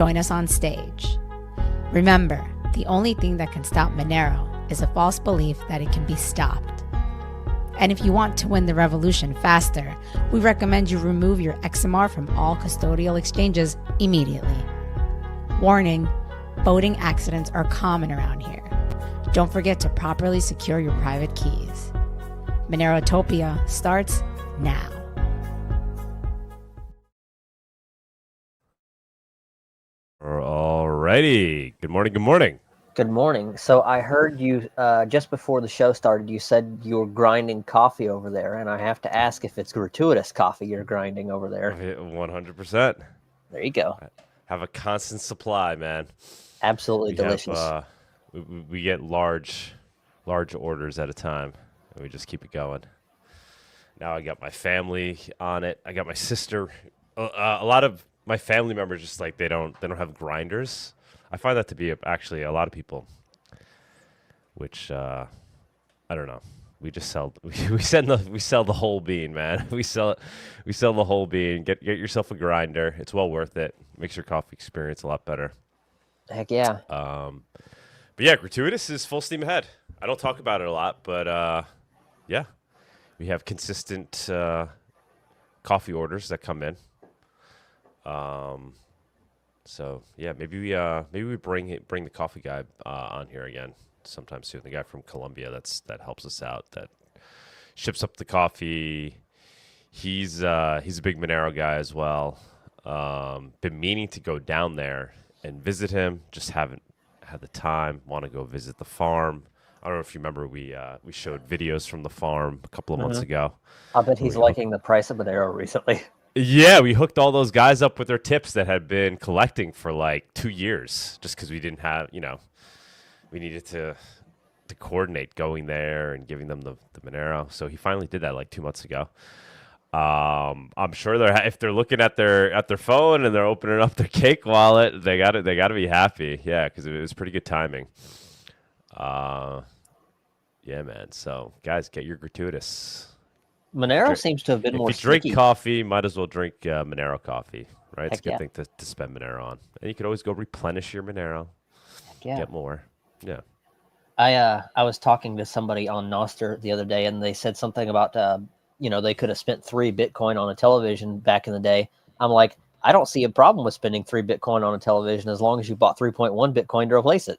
Join us on stage. Remember, the only thing that can stop Monero is a false belief that it can be stopped. And if you want to win the revolution faster, we recommend you remove your XMR from all custodial exchanges immediately. Warning, voting accidents are common around here. Don't forget to properly secure your private keys. Monerotopia starts now. Alrighty. Good morning. Good morning. Good morning. So I heard you just before the show started, you said you were grinding coffee over there, and I have to ask if it's gratuitous coffee you're grinding over there. 100%. There you go. Have a constant supply, man. Absolutely delicious. We get large orders at a time, and we just keep it going. Now I got my family on it. I got my sister. A lot of my family members just like they don't have grinders. I find that to be actually a lot of people, which I don't know. We just sell we sell the whole bean, man. We sell the whole bean. Get yourself a grinder. It's well worth it. Makes your coffee experience a lot better. Heck yeah. But yeah, gratuitous is full steam ahead. I don't talk about it a lot, but yeah, we have consistent coffee orders that come in. So yeah, maybe we bring the coffee guy on here again sometime soon. The guy from Colombia that helps us out, that ships up the coffee. He's a big Monero guy as well. Been meaning to go down there and visit him, just haven't had the time. Want to go visit the farm. I don't know if you remember, we showed videos from the farm a couple of months ago. I bet he's liking the price of Monero recently. Yeah, we hooked all those guys up with their tips that had been collecting for like 2 years, just because we didn't have, we needed to coordinate going there and giving them the Monero. So he finally did that like 2 months ago. I'm sure if they're looking at their phone and they're opening up their cake wallet, they got to be happy. Yeah, because it was pretty good timing. Yeah, man. So guys, get your gratuitous. Monero seems to have been more If you drink sneaky. coffee, might as well drink Monero coffee, right? It's Heck a good yeah. thing to spend Monero on. And you could always go replenish your Monero, Yeah. get more. Yeah. I was talking to somebody on Nostr the other day, and they said something about they could have spent 3 Bitcoin on a television back in the day. I'm like, I don't see a problem with spending 3 Bitcoin on a television as long as you bought 3.1 Bitcoin to replace it.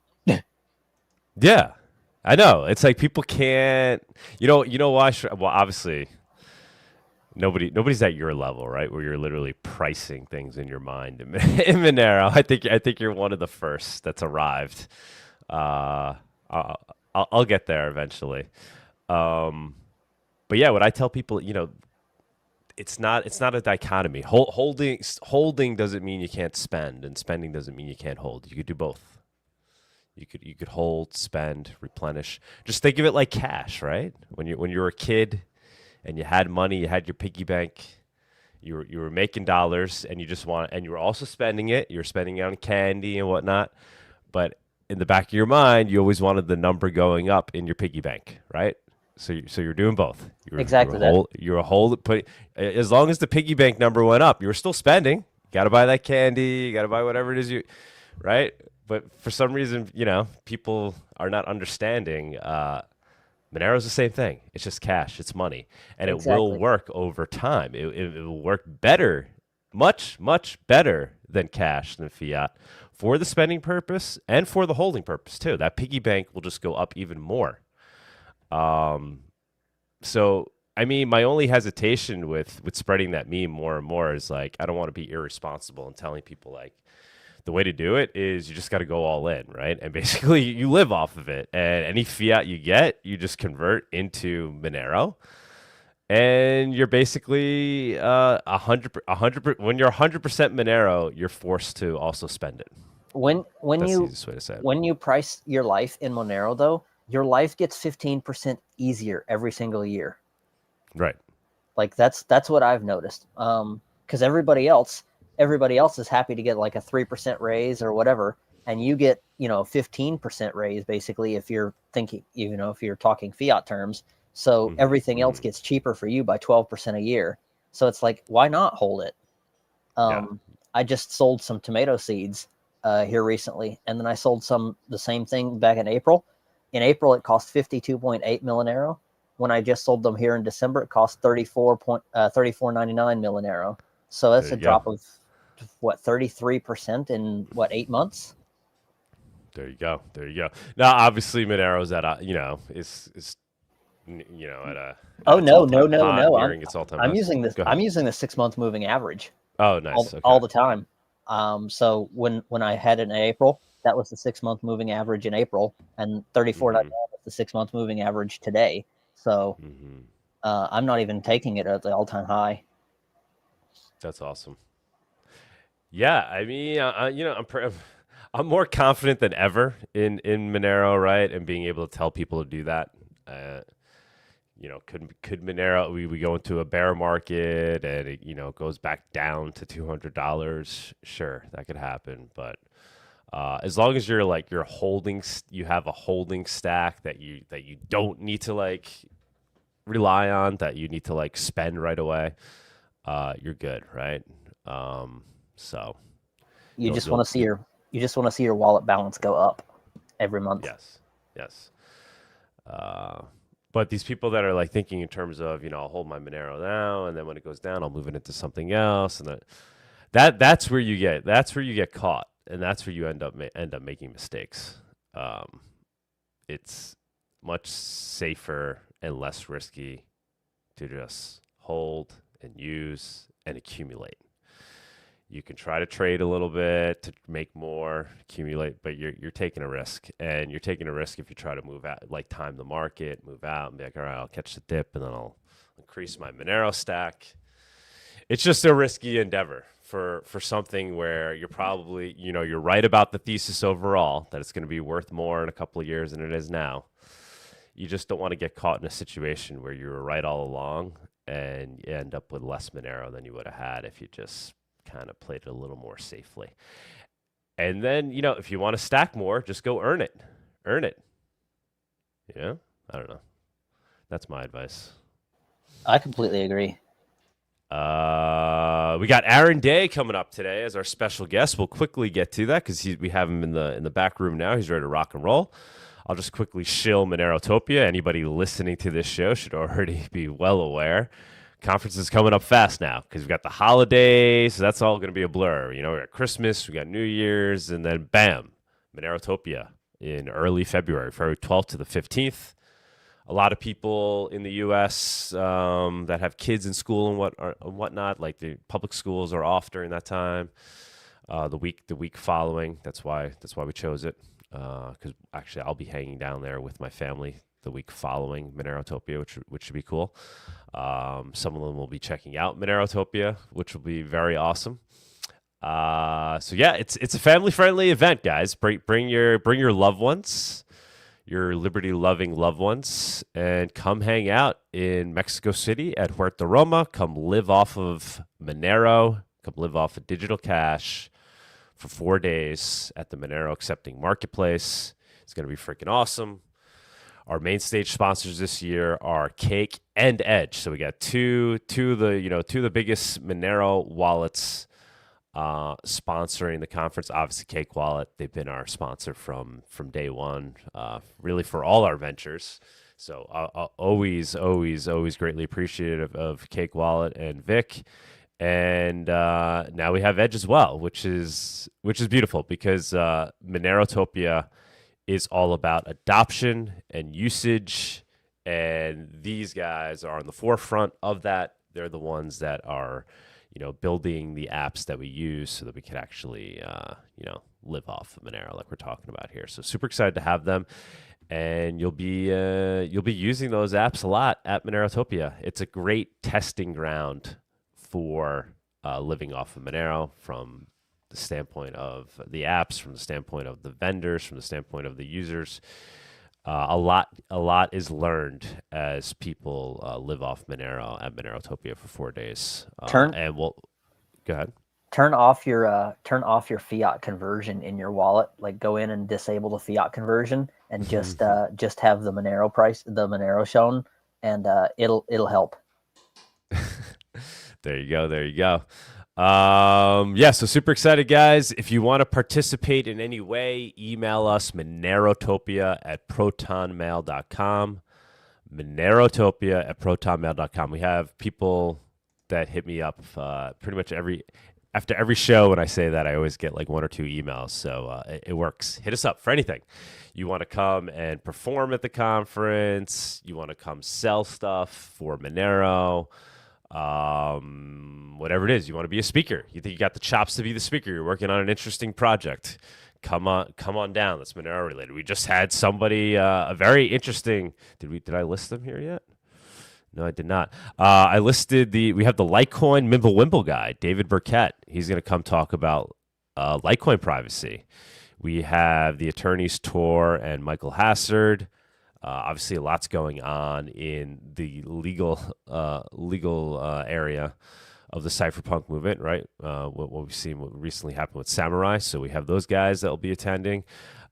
Yeah, I know. It's like people can't. You know why? Well, obviously, nobody's at your level, right? Where you're literally pricing things in your mind in Monero. I think you're one of the first that's arrived. I'll get there eventually. But yeah, what I tell people, it's not a dichotomy. Holding doesn't mean you can't spend, and spending doesn't mean you can't hold. You could do both. You could hold, spend, replenish. Just think of it like cash, right? When you were a kid and you had money, you had your piggy bank, you were making dollars, and you were also spending it. You were spending it on candy and whatnot. But in the back of your mind, you always wanted the number going up in your piggy bank, right? So you're doing both. Exactly that. As long as the piggy bank number went up, you were still spending. You got to buy that candy. You got to buy whatever it is right? But for some reason, people are not understanding. Monero's the same thing. It's just cash. It's money, and it will work over time. It will work better, much better than cash, than fiat, for the spending purpose and for the holding purpose too. That piggy bank will just go up even more. So I mean, my only hesitation with spreading that meme more and more is like, I don't want to be irresponsible and telling people like, the way to do it is you just got to go all in, right? And basically you live off of it, and any fiat you get, you just convert into Monero, and you're basically 100. When you're 100% Monero, you're forced to also spend it. When That's you the easiest way to say it. when you price your life in Monero, though, your life gets 15% easier every single year. Right. Like that's what I've noticed. Because everybody else is happy to get like a 3% raise or whatever, and you get 15% raise basically if you're thinking, if you're talking fiat terms. So everything else gets cheaper for you by 12% a year. So it's like, why not hold it? Yeah. I just sold some tomato seeds here recently, and then I sold the same thing back in April. In April, it cost 52.8 Molinero. When I just sold them here in December, it cost 34.99 Molinero. So that's There a you go. drop of what 33% in what 8 months. There you go. There you go. Now, obviously, Monero's at a, is at Oh its no, all no, time no, high, no! nearing its all time I'm highs. using this. Go ahead. I'm using the 6 month moving average Oh, nice. all Okay. the time. So when I had it in April, that was the 6 month moving average in April, and 34.99 Mm-hmm. was the 6 month moving average today. So Mm-hmm. I'm not even taking it at the all time high. That's awesome. Yeah, I mean, I'm more confident than ever in Monero, right? And being able to tell people to do that. Uh, could Monero we go into a bear market and it goes back down to $200? Sure, that could happen, but as long as you're holding, you have a holding stack that you don't need to like rely on, that you need to like spend right away, you're good, right? So You you'll just want you'll to see you your wallet balance go up every month. yes, yes. Uh, but these people that are like thinking in terms of, I'll hold my Monero now, and then when it goes down, I'll move it into something else, and that's where you get caught, and that's where you end up making mistakes. Um, it's much safer and less risky to just hold and use and accumulate. You can try to trade a little bit to make more, accumulate, but you're taking a risk, and you're taking a risk if you try to move out, like time the market, move out, and be like, all right, I'll catch the dip, and then I'll increase my Monero stack. It's just a risky endeavor for something where you're probably, you're right about the thesis overall that it's going to be worth more in a couple of years than it is now. You just don't want to get caught in a situation where you were right all along and you end up with less Monero than you would have had if you just kind of played it a little more safely. And then, if you want to stack more, just go earn it. Earn it. I don't know. That's my advice. I completely agree. We got Aaron Day coming up today as our special guest. We'll quickly get to that because we have him in the back room now. He's ready to rock and roll. I'll just quickly shill Monerotopia. Anybody listening to this show should already be well aware. Conference is coming up fast now because we've got the holidays, so that's all going to be a blur. We got Christmas, we got New Year's, and then bam, Monerotopia in early February 12th to the 15th. A lot of people in the U.S. That have kids in school and whatnot, like the public schools are off during that time. The week following, that's why we chose it. Because actually, I'll be hanging down there with my family the week following Monerotopia, which should be cool. Some of them will be checking out Monerotopia, which will be very awesome. So yeah, it's a family friendly event, guys. Bring your loved ones, your liberty loving loved ones, and come hang out in Mexico City at Huerta Roma. Come live off of Monero. Come live off of digital cash for 4 days at the Monero Accepting Marketplace. It's going to be freaking awesome. Our main stage sponsors this year are Cake and Edge. So we got two of the biggest Monero wallets sponsoring the conference. Obviously, Cake Wallet, they've been our sponsor from day one, really for all our ventures. So always greatly appreciative of Cake Wallet and Vic. And now we have Edge as well, which is beautiful because Monerotopia is all about adoption and usage, and these guys are on the forefront of that. They're the ones that are, building the apps that we use so that we can actually, live off of Monero like we're talking about here. So super excited to have them, and you'll be using those apps a lot at Monerotopia. It's a great testing ground for living off of Monero from the standpoint of the apps, from the standpoint of the vendors, from the standpoint of the users. A lot is learned as people live off Monero at Monerotopia for 4 days. And we'll go ahead. Turn off your fiat conversion in your wallet. Like go in and disable the fiat conversion and just have the Monero shown, and it'll help. There you go. Yeah, so super excited, guys. If you want to participate in any way, email us monerotopia@protonmail.com. Monerotopia@protonmail.com. We have people that hit me up pretty much after every show. When I say that, I always get like one or two emails. So it works. Hit us up for anything. You want to come and perform at the conference? You want to come sell stuff for Monero? Whatever it is, you want to be a speaker. You think you got the chops to be the speaker. You're working on an interesting project. Come on down. That's Monero related. We just had somebody, a very interesting. Did I list them here yet? No, I did not. I listed we have the Litecoin Mimblewimble guy, David Burkett. He's going to come talk about Litecoin privacy. We have the Attorneys Tour and Michael Hassard. Obviously, a lot's going on in the legal area of the cypherpunk movement, right? What we've seen, what recently happened with Samurai. So we have those guys that will be attending.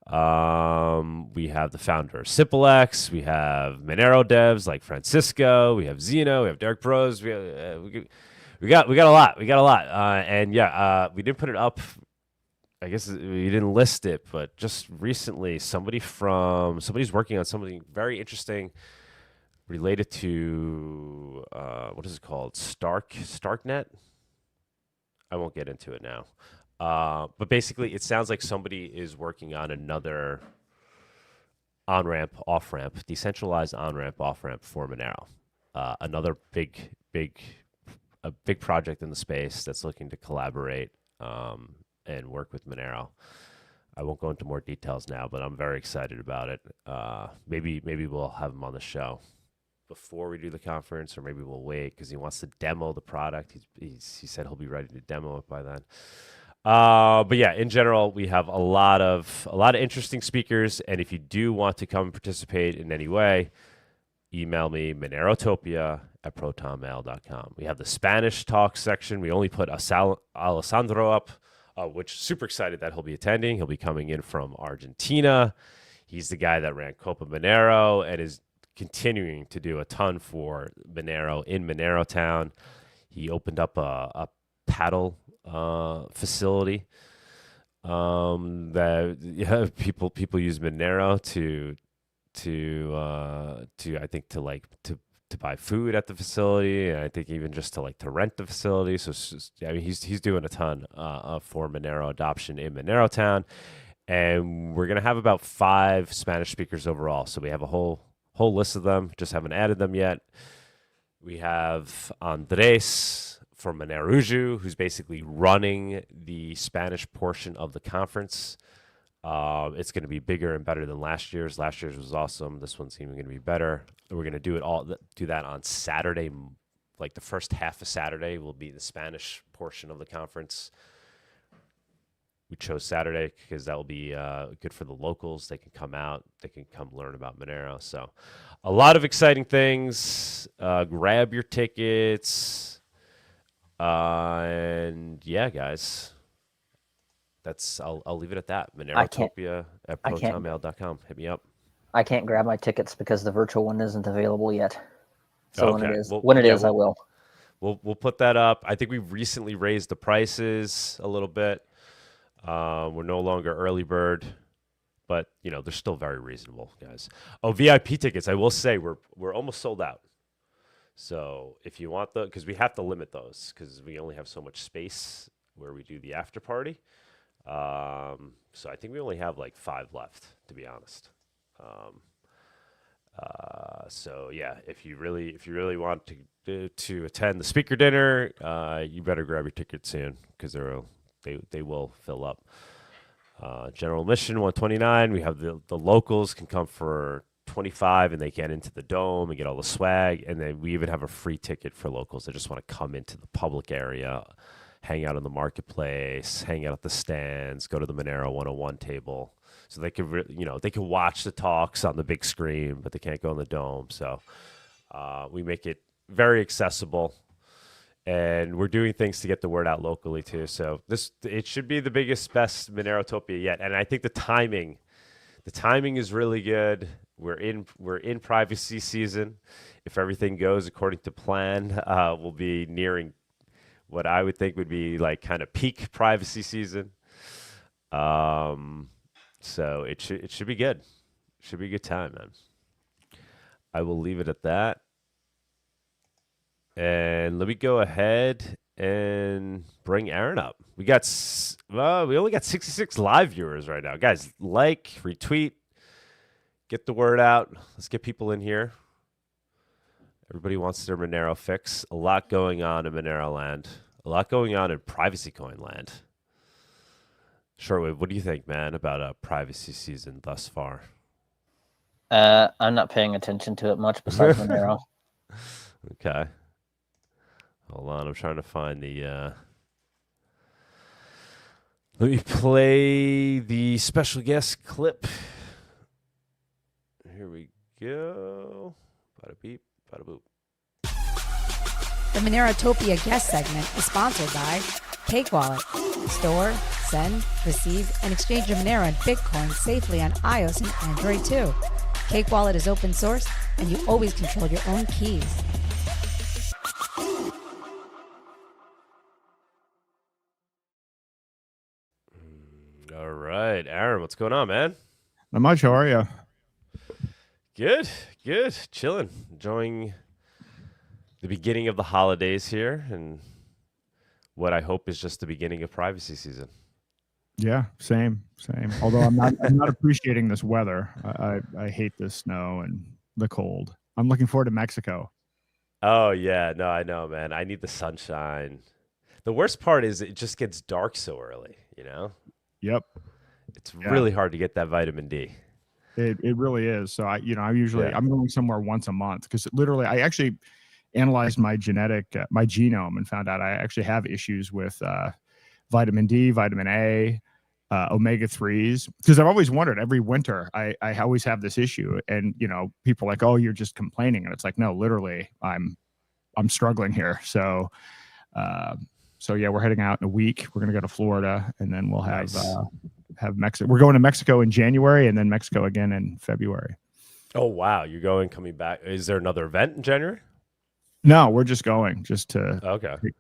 We have the founder of SimpleX. We have Monero devs like Francisco. We have Zeno. We have Derek Bros. We got a lot. We got a lot. And we didn't put it up. I guess we didn't list it, but just recently, somebody's working on something very interesting related to what is it called? Starknet. I won't get into it now, but basically, it sounds like somebody is working on another on-ramp, off-ramp, decentralized on-ramp, off-ramp for Monero. Another big project in the space that's looking to collaborate. And work with Monero. I won't go into more details now, but I'm very excited about it. Maybe we'll have him on the show before we do the conference, or maybe we'll wait because he wants to demo the product. He said he'll be ready to demo it by then. But yeah, in general, we have a lot of interesting speakers, and if you do want to come and participate in any way, email me monerotopia@protonmail.com. We have the Spanish talk section. We only put Alessandro up. Which super excited that he'll be attending. He'll be coming in from Argentina. He's the guy that ran Copa Monero and is continuing to do a ton for Monero in Monero Town. He opened up a paddle facility that people use Monero to buy food at the facility, and I think even just to rent the facility. So he's doing a ton for Monero adoption in Monero Town, and we're gonna have about 5 Spanish speakers overall. So we have a whole list of them. Just haven't added them yet. We have Andres from Moneruju, who's basically running the Spanish portion of the conference. It's going to be bigger and better than last year's. Last year's was awesome. This one's even going to be better. We're going to do that on Saturday. Like the first half of Saturday will be the Spanish portion of the conference. We chose Saturday because that will be good for the locals. They can come out. They can come learn about Monero. So a lot of exciting things. Grab your tickets. And yeah, guys. I'll leave it at that. Monerotopia@protonmail.com. Hit me up. I can't grab my tickets because the virtual one isn't available yet. So okay. when it is, I will. We'll put that up. I think we recently raised the prices a little bit. We're no longer early bird, but they're still very reasonable, guys. Oh, VIP tickets. I will say we're almost sold out. So if you want because we have to limit those because we only have so much space where we do the after party. So I think we only have 5 left, to be honest. So yeah, if you really want to attend the speaker dinner, you better grab your ticket soon because they will fill up. General admission $129. We have the locals can come for $25 and they get into the dome and get all the swag, and then we even have a free ticket for locals that just want to come into the public area. Hang out in the marketplace, hang out at the stands, go to the Monero 101 table. So they can, they can watch the talks on the big screen, but they can't go in the dome. So we make it very accessible, and we're doing things to get the word out locally too. So it should be the best Monerotopia yet. And I think the timing is really good. We're in privacy season. If everything goes according to plan, we'll be nearing what I would think would be like kind of peak privacy season. So it should be good. Should be a good time, man. I will leave it at that. And let me go ahead and bring Aaron up. We only got 66 live viewers right now. Guys, like, retweet, get the word out. Let's get people in here. Everybody wants their Monero fix. A lot going on in Monero land. A lot going on in privacy coin land. Shortwave, what do you think, man, about a privacy season thus far? I'm not paying attention to it much besides Monero. Okay. Hold on, I'm trying to find the let me play the special guest clip. Here we go. Bada beep, bada boop. The Monerotopia guest segment is sponsored by Cake Wallet. Store, send, receive, and exchange your Monero and Bitcoin safely on iOS and Android too. Cake Wallet is open source, and you always control your own keys. All right, Aaron, what's going on, man? Not much. How are you? Good, good. Chilling, enjoying the beginning of the holidays here, and what I hope is just the beginning of privacy season. Yeah, same. Although I'm not appreciating this weather. I hate the snow and the cold. I'm looking forward to Mexico. Oh yeah, no, I know, man. I need the sunshine. The worst part is it just gets dark so early, you know? Yep. It's really hard to get that vitamin D. It really is. So I'm going somewhere once a month because literally I actually analyzed my genome and found out I actually have issues with vitamin D, vitamin A, omega-3s, because I've always wondered every winter I always have this issue, and people are like, oh, you're just complaining, and it's like, no, literally I'm struggling here. So yeah, we're heading out in a week. We're gonna go to Florida, and then we'll have Mexico. We're going to Mexico in January, and then Mexico again in February. Oh wow, you're coming back. Is there another event in January? No, we're just going to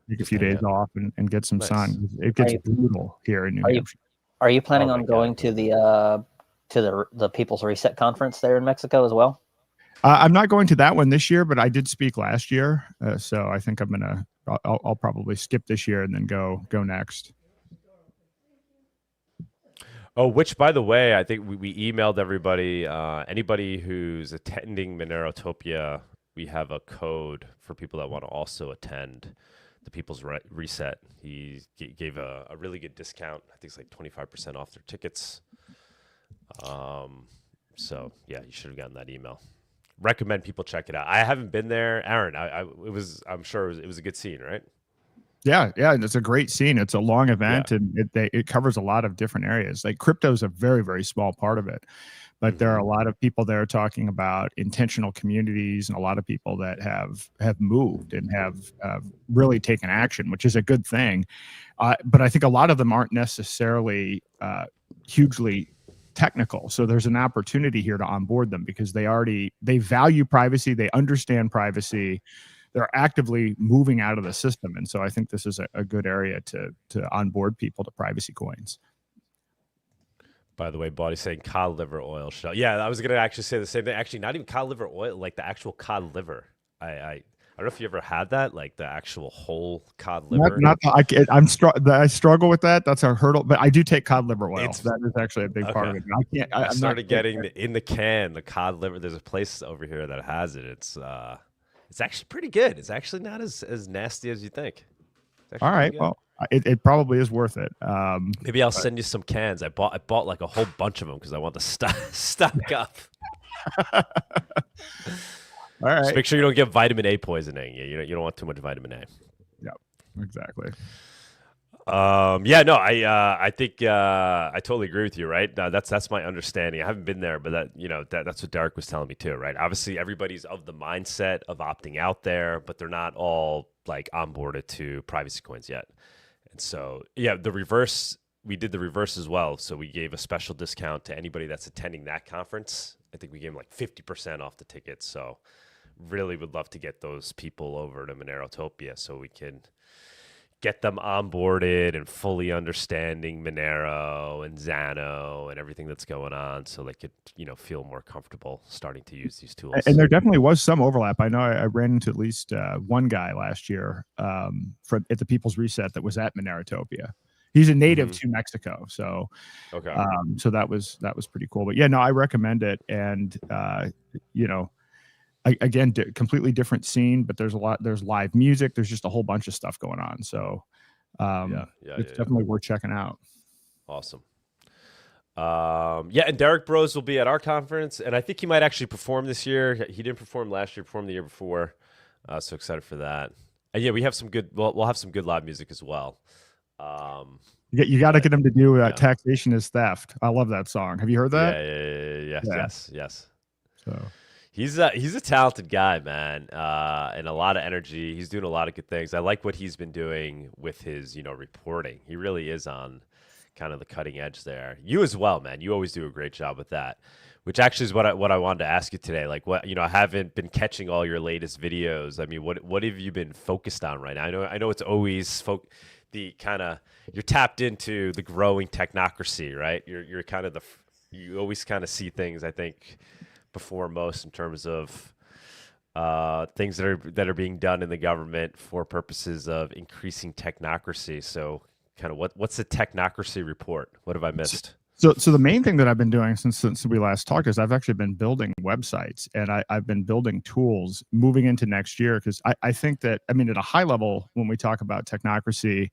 take a few days off and get some sun. It gets brutal here in New Hampshire. Are you planning on going to the People's Reset conference there in Mexico as well? I'm not going to that one this year, but I did speak last year, so I think I'll probably skip this year and then go next. Oh, which, by the way, I think we emailed everybody. Anybody who's attending Monerotopia, we have a code for people that want to also attend the People's Reset. He gave a really good discount. I think it's like 25% off their tickets. So yeah, you should have gotten that email. Recommend people check it out. I haven't been there, Aaron. I'm sure it was a good scene, right? Yeah, it's a great scene. It's a long event, and it covers a lot of different areas. Like crypto is a very, very small part of it, but there are a lot of people there talking about intentional communities, and a lot of people that have moved and have really taken action, which is a good thing. But I think a lot of them aren't necessarily hugely technical. So there's an opportunity here to onboard them because they value privacy, they understand privacy. They're actively moving out of the system. And so I think this is a good area to onboard people to privacy coins. By the way, Body's saying cod liver oil shell. Yeah, I was going to actually say the same thing. Actually, not even cod liver oil, like the actual cod liver. I don't know if you ever had that, like the actual whole cod liver. I struggle with that. That's a hurdle, but I do take cod liver oil. That is actually a big part of it. I started getting in the can the cod liver. There's a place over here that has it. It's actually pretty good. It's actually not as nasty as you think. All right. Well, it probably is worth it. Maybe I'll send you some cans. I bought like a whole bunch of them because I want to stock up. All right. Just make sure you don't get vitamin A poisoning. You don't want too much vitamin A. Yeah, exactly. I think I totally agree with you, right? That's my understanding. I haven't been there, but that's what Derek was telling me too, right? Obviously, everybody's of the mindset of opting out there, but they're not all like onboarded to privacy coins yet. And so, yeah, we did the reverse as well. So we gave a special discount to anybody that's attending that conference. I think we gave them like 50% off the tickets. So really would love to get those people over to Monerotopia so we can get them onboarded and fully understanding Monero and Xano and everything that's going on, so they could, feel more comfortable starting to use these tools. And there definitely was some overlap. I know I ran into at least one guy last year at the People's Reset that was at Monerotopia. He's a native to Mexico, so Okay. So that was pretty cool. But yeah, no, I recommend it. And again, completely different scene, but there's live music. There's just a whole bunch of stuff going on. So it's definitely worth checking out. Awesome. And Derek Bros will be at our conference, and I think he might actually perform this year. He didn't perform last year, performed the year before. So excited for that. And yeah, we have some good. We'll have some good live music as well. You got to get him to do "Taxation is Theft." I love that song. Have you heard that? Yes. So he's a talented guy, man, and a lot of energy. He's doing a lot of good things. I like what he's been doing with his, reporting. He really is on kind of the cutting edge there. You as well, man. You always do a great job with that, which actually is what I wanted to ask you today. Like, what, I haven't been catching all your latest videos. I mean, what have you been focused on right now? I know it's always you're tapped into the growing technocracy, right? You're kind of you always kind of see things, I think, before most in terms of things that are being done in the government for purposes of increasing technocracy. So kind of what's the technocracy report? What have I missed? So the main thing that I've been doing since we last talked is I've actually been building websites, and I've been building tools moving into next year, because I think that, at a high level, when we talk about technocracy,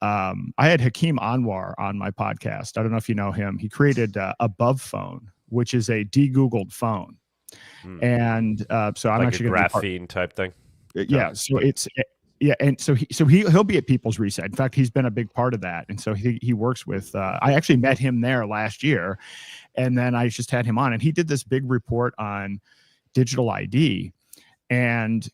I had Hakeem Anwar on my podcast. I don't know if you know him. He created Above Phone, which is a de-Googled phone. And so I'm like actually a graphene type thing. Yeah. So it's and so he'll be at People's Reset. In fact, he's been a big part of that. And so he works with. I actually met him there last year, and then I just had him on, and he did this big report on digital ID. And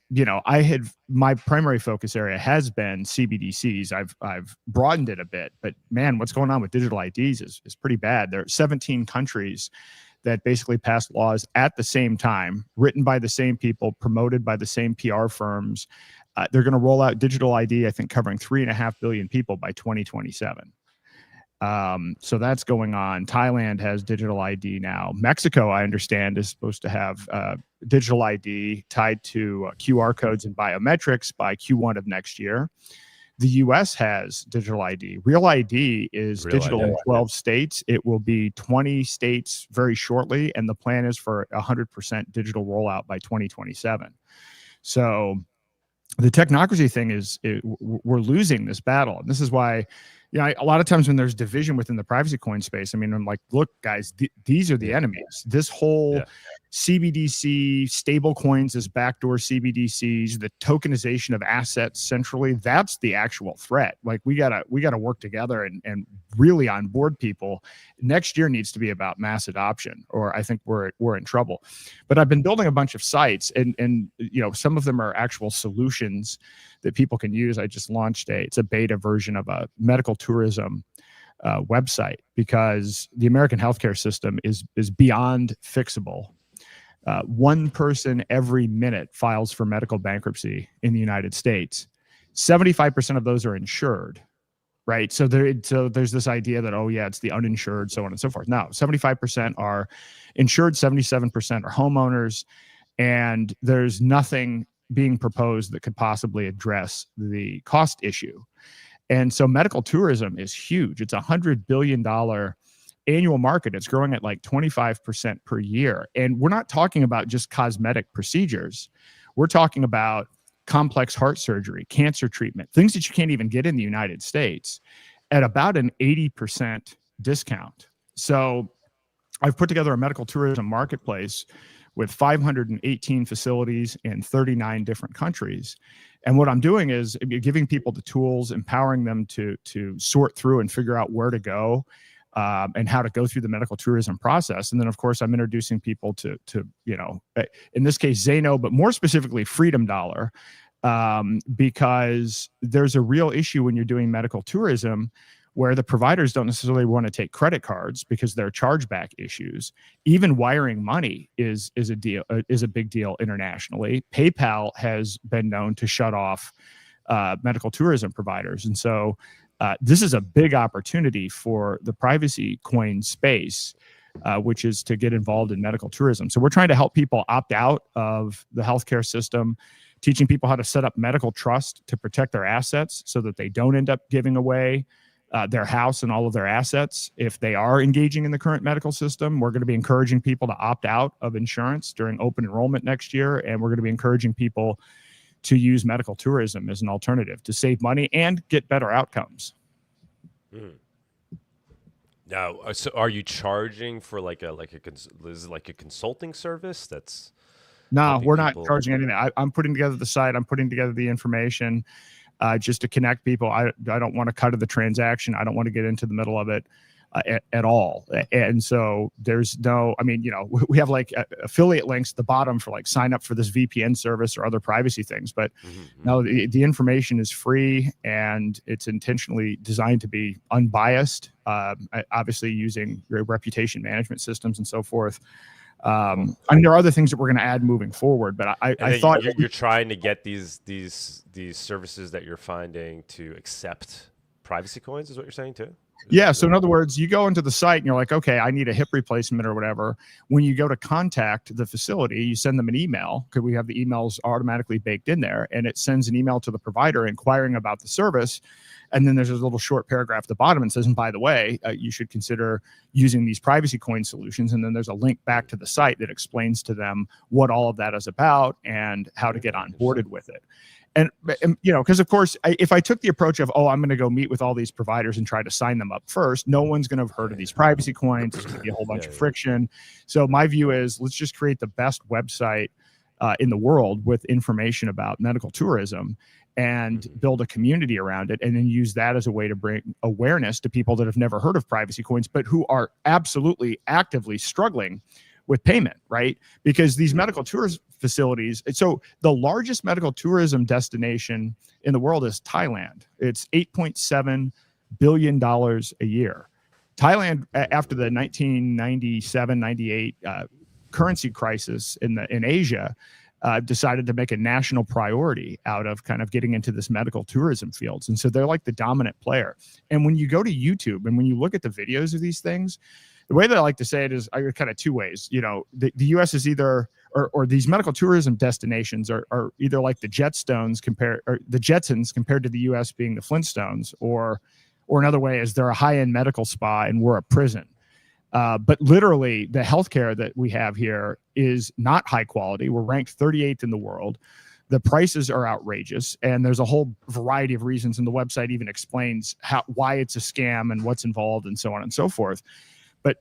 my primary focus area has been CBDCs. I've broadened it a bit, but man, what's going on with digital IDs is pretty bad. There are 17 countries that basically passed laws at the same time, written by the same people, promoted by the same PR firms. They're going to roll out digital ID, I think, covering 3.5 billion people by 2027. So that's going on. Thailand has digital ID now. Mexico, I understand, is supposed to have digital ID tied to QR codes and biometrics by Q1 of next year. The U.S. has digital ID. Real ID is digital in 12 states. It will be 20 states very shortly, and the plan is for 100% digital rollout by 2027. So the technocracy thing we're losing this battle. And this is why, a lot of times when there's division within the privacy coin space, I'm like, look, guys, these are the enemies. This whole CBDC, stable coins as backdoor CBDCs, the tokenization of assets centrally, that's the actual threat. Like, we gotta work together and really onboard people. Next year needs to be about mass adoption, or I think we're in trouble. But I've been building a bunch of sites, and some of them are actual solutions that people can use. I just launched it's a beta version of a medical tourism website, because the American healthcare system is beyond fixable. One person every minute files for medical bankruptcy in the United States. 75% of those are insured, right? So there's this idea that, it's the uninsured, so on and so forth. No, 75% are insured, 77% are homeowners, and there's nothing being proposed that could possibly address the cost issue. And so medical tourism is huge. It's $100 billion annual market. It's growing at like 25% per year. And we're not talking about just cosmetic procedures. We're talking about complex heart surgery, cancer treatment, things that you can't even get in the United States at about an 80% discount. So I've put together a medical tourism marketplace with 518 facilities in 39 different countries. And what I'm doing is giving people the tools, empowering them to sort through and figure out where to go, and how to go through the medical tourism process. And then, of course, I'm introducing people to in this case, Xano, but more specifically, Freedom Dollar, because there's a real issue when you're doing medical tourism where the providers don't necessarily want to take credit cards because there are chargeback issues. Even wiring money is a big deal internationally. PayPal has been known to shut off medical tourism providers. And so this is a big opportunity for the privacy coin space, which is to get involved in medical tourism. So we're trying to help people opt out of the healthcare system, teaching people how to set up medical trust to protect their assets so that they don't end up giving away their house and all of their assets if they are engaging in the current medical system. We're going to be encouraging people to opt out of insurance during open enrollment next year, and we're going to be encouraging people to use medical tourism as an alternative to save money and get better outcomes. Now, so are you charging for is it like a consulting service? That's No, we're not people charging anything. I'm putting together the site. I'm putting together the information just to connect people. I don't want to cut to the transaction. I don't want to get into the middle of it at all. And so there's no, I mean, you know, we have like affiliate links at the bottom for like sign up for this VPN service or other privacy things. But no, the information is free and it's intentionally designed to be unbiased, obviously using reputation management systems and so forth. I mean, there are other things that we're going to add moving forward, but I thought you're trying to get these services that you're finding to accept privacy coins, is what you're saying too? Yeah. So in other words, you go into the site and you're like, okay, I need a hip replacement or whatever. When you go to contact the facility, you send them an email because we have the emails automatically baked in there, and it sends an email to the provider inquiring about the service. And then there's a little short paragraph at the bottom and says, and by the way, you should consider using these privacy coin solutions. And then there's a link back to the site that explains to them what all of that is about and how to get onboarded with it. And you know, because of course, if I took the approach of, oh, I'm going to go meet with all these providers and try to sign them up first, no one's going to have heard of these privacy coins. There's going to be a whole bunch of friction. So my view is let's just create the best website in the world with information about medical tourism and build a community around it, and then use that as a way to bring awareness to people that have never heard of privacy coins, but who are absolutely actively struggling with payment, right? Because these medical tourist facilities, so the largest medical tourism destination in the world is Thailand. It's $8.7 billion a year. Thailand, after the 1997-98 currency crisis in Asia, decided to make a national priority out of kind of getting into this medical tourism fields. And so they're like the dominant player. And when you go to YouTube and when you look at the videos of these things, the way that I like to say it is kind of two ways. You know, the U.S. is either, or these medical tourism destinations are either like the Jetsons compared to the U.S. being the Flintstones, or another way is they're a high-end medical spa and we're a prison. But literally, the healthcare that we have here is not high quality. We're ranked 38th in the world. The prices are outrageous, and there's a whole variety of reasons, and the website even explains why it's a scam and what's involved and so on and so forth. But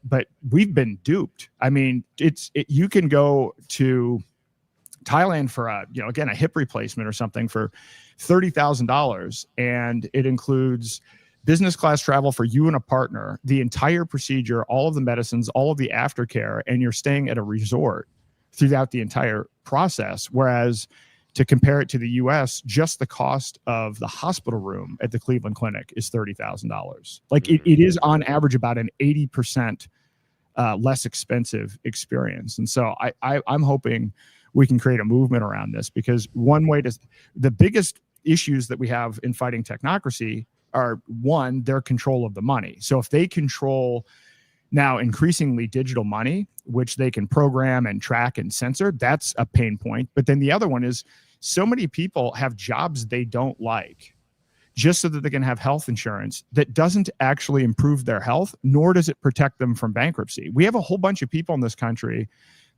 we've been duped. I mean, you can go to Thailand for a hip replacement or something for $30,000, and it includes business class travel for you and a partner, the entire procedure, all of the medicines, all of the aftercare, and you're staying at a resort throughout the entire process. Whereas to compare it to the US, just the cost of the hospital room at the Cleveland Clinic is $30,000. Like it is on average about an 80% less expensive experience. And so I'm hoping we can create a movement around this, because the biggest issues that we have in fighting technocracy are, one, their control of the money. So if they control now increasingly digital money, which they can program and track and censor, that's a pain point. But then the other one is so many people have jobs they don't like just so that they can have health insurance that doesn't actually improve their health, nor does it protect them from bankruptcy. We have a whole bunch of people in this country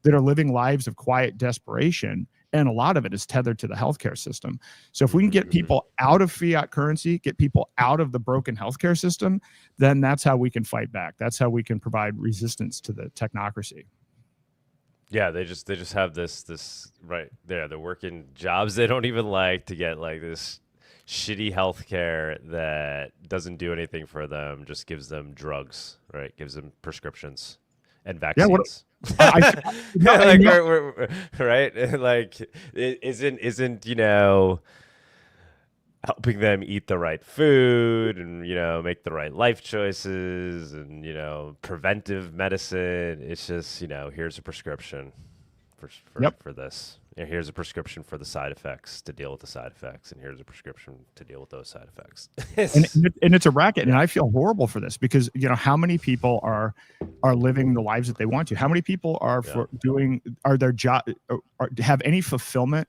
that are living lives of quiet desperation, and a lot of it is tethered to the healthcare system. So if we can get people out of fiat currency, get people out of the broken healthcare system, then that's how we can fight back. That's how we can provide resistance to the technocracy. Yeah, they just have this right there. They're working jobs they don't even like to get like this shitty healthcare that doesn't do anything for them, just gives them drugs, right? Gives them prescriptions and vaccines. Right? Like it isn't helping them eat the right food and make the right life choices and preventive medicine. It's just here's a prescription for this. And here's a prescription for the side effects to deal with the side effects, and here's a prescription to deal with those side effects. and it's a racket, and I feel horrible for this because how many people are living the lives that they want to? How many people are their job or have any fulfillment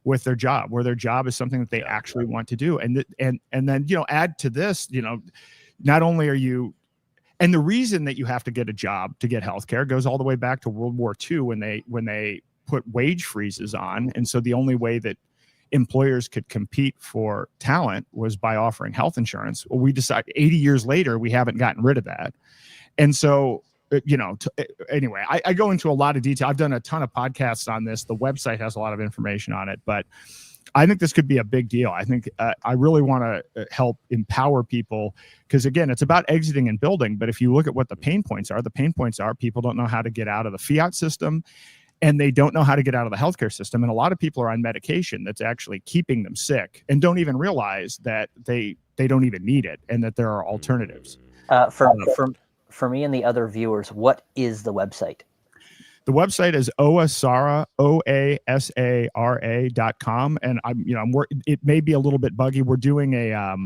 with their job, where their job is something that they actually want to do, and then add to this, not only are you. And the reason that you have to get a job to get healthcare goes all the way back to World War II when they put wage freezes on. And so the only way that employers could compete for talent was by offering health insurance. Well, we decided 80 years later, we haven't gotten rid of that. And so, anyway, I go into a lot of detail. I've done a ton of podcasts on this. The website has a lot of information on it, but I think this could be a big deal. I think I really want to help empower people because, again, it's about exiting and building. But if you look at what the pain points are people don't know how to get out of the fiat system, and they don't know how to get out of the healthcare system. And a lot of people are on medication that's actually keeping them sick and don't even realize that they don't even need it and that there are alternatives. For me and the other viewers, what is the website? The website is oasara, OASARA.com. And it may be a little bit buggy. We're doing a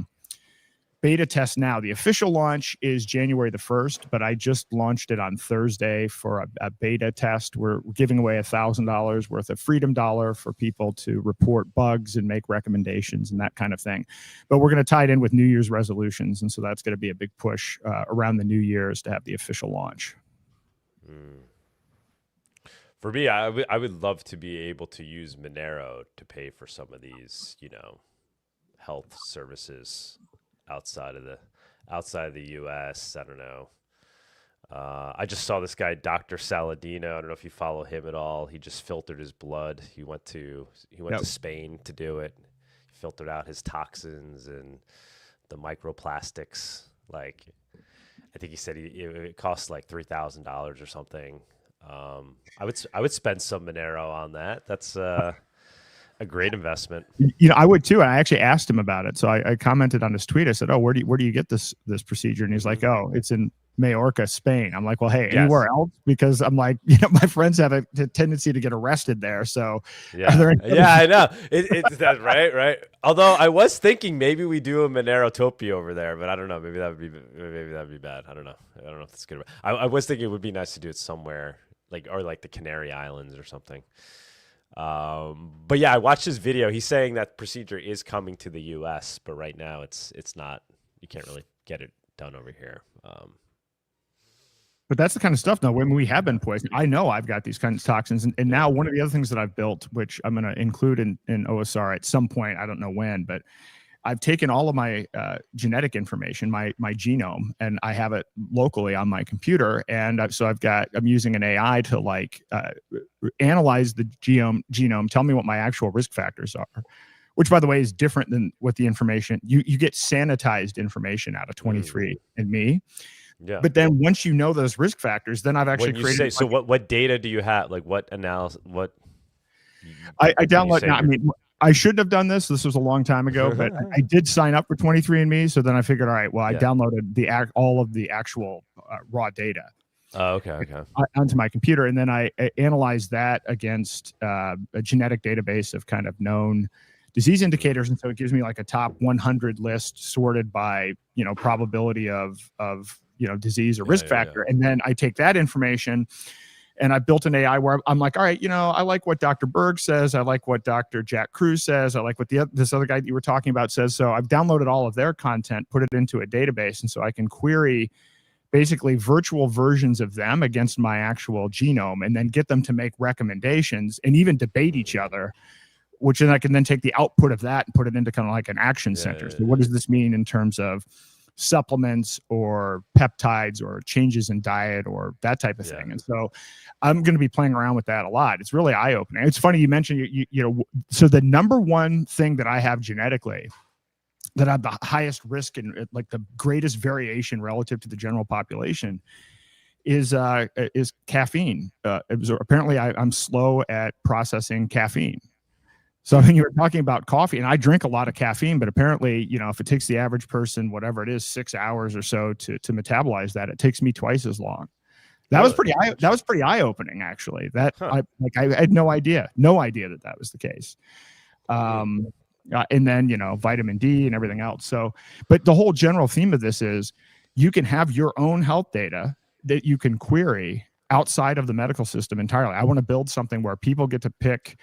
beta test now. The official launch is January the 1st, but I just launched it on Thursday for a beta test. We're giving away $1,000 worth of Freedom Dollar for people to report bugs and make recommendations and that kind of thing. But we're going to tie it in with New Year's resolutions. And so that's going to be a big push around the New Year's to have the official launch. For me, I would love to be able to use Monero to pay for some of these, health services outside of the U.S. I don't know. I just saw this guy, Dr. Saladino. I don't know if you follow him at all. He just filtered his blood. He went to Spain to do it. He filtered out his toxins and the microplastics. Like, I think he said it costs like $3,000 or something. I would spend some Monero on that. That's a great investment. I would too. And I actually asked him about it. So I commented on his tweet. I said, "Oh, where do you get this procedure?" And he's like, "Oh, it's in Majorca, Spain." I'm like, "Well, hey, anywhere else?" Because I'm like, my friends have a tendency to get arrested there. So I know it's that right. Although I was thinking maybe we do a Monerotopia over there, but I don't know. Maybe that would be bad. I don't know if it's good. I was thinking it would be nice to do it somewhere like the Canary Islands or something. But yeah, I watched his video. He's saying that procedure is coming to the U.S., but right now it's not. You can't really get it done over here. But that's the kind of stuff, though, when we have been poisoned. I know I've got these kinds of toxins. And now one of the other things that I've built, which I'm going to include in OSR at some point, I don't know when, but I've taken all of my genetic information, my genome, and I have it locally on my computer. And so I'm using an AI to analyze the genome, tell me what my actual risk factors are, which, by the way, is different than what the information you get sanitized information out of 23andMe. Yeah. But then once you know those risk factors, then I've actually created. So what data do you have? Like what analysis? What I download now. I mean, I shouldn't have done this. This was a long time ago, but I did sign up for 23andMe. So then I figured, all right, well, I downloaded all of the actual raw data. Oh, okay. Onto my computer, and then I analyzed that against a genetic database of kind of known disease indicators, and so it gives me like a top 100 list sorted by probability of disease or risk factor, and then I take that information. And I built an AI where I'm like, all right, I like what Dr. Berg says. I like what Dr. Jack Cruz says. I like what this other guy that you were talking about says. So I've downloaded all of their content, put it into a database. And so I can query basically virtual versions of them against my actual genome and then get them to make recommendations and even debate each other, which then I can then take the output of that and put it into kind of like an action center. So what does this mean in terms of supplements or peptides or changes in diet or that type of thing? And so I'm going to be playing around with that a lot. It's really eye-opening. It's funny you mentioned, so the number one thing that I have genetically that I have the highest risk and like the greatest variation relative to the general population is caffeine. Apparently I'm slow at processing caffeine. So when you were talking about coffee, and I drink a lot of caffeine, but apparently, if it takes the average person, whatever it is, 6 hours or so to metabolize that, it takes me twice as long. That was Really? pretty eye opening, actually. That Huh. I had no idea that was the case. And then vitamin D and everything else. So, but the whole general theme of this is you can have your own health data that you can query outside of the medical system entirely. I want to build something where people get to pick.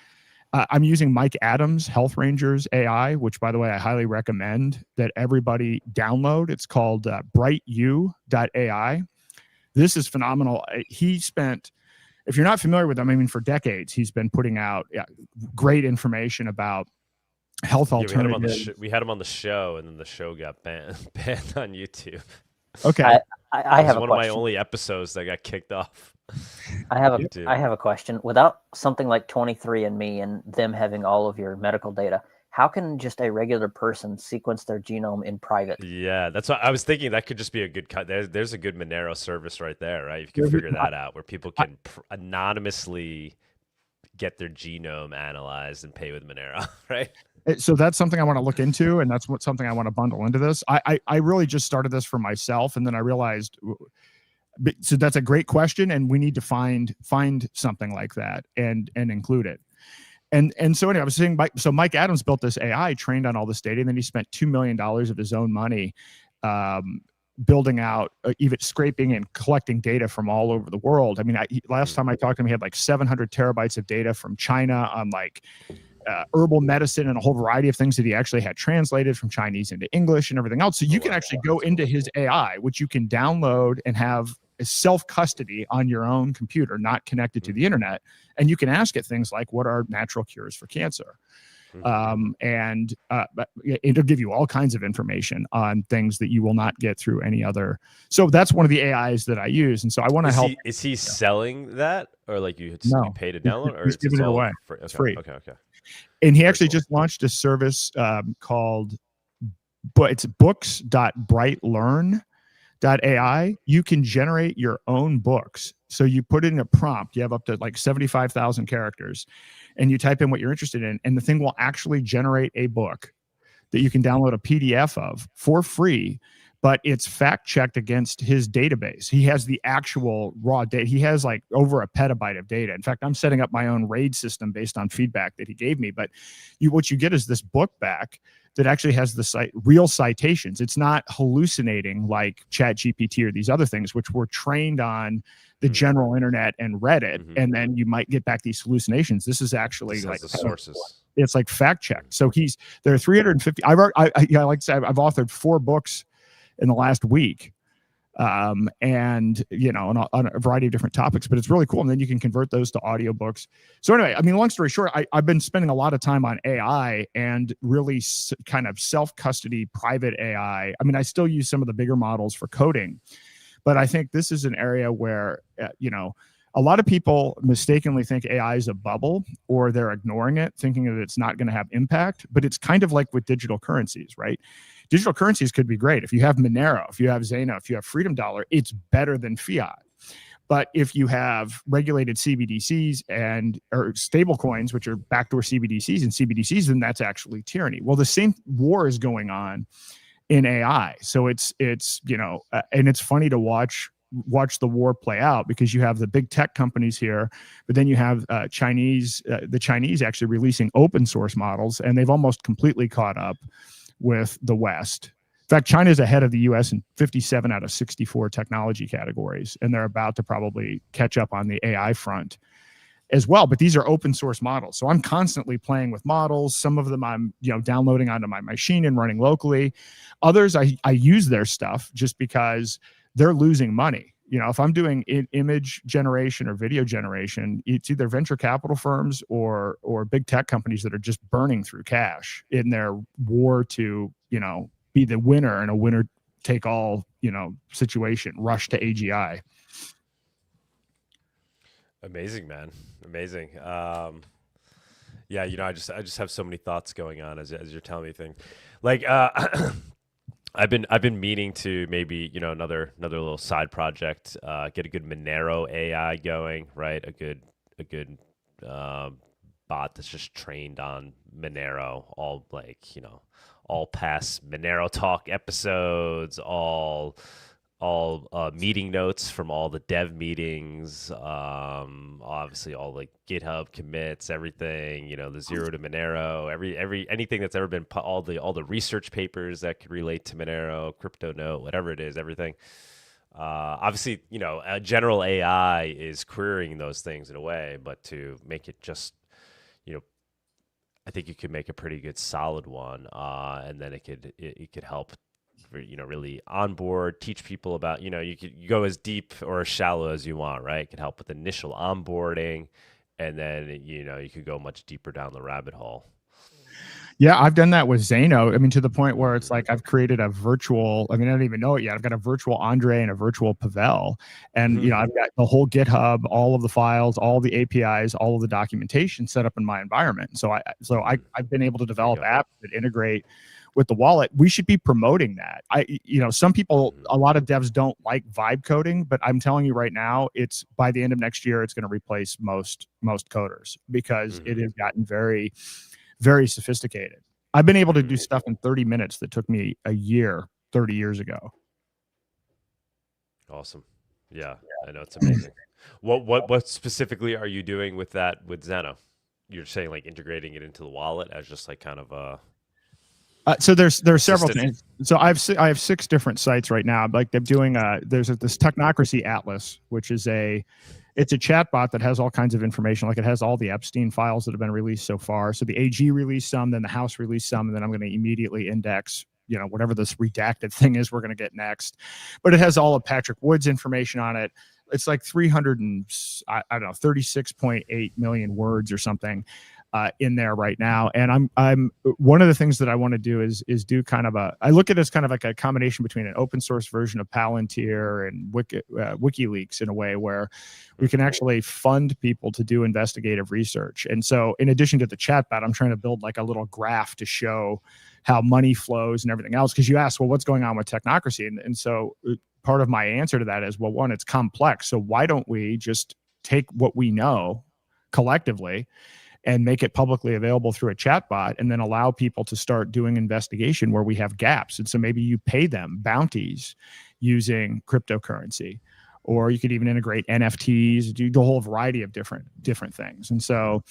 I'm using Mike Adams Health Rangers AI, which, by the way, I highly recommend that everybody download. It's called brightu.ai. This is phenomenal. He spent, if you're not familiar with him, I mean, for decades, he's been putting out great information about health alternatives. We had him on the show, and then the show got banned on YouTube. Okay. I have one a of my question. only episodes that got kicked off. I have a question. Without something like 23andMe and them having all of your medical data, how can just a regular person sequence their genome in private? Yeah, that's what I was thinking. That could just be a good cut. There's a good Monero service right there, right? If you can figure that out, where people can anonymously get their genome analyzed and pay with Monero, right? So that's something I want to look into, and that's something I want to bundle into this. I really just started this for myself, and then I realized. So that's a great question, and we need to find something like that and include it. And so anyway, I was saying, Mike Adams built this AI trained on all this data, and then he spent $2 million of his own money building out, even scraping and collecting data from all over the world. I mean, last time I talked to him, he had like 700 terabytes of data from China on like herbal medicine and a whole variety of things that he actually had translated from Chinese into English and everything else. So you can actually go into his AI, which you can download and have self-custody on your own computer, not connected to the internet. And you can ask it things like, what are natural cures for cancer? And it'll give you all kinds of information on things that you will not get through any other. So that's one of the AIs that I use. And so I want to help. Is he selling that, or like you pay to download, or he's giving it away? Free? Okay, it's free. Okay. And he actually just launched a service called, but it's books.brightlearn.ai. You can generate your own books. So you put in a prompt, you have up to like 75,000 characters, and you type in what you're interested in, and the thing will actually generate a book that you can download a PDF of for free, but it's fact checked against his database. He has the actual raw data. He has like over a petabyte of data. In fact, I'm setting up my own RAID system based on feedback that he gave me. But what you get is this book back that actually has the real citations. It's not hallucinating like ChatGPT or these other things, which were trained on the general internet and Reddit, and then you might get back these hallucinations. This is actually like the sources. It's like fact checked. So there are 350. Like I said, I've authored 4 books in the last week, and on a variety of different topics, but it's really cool. And then you can convert those to audiobooks. So anyway, I mean, long story short, I've been spending a lot of time on AI and really kind of self-custody private AI. I mean, I still use some of the bigger models for coding, but I think this is an area where, a lot of people mistakenly think AI is a bubble, or they're ignoring it, thinking that it's not going to have impact. But it's kind of like with digital currencies, right? Digital currencies could be great. If you have Monero, if you have Zeno, if you have Freedom Dollar, it's better than fiat. But if you have regulated CBDCs or stable coins, which are backdoor CBDCs, then that's actually tyranny. Well, the same war is going on in AI. So it's and it's funny to watch the war play out, because you have the big tech companies here, but then you have the Chinese actually releasing open source models, and they've almost completely caught up with the West. In fact, China is ahead of the US in 57 out of 64 technology categories, and they're about to probably catch up on the AI front as well. But these are open source models. So I'm constantly playing with models. Some of them I'm downloading onto my machine and running locally. Others I use their stuff just because they're losing money. If I'm doing image generation or video generation, it's either venture capital firms or big tech companies that are just burning through cash in their war to, be the winner in a winner take all, situation, rush to AGI. Amazing, man. Amazing. Yeah, I just have so many thoughts going on as you're telling me things. Like I've been meaning to maybe, another little side project, get a good Monero AI going, right? A good bot that's just trained on Monero, all all past Monero Talk episodes, all all meeting notes from all the dev meetings, obviously all like GitHub commits, everything, the zero to Monero, anything that's ever been all the research papers that could relate to Monero, crypto note, whatever it is, everything. Obviously, general AI is querying those things in a way, but to make it just, I think you could make a pretty good solid one, and then it could help, really onboard, teach people about, you go as deep or as shallow as you want, right? It can help with initial onboarding, and then, you could go much deeper down the rabbit hole. Yeah, I've done that with Zano. I mean, to the point where it's like I've created a virtual, I don't even know it yet. I've got a virtual Andre and a virtual Pavel. And, I've got the whole GitHub, all of the files, all the APIs, all of the documentation set up in my environment. So I've been able to develop apps that integrate with the wallet. We should be promoting that. Some people, a lot of devs don't like vibe coding, but I'm telling you right now, it's by the end of next year, it's going to replace most coders because it has gotten very, very sophisticated. I've been able to do stuff in 30 minutes that took me a year 30 years ago. Awesome. Yeah, I know, it's amazing. What specifically are you doing with that with Zano? You're saying like integrating it into the wallet as just like kind of a so there's several things. So I have 6 different sites right now. Like they're doing there's this Technocracy Atlas, which is it's a chatbot that has all kinds of information. Like it has all the Epstein files that have been released so far. So the AG released some, then the House released some, and then I'm going to immediately index, whatever this redacted thing is we're going to get next. But it has all of Patrick Wood's information on it. It's like 36.8 million words or something. In there right now, and I'm one of the things that I want to do is do kind of I look at it as kind of like a combination between an open source version of Palantir and WikiLeaks in a way where we can actually fund people to do investigative research. And so, in addition to the chatbot, I'm trying to build like a little graph to show how money flows and everything else. Because you asked, well, what's going on with technocracy? And so part of my answer to that is, well, one, it's complex. So why don't we just take what we know collectively and make it publicly available through a chatbot, and then allow people to start doing investigation where we have gaps. And so maybe you pay them bounties using cryptocurrency, or you could even integrate NFTs, do a whole variety of different things. And so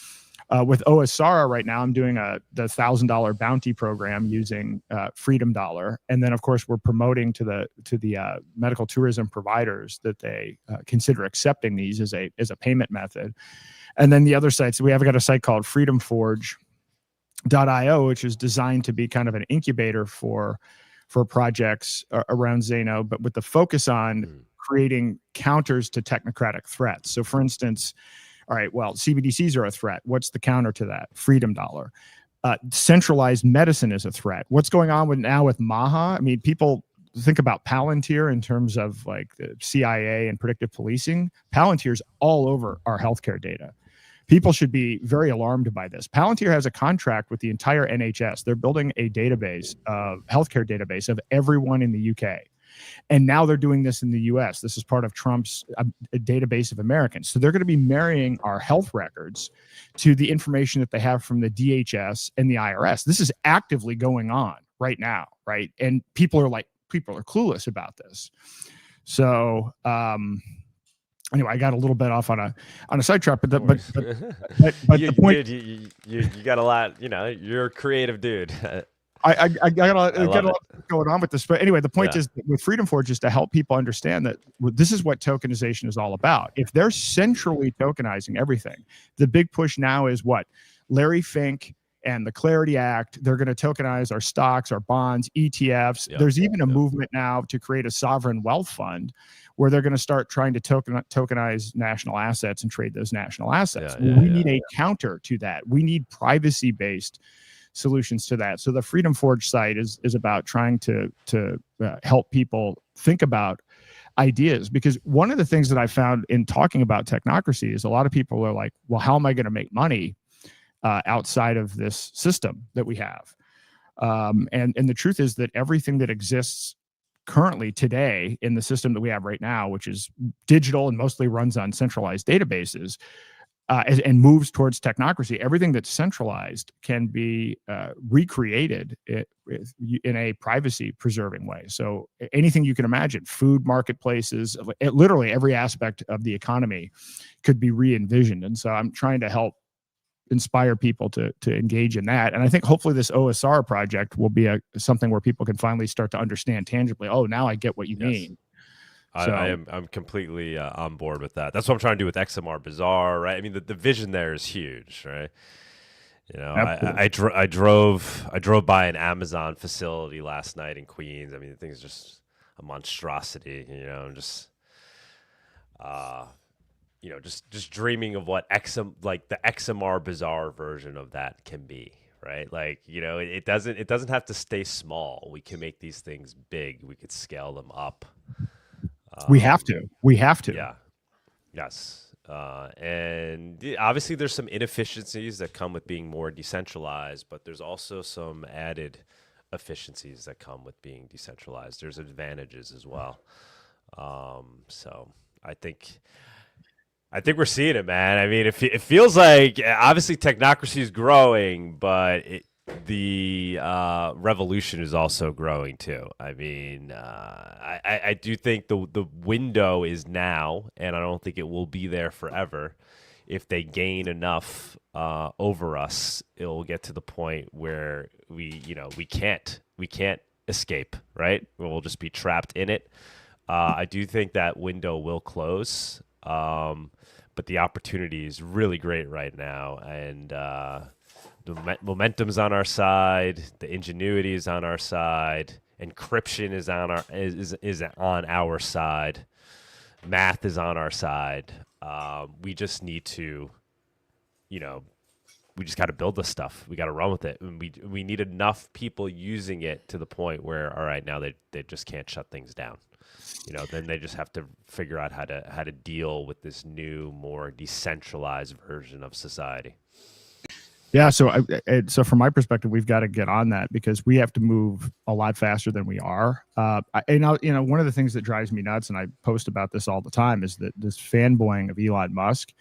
with OSARA right now, I'm doing the $1,000 bounty program using Freedom Dollar. And then of course we're promoting to the medical tourism providers that they consider accepting these as a payment method. And then the other sites, we have got a site called freedomforge.io, which is designed to be kind of an incubator for projects around Zano, but with the focus on creating counters to technocratic threats. So for instance, all right, well, CBDCs are a threat. What's the counter to that? Freedom Dollar. Centralized medicine is a threat. What's going on with MAHA? I mean, people think about Palantir in terms of like the CIA and predictive policing. Palantir's all over our healthcare data. People should be very alarmed by this. Palantir has a contract with the entire NHS. They're building a healthcare database of everyone in the UK. And now they're doing this in the US. This is part of Trump's database of Americans. So they're going to be marrying our health records to the information that they have from the DHS and the IRS. This is actively going on right now, right? And people are clueless about this. So anyway, I got a little bit off on a sidetrack, but the point you got a lot. You're a creative dude. I got a lot going on with this, but anyway, the point is with Freedom Forge is to help people understand that this is what tokenization is all about. If they're centrally tokenizing everything, the big push now is what Larry Fink and the Clarity Act, they're going to tokenize our stocks, our bonds, ETFs. There's even a movement now to create a sovereign wealth fund where they're going to start trying to tokenize national assets and trade those national assets. We need a counter to that. We need privacy-based solutions to that. So the Freedom Forge site is about trying to help people think about ideas, because one of the things that I found in talking about technocracy is a lot of people are like, well, how am I going to make money outside of this system that we have? And the truth is that everything that exists currently today in the system that we have right now, which is digital and mostly runs on centralized databases, and moves towards technocracy, everything that's centralized can be recreated in a privacy preserving way. So anything you can imagine, food marketplaces, literally every aspect of the economy could be re-envisioned. And so I'm trying to help inspire people to engage in that. And I think hopefully this OSR project will be something where people can finally start to understand tangibly, oh, now I get what you mean. So, I'm completely on board with that. That's what I'm trying to do with XMR Bazaar, right? I mean, the vision there is huge, right? You know, I drove by an Amazon facility last night in Queens. I mean, the thing is just a monstrosity. You know, just dreaming of what the XMR Bazaar version of that can be, right? Like, you know, it doesn't have to stay small. We can make these things big. We could scale them up. We have to. Yeah. Yes. And obviously there's some inefficiencies that come with being more decentralized, but there's also some added efficiencies that come with being decentralized. There's advantages as well. So I think we're seeing it, man. I mean, it feels like obviously technocracy is growing, but the revolution is also growing too. I mean, I do think the window is now, and I don't think it will be there forever. If they gain enough over us, it will get to the point where we can't escape, right? We'll just be trapped in it. I do think that window will close, but the opportunity is really great right now, and the momentum's on our side, the ingenuity is on our side, encryption is on our side, math is on our side. We just need to, we just got to build this stuff. We got to run with it, and we need enough people using it to the point where, all right, now they just can't shut things down. Then they just have to figure out how to deal with this new, more decentralized version of society. Yeah, so from my perspective, we've got to get on that because we have to move a lot faster than we are. One of the things that drives me nuts, and I post about this all the time, is that this fanboying of Elon Musk.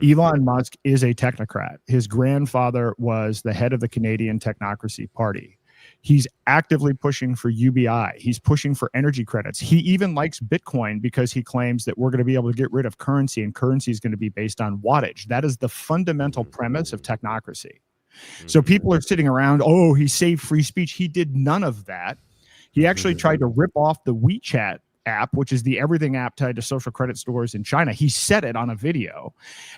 Elon Musk is a technocrat. His grandfather was the head of the Canadian Technocracy Party. He's actively pushing for UBI. He's pushing for energy credits. He even likes Bitcoin because he claims that we're going to be able to get rid of currency, and currency is going to be based on wattage. That is the fundamental premise of technocracy. So people are sitting around, oh, he saved free speech. He did none of that. He actually tried to rip off the WeChat app, which is the everything app tied to social credit stores in China. He said it on a video,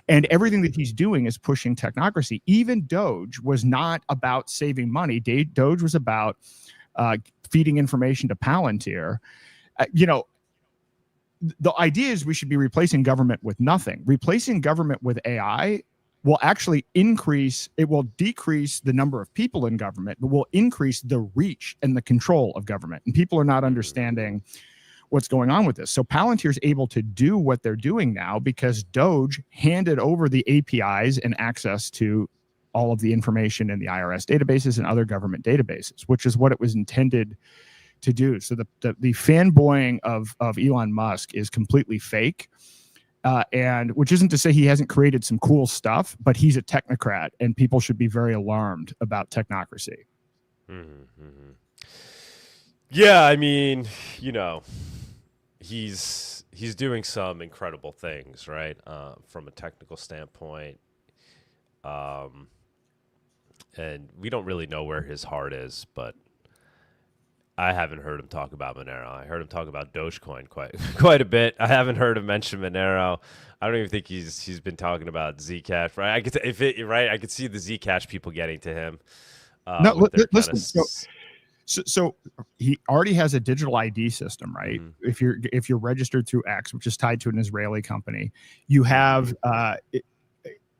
and everything that he's doing is pushing technocracy. Even Doge was not about saving money. Doge was about feeding information to Palantir. The idea is we should be replacing government with nothing. Replacing government with AI will actually decrease the number of people in government, but will increase the reach and the control of government. And people are not understanding what's going on with this. So Palantir is able to do what they're doing now because Doge handed over the APIs and access to all of the information in the IRS databases and other government databases, which is what it was intended to do. So the fanboying of Elon Musk is completely fake, and which isn't to say he hasn't created some cool stuff, but he's a technocrat, and people should be very alarmed about technocracy. Yeah, I mean, he's doing some incredible things, right? From a technical standpoint, and we don't really know where his heart is, but I haven't heard him talk about Monero. I heard him talk about Dogecoin quite a bit. I haven't heard him mention Monero. I don't even think he's been talking about Zcash, right? I could see the Zcash people getting to him. Listen. So he already has a digital ID system, right? If you're registered through X, which is tied to an Israeli company, you have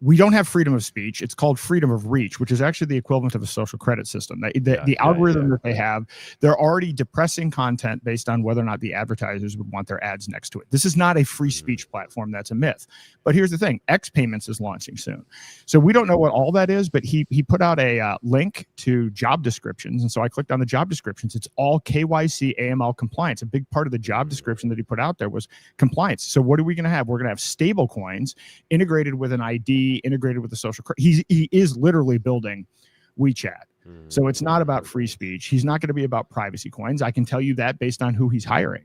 we don't have freedom of speech. It's called freedom of reach, which is actually the equivalent of a social credit system. The algorithm that they have, they're already depressing content based on whether or not the advertisers would want their ads next to it. This is not a free speech platform. That's a myth. But here's the thing. X Payments is launching soon. So we don't know what all that is, but he put out a link to job descriptions. And so I clicked on the job descriptions. It's all KYC AML compliance. A big part of the job description that he put out there was compliance. So what are we going to have? We're going to have stable coins integrated with an ID, integrated with the social credit. He is literally building WeChat. So it's not about free speech. He's not going to be about privacy coins. I can tell you that based on who he's hiring.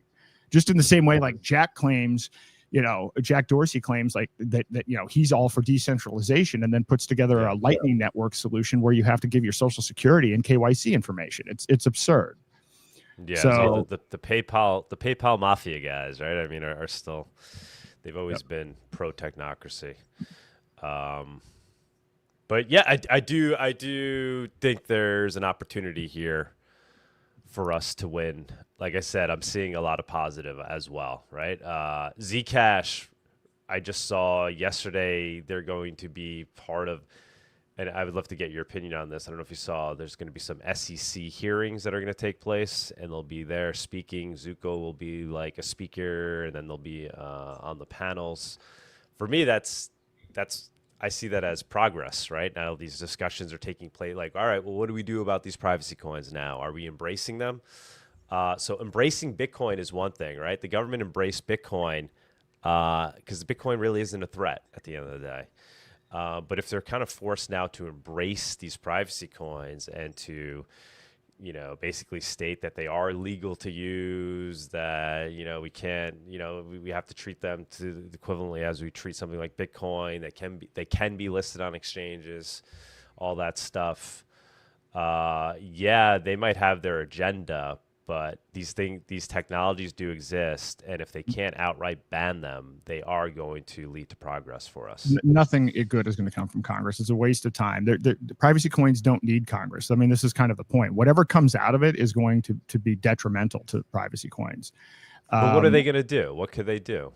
Just in the same way, like Jack Dorsey claims like that he's all for decentralization, and then puts together a Lightning Network solution where you have to give your social security and KYC information. It's absurd. Yeah. So the PayPal mafia guys, right? I mean, are still, they've always been pro technocracy. But yeah, I do think there's an opportunity here for us to win. Like I said, I'm seeing a lot of positive as well, right? Zcash, I just saw yesterday they're going to be part of, and I would love to get your opinion on this. I don't know if you saw, there's going to be some SEC hearings that are going to take place, and they'll be there speaking. Zuko will be like a speaker, and then they'll be on the panels. For me, I see that as progress, right? Now these discussions are taking place. Like, all right, well, what do we do about these privacy coins now? Are we embracing them? So embracing Bitcoin is one thing, right? The government embraced Bitcoin because Bitcoin really isn't a threat at the end of the day. But if they're kind of forced now to embrace these privacy coins and to, basically state that they are legal to use, that, we can't, we have to treat them to equivalently as we treat something like Bitcoin, they can be listed on exchanges, all that stuff. They might have their agenda, but these technologies do exist, and if they can't outright ban them, they are going to lead to progress for us. Nothing good is going to come from Congress. It's a waste of time. The privacy coins don't need Congress. I mean, this is kind of the point. Whatever comes out of it is going to be detrimental to privacy coins. But what are they going to do? What could they do?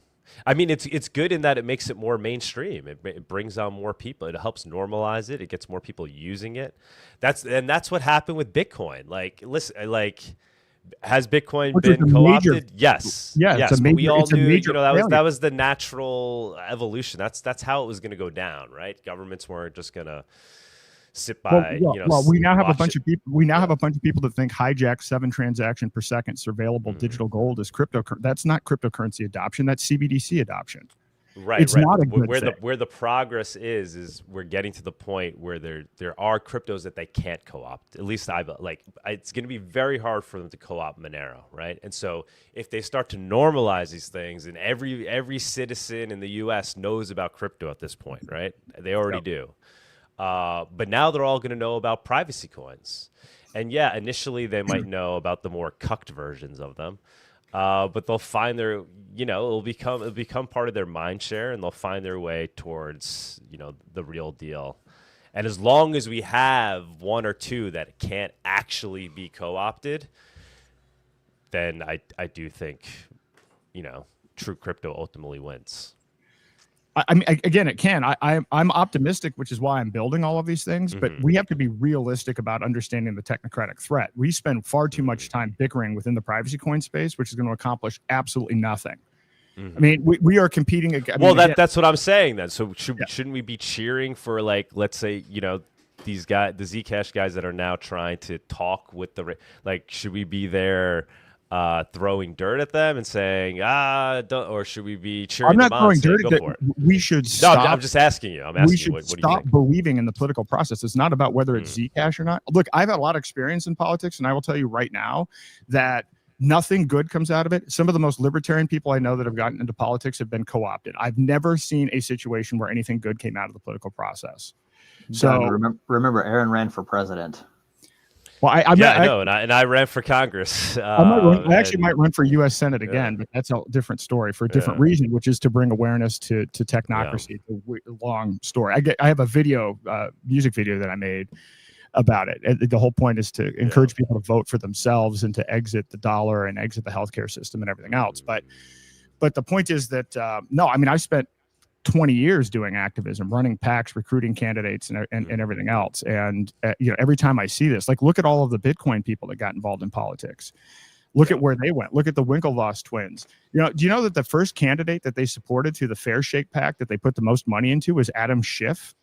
I mean, it's good in that it makes it more mainstream. It brings on more people. It helps normalize it. It gets more people using it. That's what happened with Bitcoin. Like, listen, has Bitcoin been co-opted? Yes. But we all knew, that was the natural evolution. That's how it was going to go down, right? Governments weren't just going to sit by. We now have a bunch of people. We now have a bunch of people that think hijack 7 transactions per second surveillable digital gold is crypto. That's not cryptocurrency adoption. That's CBDC adoption. Right. It's not a good thing. Where the progress is we're getting to the point where there are cryptos that they can't co-opt. At least it's going to be very hard for them to co-opt Monero, right? And so if they start to normalize these things, and every citizen in the U.S. knows about crypto at this point, right? They already do. But now they're all going to know about privacy coins. And yeah, initially they might know about the more cucked versions of them. But they'll find their, it'll become part of their mind share, and they'll find their way towards, the real deal. And as long as we have one or two that can't actually be co-opted, then I do think, true crypto ultimately wins. I mean, again, it can. I'm optimistic, which is why I'm building all of these things. But we have to be realistic about understanding the technocratic threat. We spend far too much time bickering within the privacy coin space, which is going to accomplish absolutely nothing. I mean, we are competing. That's what I'm saying then. So shouldn't we be cheering for, like, let's say, these guys, the Zcash guys that are now trying to talk with should we be there throwing dirt at them and saying, or should we be cheering them on? I'm not throwing dirt at them. We should stop. No, I'm just asking you. We should stop believing in the political process. It's not about whether it's Zcash or not. Look, I've had a lot of experience in politics, and I will tell you right now that nothing good comes out of it. Some of the most libertarian people I know that have gotten into politics have been co-opted. I've never seen a situation where anything good came out of the political process. So remember, Aaron ran for president. Well, I know, and I ran for Congress. I actually might run for U.S. Senate again, but that's a different story for a different reason, which is to bring awareness to technocracy. Long story. I have a music video that I made about it. The whole point is to encourage people to vote for themselves and to exit the dollar and exit the healthcare system and everything else. But the point is that no, I mean, I spent 20 years doing activism, running PACs, recruiting candidates, and everything else. And every time I see this, like, look at all of the Bitcoin people that got involved in politics. Look at where they went. Look at the Winklevoss twins. Do you know that the first candidate that they supported through the Fair Shake PAC that they put the most money into was Adam Schiff?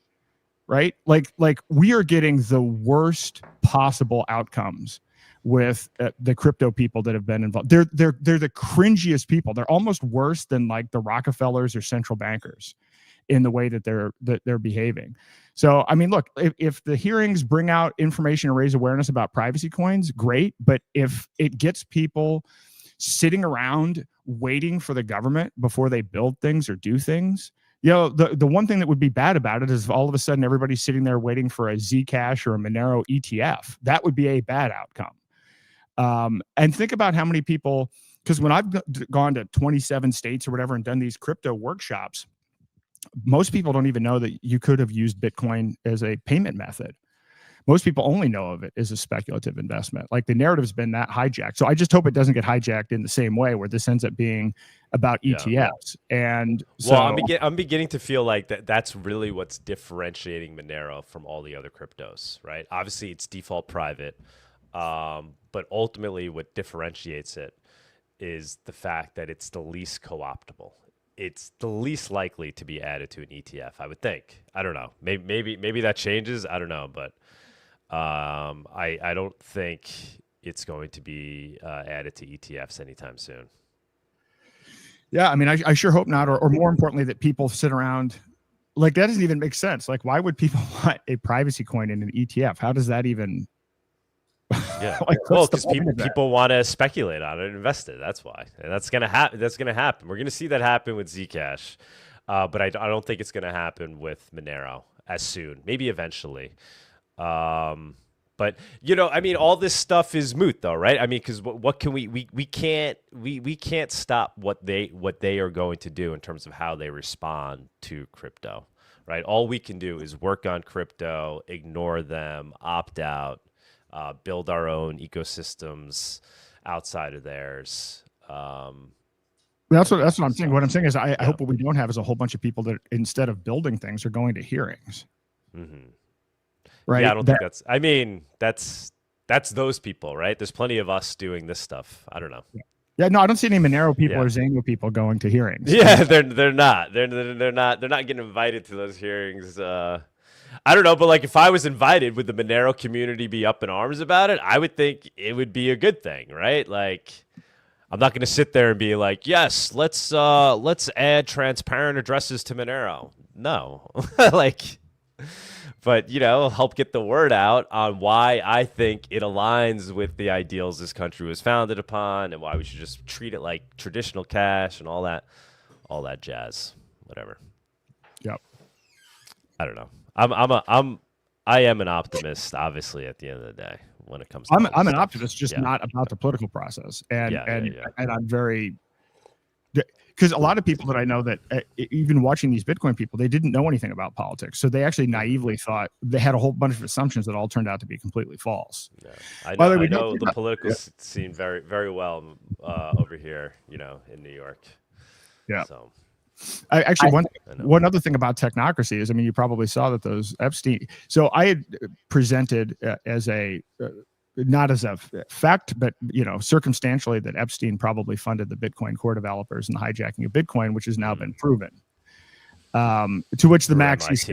Right? Like we are getting the worst possible outcomes with the crypto people that have been involved. They're the cringiest people. They're almost worse than like the Rockefellers or central bankers in the way that they're behaving. So, I mean, look, if the hearings bring out information and raise awareness about privacy coins, great. But if it gets people sitting around waiting for the government before they build things or do things, the one thing that would be bad about it is if all of a sudden everybody's sitting there waiting for a Zcash or a Monero ETF. That would be a bad outcome. And think about how many people, because when I've gone to 27 states or whatever and done these crypto workshops, most people don't even know that you could have used Bitcoin as a payment method. Most people only know of it as a speculative investment. Like, the narrative's been that hijacked. So I just hope it doesn't get hijacked in the same way where this ends up being about ETFs. And so, well, I'm beginning to feel like that's really what's differentiating Monero from all the other cryptos, right? Obviously, it's default private. But ultimately what differentiates it is the fact that it's the least co-optable. It's the least likely to be added to an ETF, I would think. I don't know. Maybe that changes. I don't know. But I don't think it's going to be added to ETFs anytime soon. Yeah, I mean, I sure hope not. Or more importantly, that people sit around. Like, that doesn't even make sense. Like, why would people want a privacy coin in an ETF? How does that even... Yeah, well, because people want to speculate on it and invest it. That's why, and that's gonna happen. We're gonna see that happen with Zcash, but I don't think it's gonna happen with Monero as soon. Maybe eventually, but I mean, all this stuff is moot, though, right? I mean, because what can we can't stop what they are going to do in terms of how they respond to crypto, right? All we can do is work on crypto, ignore them, opt out. Build our own ecosystems outside of theirs. That's what I'm saying. What I'm saying is I hope what we don't have is a whole bunch of people that, instead of building things, are going to hearings. Mm-hmm. Right? Yeah, I don't think that's... I mean, that's those people, right? There's plenty of us doing this stuff. I don't know. Yeah, no, I don't see any Monero people or Zango people going to hearings. Yeah, they're not. They're not getting invited to those hearings. I don't know, but like, if I was invited, would the Monero community be up in arms about it? I would think it would be a good thing, right? Like, I'm not going to sit there and be like, yes, let's add transparent addresses to Monero. No, but help get the word out on why I think it aligns with the ideals this country was founded upon, and why we should just treat it like traditional cash and all that jazz, whatever. Yep. I don't know. I am an optimist, obviously, at the end of the day when it comes to I'm an optimist, just not about the political process. And I'm very, because a lot of people that I know that even watching these Bitcoin people, they didn't know anything about politics. So they actually naively thought they had a whole bunch of assumptions that all turned out to be completely false. Yeah. I know the political scene very, very well over here, in New York. Yeah. So. One other thing about technocracy is, I mean, you probably saw that those Epstein. So I had presented as a not as a fact, but circumstantially, that Epstein probably funded the Bitcoin core developers and the hijacking of Bitcoin, which has now been proven. To which the Maxis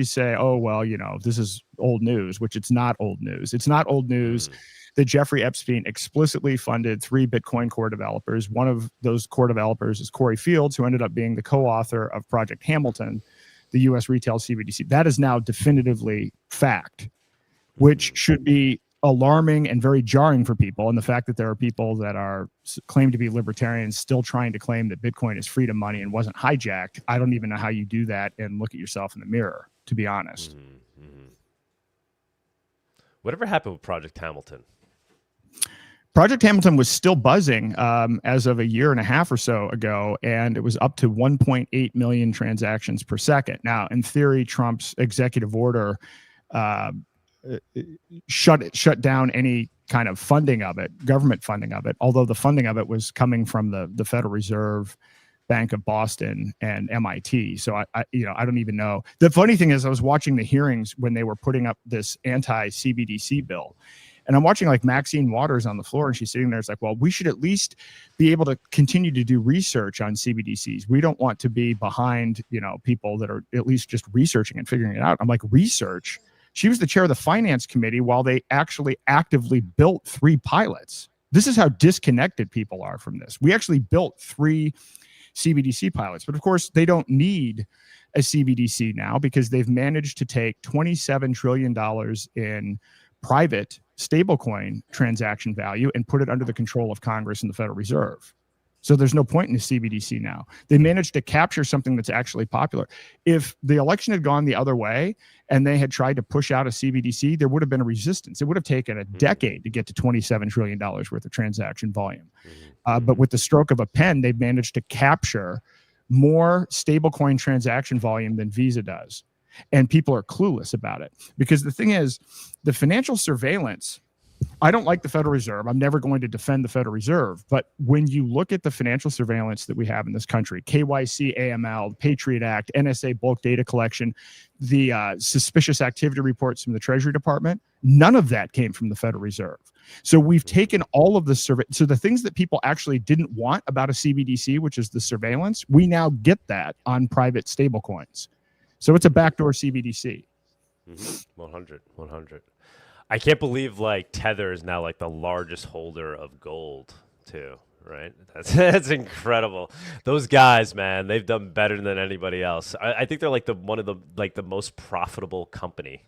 say, oh well, this is old news, which it's not old news. It's not old news. That Jeffrey Epstein explicitly funded 3 Bitcoin core developers. One of those core developers is Corey Fields, who ended up being the co-author of Project Hamilton, the U.S. retail CBDC. That is now definitively fact, which should be alarming and very jarring for people. And the fact that there are people that are claimed to be libertarians still trying to claim that Bitcoin is freedom money and wasn't hijacked. I don't even know how you do that and look at yourself in the mirror, to be honest. Whatever happened with Project Hamilton? Project Hamilton was still buzzing as of a year and a half or so ago, and it was up to 1.8 million transactions per second. Now, in theory, Trump's executive order shut down any kind of funding of it, government funding of it, although the funding of it was coming from the Federal Reserve Bank of Boston and MIT. So I don't even know. The funny thing is I was watching the hearings when they were putting up this anti-CBDC bill. And I'm watching like Maxine Waters on the floor, and she's sitting there. It's like, well, we should at least be able to continue to do research on CBDCs. We don't want to be behind, people that are at least just researching and figuring it out. I'm like, research? She was the chair of the finance committee while they actually actively built 3 pilots. This is how disconnected people are from this. We actually built 3 CBDC pilots, but of course they don't need a CBDC now because they've managed to take $27 trillion in private stablecoin transaction value and put it under the control of Congress and the Federal Reserve. So there's no point in the CBDC now. They managed to capture something that's actually popular. If the election had gone the other way and they had tried to push out a CBDC, there would have been a resistance. It would have taken a decade to get to $27 trillion worth of transaction volume. But with the stroke of a pen, they've managed to capture more stablecoin transaction volume than Visa does. And people are clueless about it. Because the thing is, the financial surveillance, I don't like the Federal Reserve. I'm never going to defend the Federal Reserve. But when you look at the financial surveillance that we have in this country, KYC, AML, Patriot Act, NSA bulk data collection, the suspicious activity reports from the Treasury Department, none of that came from the Federal Reserve. So we've taken all of the so the things that people actually didn't want about a CBDC, which is the surveillance, we now get that on private stablecoins. So it's a backdoor CBDC. 100. I can't believe like Tether is now like the largest holder of gold too, right? That's incredible. Those guys, man, they've done better than anybody else. I think they're like one of the most profitable company.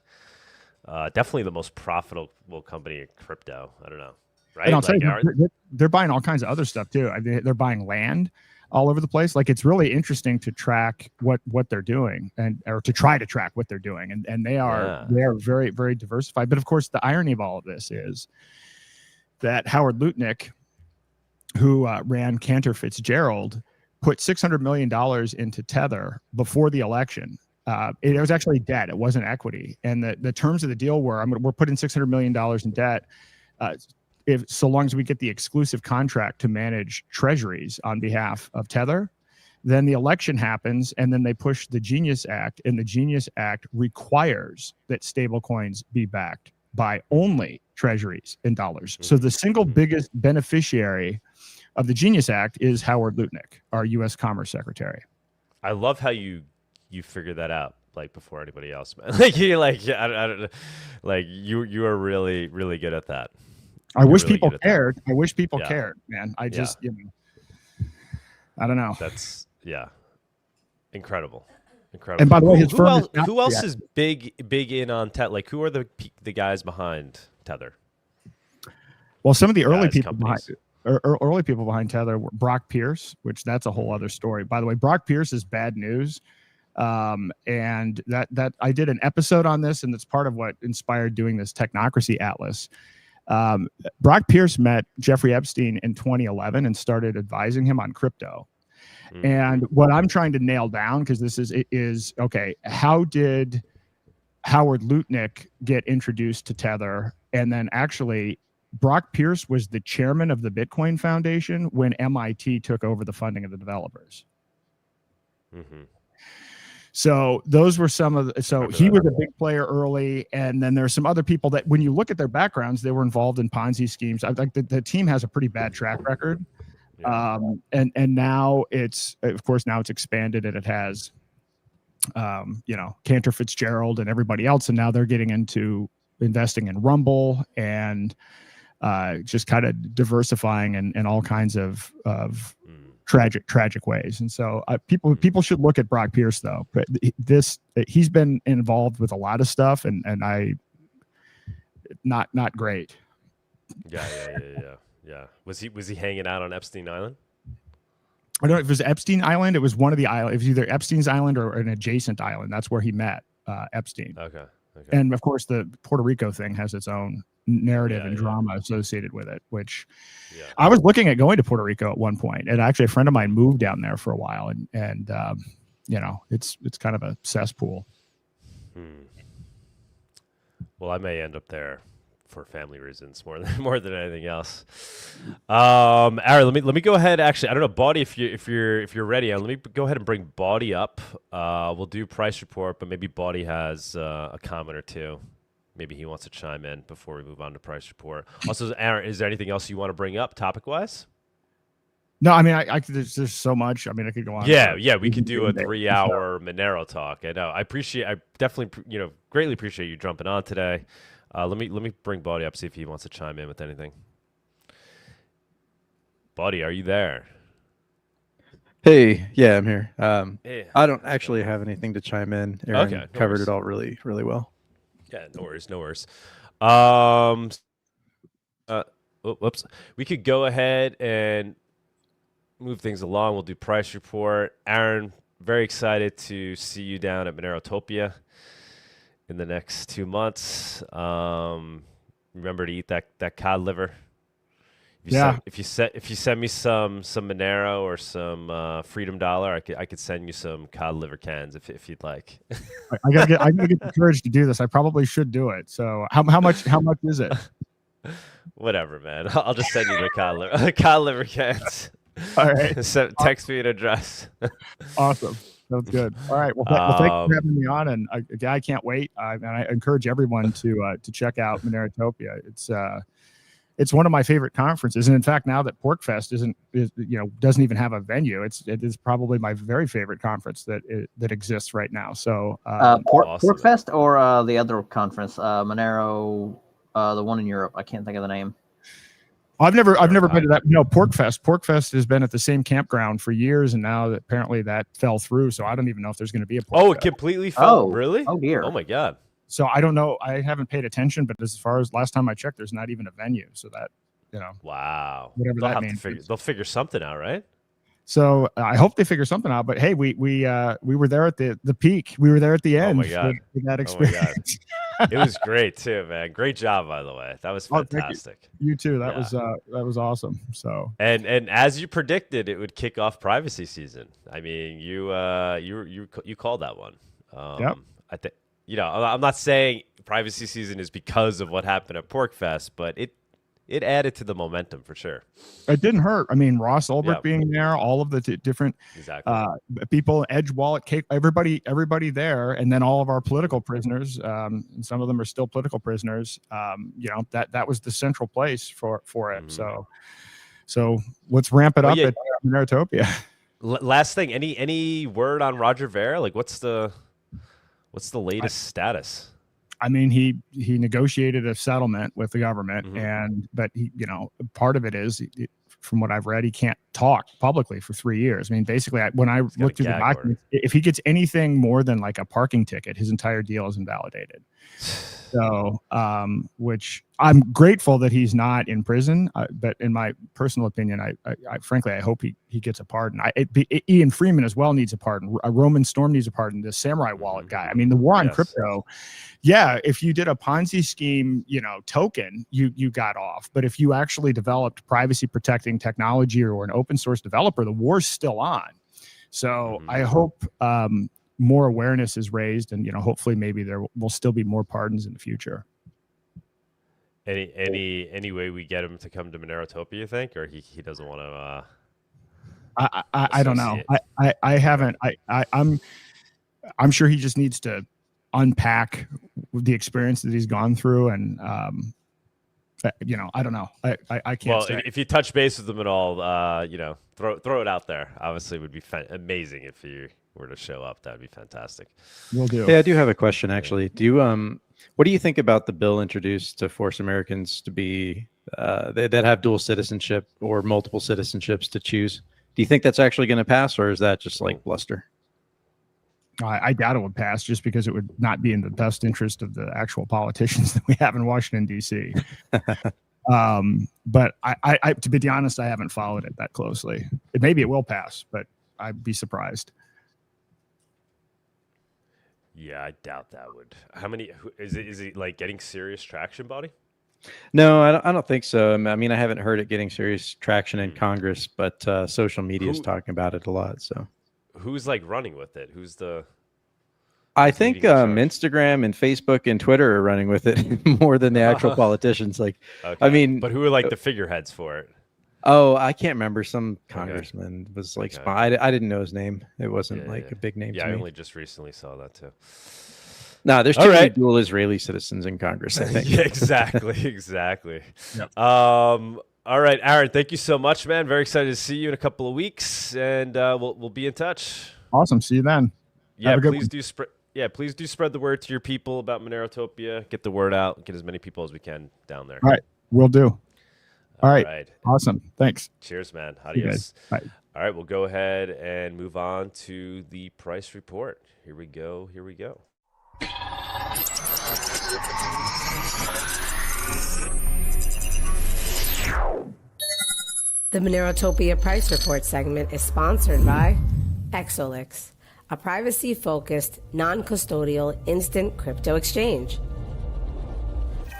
Definitely the most profitable company in crypto. I don't know, right? And I'll tell you, they're buying all kinds of other stuff too. I mean, they're buying land all over the place. Like, it's really interesting to track what they're doing or to try to track what they're doing. And they are very, very diversified. But of course, the irony of all of this is that Howard Lutnick, who ran Cantor Fitzgerald, put $600 million into Tether before the election. It was actually debt. It wasn't equity. And the terms of the deal were, we're putting $600 million in debt so long as we get the exclusive contract to manage treasuries on behalf of Tether. Then the election happens, and then they push the Genius Act, and the Genius Act requires that stablecoins be backed by only treasuries in dollars. So the single biggest beneficiary of the Genius Act is Howard Lutnick, our U.S. Commerce Secretary. I love how you figured that out like before anybody else, man. Like you you are really, really good at that. I wish people cared. I wish people cared, man. I just, I don't know. That's incredible. And by the way, who else is big in on Tether? Like, who are the guys behind Tether? Well, some of the early people behind Tether were Brock Pierce, which that's a whole other story. By the way, Brock Pierce is bad news. And that I did an episode on this, and it's part of what inspired doing this Technocracy Atlas. Brock Pierce met Jeffrey Epstein in 2011 and started advising him on crypto. And what I'm trying to nail down, because this is okay, how did Howard Lutnick get introduced to Tether? And then actually, Brock Pierce was the chairman of the Bitcoin Foundation when MIT took over the funding of the developers. So those were some of he was a big player early. And then there's some other people that when you look at their backgrounds, they were involved in Ponzi schemes. I think the team has a pretty bad track record. And now it's expanded, and it has, Cantor Fitzgerald and everybody else. And now they're getting into investing in Rumble and just kind of diversifying in all kinds of tragic ways. And so people should look at Brock Pierce though. But he's been involved with a lot of stuff, and not great. Yeah. Was he hanging out on Epstein Island? I don't know if it was Epstein Island. It was one of the islands. It was either Epstein's Island or an adjacent island. That's where he met Epstein. Okay. And of course, the Puerto Rico thing has its own narrative and drama associated with it, which I was looking at going to Puerto Rico at one point. And actually, a friend of mine moved down there for a while, and it's kind of a cesspool. Well, I may end up there for family reasons more than anything else. Aaron, let me go ahead. Actually, I don't know, Body, if you're ready. Let me go ahead and bring Body up. We'll do price report, but maybe Body has a comment or two. Maybe he wants to chime in before we move on to price report. Also, Aaron, is there anything else you want to bring up topic wise? No, I mean, there's so much. I mean, I could go on. Yeah, we could do a 3-hour Monero talk. I know. I definitely, greatly appreciate you jumping on today. Let me bring Buddy up, see if he wants to chime in with anything. Buddy, are you there? Hey, yeah, I'm here. Hey. I don't actually have anything to chime in. Aaron covered it all really, really well. Yeah, no worries. Whoops. We could go ahead and move things along. We'll do price report. Aaron, very excited to see you down at Monerotopia in the next 2 months. Remember to eat that cod liver. If you send me some Monero or some Freedom Dollar, I could send you some cod liver cans if you'd like. I gotta get the courage to do this. I probably should do it. So how much is it? Whatever, man. I'll just send you the cod liver cans. All right. Text me an address. Awesome. Sounds good. All right. Well, thanks for having me on, and I can't wait. And I encourage everyone to check out Monerotopia. It's one of my favorite conferences, and in fact, now that PorcFest doesn't even have a venue, it is probably my very favorite conference that exists right now. So, awesome. PorcFest or the other conference, Monero, the one in Europe. I can't think of the name. I've never been to that. No, PorcFest. PorcFest has been at the same campground for years, and now apparently that fell through. So I don't even know if there's going to be a PorcFest. Oh, it completely fell. Really? Oh dear. Oh my God. So I don't know. I haven't paid attention, but as far as last time I checked, there's not even a venue. So that, wow. Whatever that means. They'll figure something out, right? So I hope they figure something out. But hey, we were there at the peak. We were there at the end. Oh my God. For that experience. It was great too, man. Great job, by the way. That was fantastic. You too. That was awesome. So and as you predicted, it would kick off privacy season. I mean, you called that one. Yep. I think I'm not saying privacy season is because of what happened at PorcFest, but it added to the momentum for sure. It didn't hurt. I mean, Ross Ulbricht being there, all of the different people, Edge Wallet, Cake, everybody there, and then all of our political prisoners. And some of them are still political prisoners. That was the central place for it. Mm-hmm. So let's ramp it up at Monerotopia. Last thing, any word on Roger Ver? Like, what's the latest status? I mean, he negotiated a settlement with the government, mm-hmm. but he, part of it is, from what I've read, he can't talk publicly for 3 years. I mean, basically, when I looked through the documents, if he gets anything more than like a parking ticket, his entire deal is invalidated. So, which I'm grateful that he's not in prison, but in my personal opinion, I frankly, I hope he gets a pardon. Ian Freeman as well needs a pardon. Roman Storm needs a pardon. The Samurai Wallet guy. I mean, the war on crypto. Yeah, if you did a Ponzi scheme, token, you got off. But if you actually developed privacy protecting technology or an open source developer, the war's still on. So I hope more awareness is raised, and hopefully maybe there will still be more pardons in the future. Any way we get him to come to Monerotopia, you think, or he doesn't want to? I don't know. I haven't. I'm sure he just needs to unpack the experience that he's gone through, and I don't know. I can't. Well, if you touch base with them at all, throw it out there. Obviously, it would be amazing if you were to show up. That'd be fantastic. Will do. Hey, I do have a question actually. Do you what do you think about the bill introduced to force Americans to be that have dual citizenship or multiple citizenships to choose? Do you think that's actually going to pass, or is that just like bluster? I doubt it would pass, just because it would not be in the best interest of the actual politicians that we have in Washington, D.C. But I, to be honest, I haven't followed it that closely. Maybe it will pass, but I'd be surprised. Yeah, I doubt that would. How many is it like getting serious traction, Buddy? No, I don't think so. I mean, I haven't heard it getting serious traction in Congress, but social media is talking about it a lot. So, who's like running with it? Who's the I Who's think leading the charge? Instagram and Facebook and Twitter are running with it more than the actual politicians. Like, Okay. I mean, but who are like the figureheads for it? oh, I can't remember. Some congressman was like, Okay. I didn't know his name. It wasn't like a big name Yeah, to I me. only just recently saw that too. No, there's too many dual Israeli citizens in Congress, I think. Yeah, exactly. Yep. All right, Aaron, thank you so much, man. Very excited to see you in a couple of weeks, and we'll be in touch. Awesome. See you then. Yeah, Have a good please one. do spread. Yeah, please do spread the word to your people about Monerotopia. Get the word out. Get as many people as we can down there. All right. Will do. All right. Right. Awesome. Thanks. Cheers, man. See you Adios. guys. Bye. All right, we'll go ahead and move on to the price report. Here we go. The Monerotopia Price Report segment is sponsored by Exolix, a privacy-focused, non-custodial instant crypto exchange.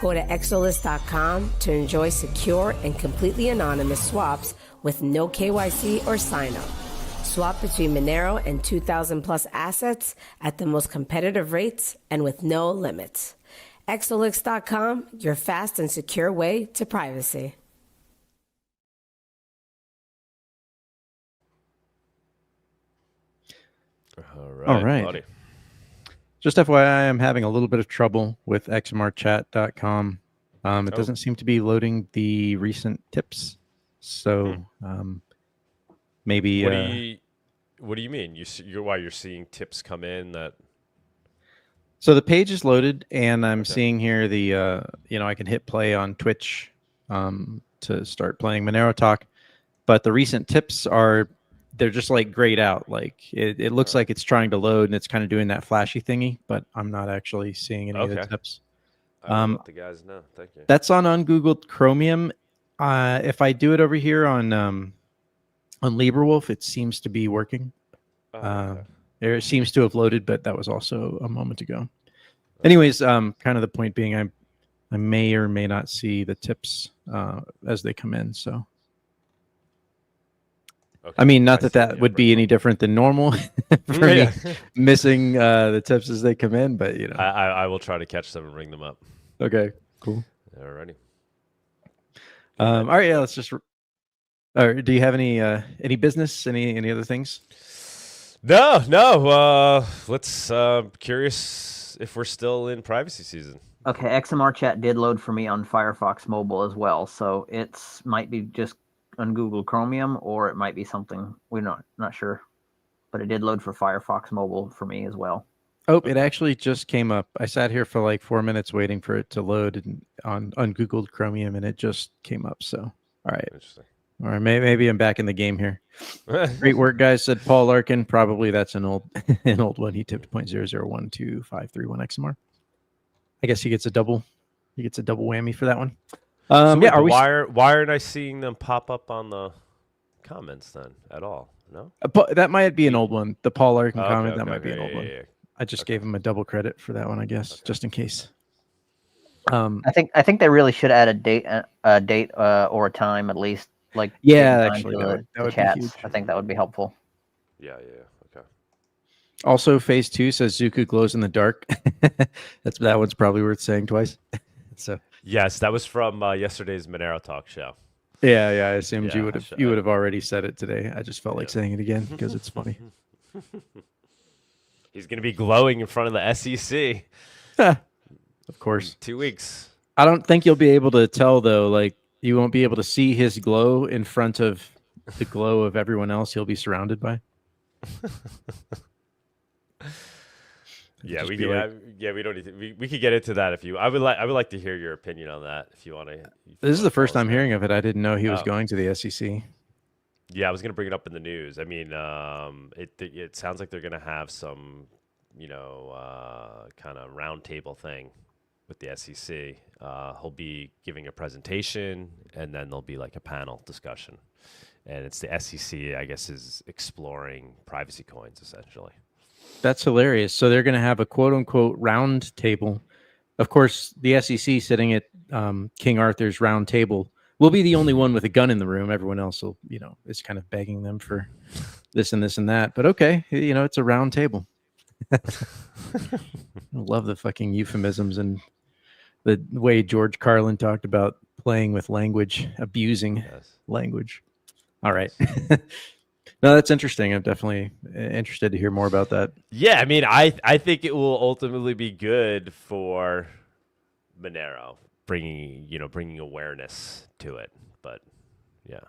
Go to exolix.com to enjoy secure and completely anonymous swaps with no KYC or sign-up. Swap between Monero and 2,000 plus assets at the most competitive rates and with no limits. Exolix.com, your fast and secure way to privacy. All right. Buddy. Just FYI, I'm having a little bit of trouble with xmrchat.com. It doesn't seem to be loading the recent tips. So maybe... What do you mean? You're seeing tips come in that... So the page is loaded, and I'm seeing here the, I can hit play on Twitch to start playing Monero Talk. But the recent tips they're just like grayed out. Like it looks like it's trying to load, and it's kind of doing that flashy thingy, but I'm not actually seeing any of the tips. I will let the guys know. Thank you. That's on ungoogled Chromium. If I do it over here on LibreWolf, it seems to be working. It seems to have loaded, but that was also a moment ago. Anyways, kind of the point being, I may or may not see the tips as they come in. So, I mean, not that would be any different than normal for me missing the tips as they come in, but I will try to catch them and ring them up. Okay, cool. Alrighty. All right, yeah, let's just. Do you have any business, any other things? No. Let's. Curious if we're still in privacy season. Okay, XMR chat did load for me on Firefox Mobile as well, so it's might be just on Google Chromium, or it might be something we're not sure, but it did load for Firefox Mobile for me as well. Oh, it actually just came up. I sat here for like 4 minutes waiting for it to load on Google Chromium, and it just came up. So, all right. Interesting. All right, maybe I'm back in the game here. Great work, guys, said Paul Larkin. Probably that's an old one. He tipped 0.0012531 XMR. I guess he gets a double whammy for that one. Why aren't I seeing them pop up on the comments then at all? No? That might be an old one. The Paul Larkin comment, that might be an old one. Yeah. I just gave him a double credit for that one, I guess, just in case. I think they really should add a date or a time at least. Like actually, that would chats. be huge. I think that would be helpful. Yeah. Okay. Also, phase 2 says Zuku glows in the dark. That one's probably worth saying twice. So yes, that was from yesterday's Monero Talk show. Yeah, I assumed you would have already said it today. I just felt like saying it again because it's funny. He's going to be glowing in front of the SEC. Of course. 2 weeks. I don't think you'll be able to tell though. Like you won't be able to see his glow in front of the glow of everyone else he'll be surrounded by. We don't need to, we could get into that if you. I would like to hear your opinion on that if you want to. This is the first time hearing of it. I didn't know he was going to the SEC. Yeah, I was going to bring it up in the news. I mean, it sounds like they're going to have some, kind of roundtable thing with the SEC. He'll be giving a presentation, and then there'll be like a panel discussion. And it's the SEC, I guess, is exploring privacy coins essentially. That's hilarious. So they're going to have a quote unquote round table. Of course, the SEC sitting at King Arthur's round table will be the only one with a gun in the room. Everyone else will, is kind of begging them for this and this and that. But okay, it's a round table. I love the fucking euphemisms and the way George Carlin talked about playing with language, abusing Yes. language. All right. No, that's interesting. I'm definitely interested to hear more about that. Yeah, I mean, I think it will ultimately be good for Monero, bringing awareness to it. But yeah,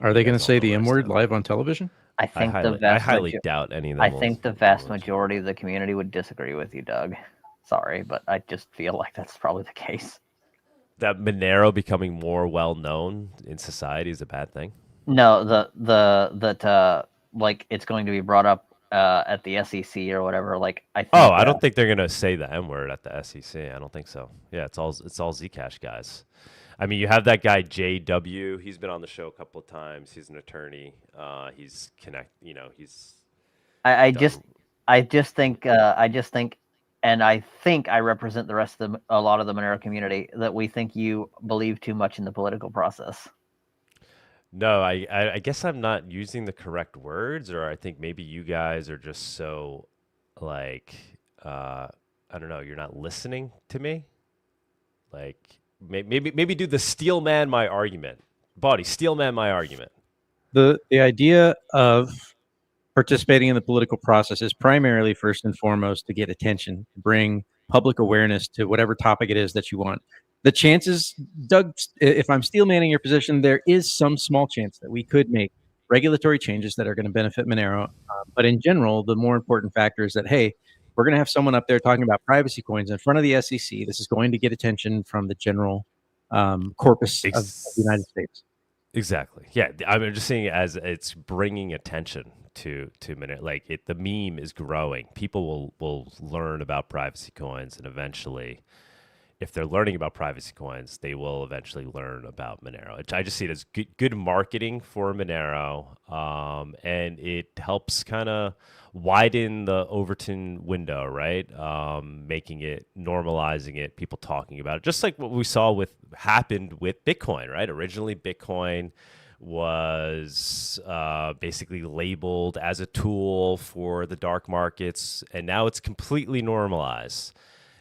Are they You going guys to all say know the where I M word stand. live on television? I think the I vast highly majority. doubt any of them. I will- think the vast will- majority of the community would disagree with you, Doug. Sorry, but I just feel like that's probably the case. that Monero becoming more well known in society is a bad thing. No, that like it's going to be brought up at the SEC or whatever. Like I think. Oh, I don't think they're gonna say the M word at the SEC. I don't think so. Yeah, it's all Zcash guys. I mean, you have that guy JW. He's been on the show a couple of times. He's an attorney. He's he's I done- just think and I think I represent the rest of a lot of the Monero community that we think you believe too much in the political process. No, I guess I'm not using the correct words, or I think maybe you guys are just so like I don't know. You're not listening to me. Like maybe do the steel man my argument, body steel man my argument. The idea of participating in the political process is primarily, first and foremost, to get attention, to bring public awareness to whatever topic it is that you want. The chances, Doug, if I'm steel manning your position, there is some small chance that we could make regulatory changes that are going to benefit Monero. But in general, the more important factor is that, hey, we're going to have someone up there talking about privacy coins in front of the SEC. This is going to get attention from the general corpus of the United States. Exactly. Yeah, I'm just seeing it as it's bringing attention to Monero. Like the meme is growing. People will learn about privacy coins, and eventually, if they're learning about privacy coins, they will eventually learn about Monero. I just see it as good marketing for Monero, and it helps kind of widen the Overton window, right? Making it, normalizing it, people talking about it, just like what we saw happened with Bitcoin, right? Originally, Bitcoin was basically labeled as a tool for the dark markets, and now it's completely normalized.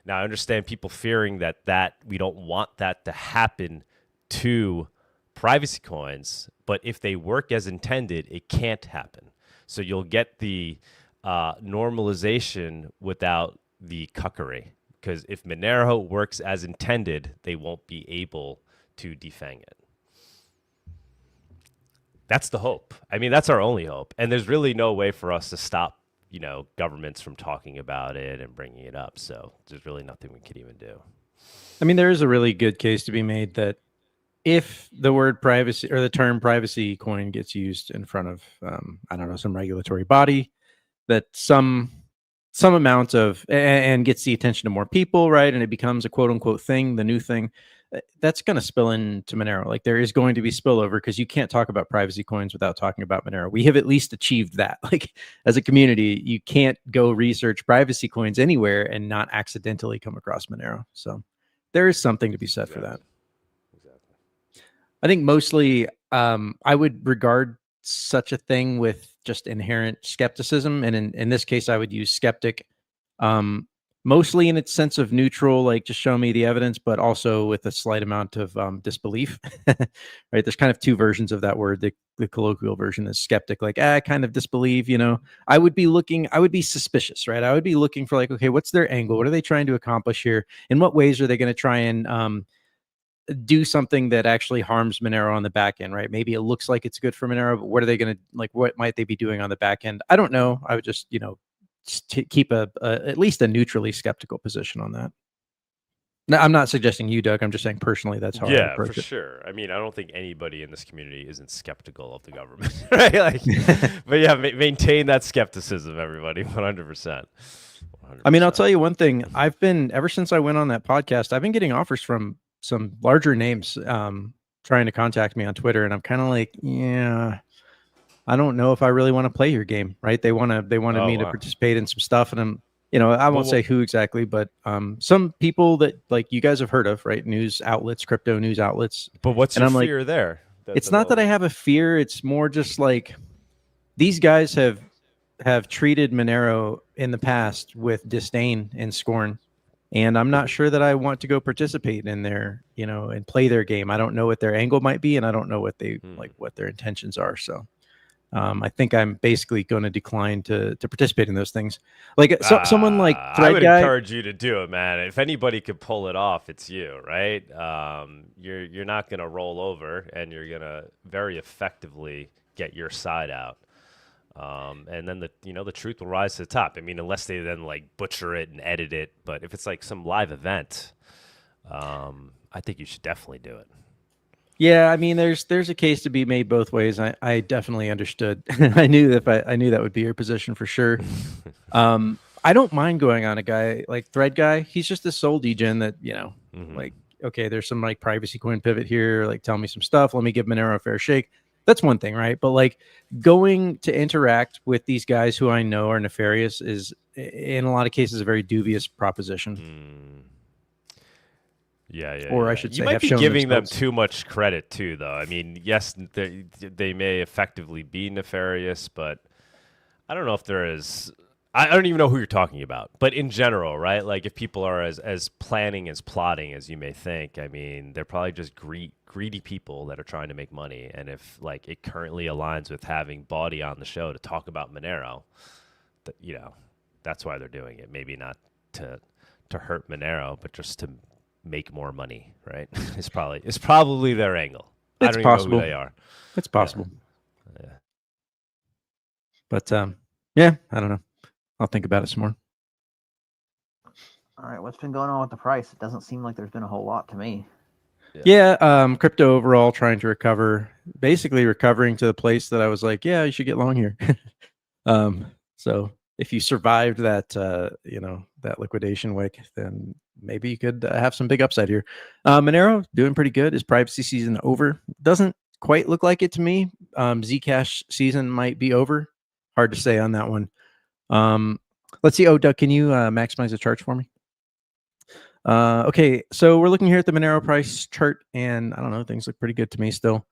Now, I understand people fearing that we don't want that to happen to privacy coins, but if they work as intended, it can't happen. So you'll get the normalization without the cuckery, because if Monero works as intended, they won't be able to defang it. That's the hope. I mean, that's our only hope. And there's really no way for us to stop governments from talking about it and bringing it up. So there's really nothing we could even do. I mean, there is a really good case to be made that if the word privacy or the term privacy coin gets used in front of, I don't know, some regulatory body, that some amount of, and gets the attention of more people, right? And it becomes a quote unquote thing, the new thing, that's going to spill into Monero. Like there is going to be spillover because you can't talk about privacy coins without talking about Monero. We have at least achieved that. Like as a community, you can't go research privacy coins anywhere and not accidentally come across Monero. So there is something to be said for that. Exactly. I think mostly I would regard such a thing with just inherent skepticism. And in this case, I would use skeptic mostly in its sense of neutral, like just show me the evidence, but also with a slight amount of disbelief. Right? There's kind of two versions of that word. The colloquial version is skeptic, like I kind of disbelieve. I would be suspicious, right? I would be looking for like, okay, what's their angle? What are they trying to accomplish here? In what ways are they going to try and do something that actually harms Monero on the back end, right? Maybe it looks like it's good for Monero, but what are they going to like? What might they be doing on the back end? I don't know. I would just, keep at least a neutrally skeptical position on that. Now, I'm not suggesting you, Doug. I'm just saying personally, that's how I Yeah, approach for it. sure. I mean, I don't think anybody in this community isn't skeptical of the government, right? Like, but yeah, maintain that skepticism, everybody, 100%. I mean, I'll tell you one thing. Ever since I went on that podcast, I've been getting offers from some larger names trying to contact me on Twitter, and I'm kind of like, yeah, I don't know if I really want to play your game, right? They wanted me to participate in some stuff, and I'm, I won't say who exactly, but some people that like you guys have heard of, right? News outlets, crypto news outlets. But what's your fear there? It's not that I have a fear. It's more just like these guys have have treated Monero in the past with disdain and scorn. And I'm not sure that I want to go participate in their, and play their game. I don't know what their angle might be, and I don't know what they what their intentions are. So I think I'm basically going to decline to participate in those things. Like someone like I would Thread Guy. encourage you to do it, man. If anybody could pull it off, it's you, right? You're not going to roll over, and you're going to very effectively get your side out. And then the truth will rise to the top. I mean, unless they then like butcher it and edit it. But if it's like some live event, I think you should definitely do it. Yeah, I mean, there's a case to be made both ways. I definitely understood. I knew that would be your position for sure. I don't mind going on a guy like Thread Guy. He's just a sole degen that like, okay, there's some like privacy coin pivot here. Like, tell me some stuff. Let me give Monero a fair shake. That's one thing, right? But like going to interact with these guys who I know are nefarious is in a lot of cases a very dubious proposition. Yeah. Or I should say, you might be giving them too much credit too, though. I mean, yes, they may effectively be nefarious, but I don't know if there is. I don't even know who you're talking about. But in general, right? Like if people are as planning, as plotting as you may think, I mean, they're probably just greedy people that are trying to make money. And if like it currently aligns with having Bawdy on the show to talk about Monero, that's why they're doing it. Maybe not to hurt Monero, but just to make more money, right? It's probably their angle. It's I don't possible. even know who they are. It's possible. Yeah. But yeah, I don't know. I'll think about it some more. All right, what's been going on with the price? It doesn't seem like there's been a whole lot to me. Yeah, crypto overall trying to recover, basically recovering to the place that I was like, yeah, you should get long here. So if you survived that, that liquidation wick, then maybe you could have some big upside here. Monero doing pretty good. Is privacy season over? Doesn't quite look like it to me. Zcash season might be over. Hard to say on that one. Let's see. Oh, Doug, can you maximize the charts for me? Okay, so we're looking here at the Monero price chart, and I don't know, things look pretty good to me still.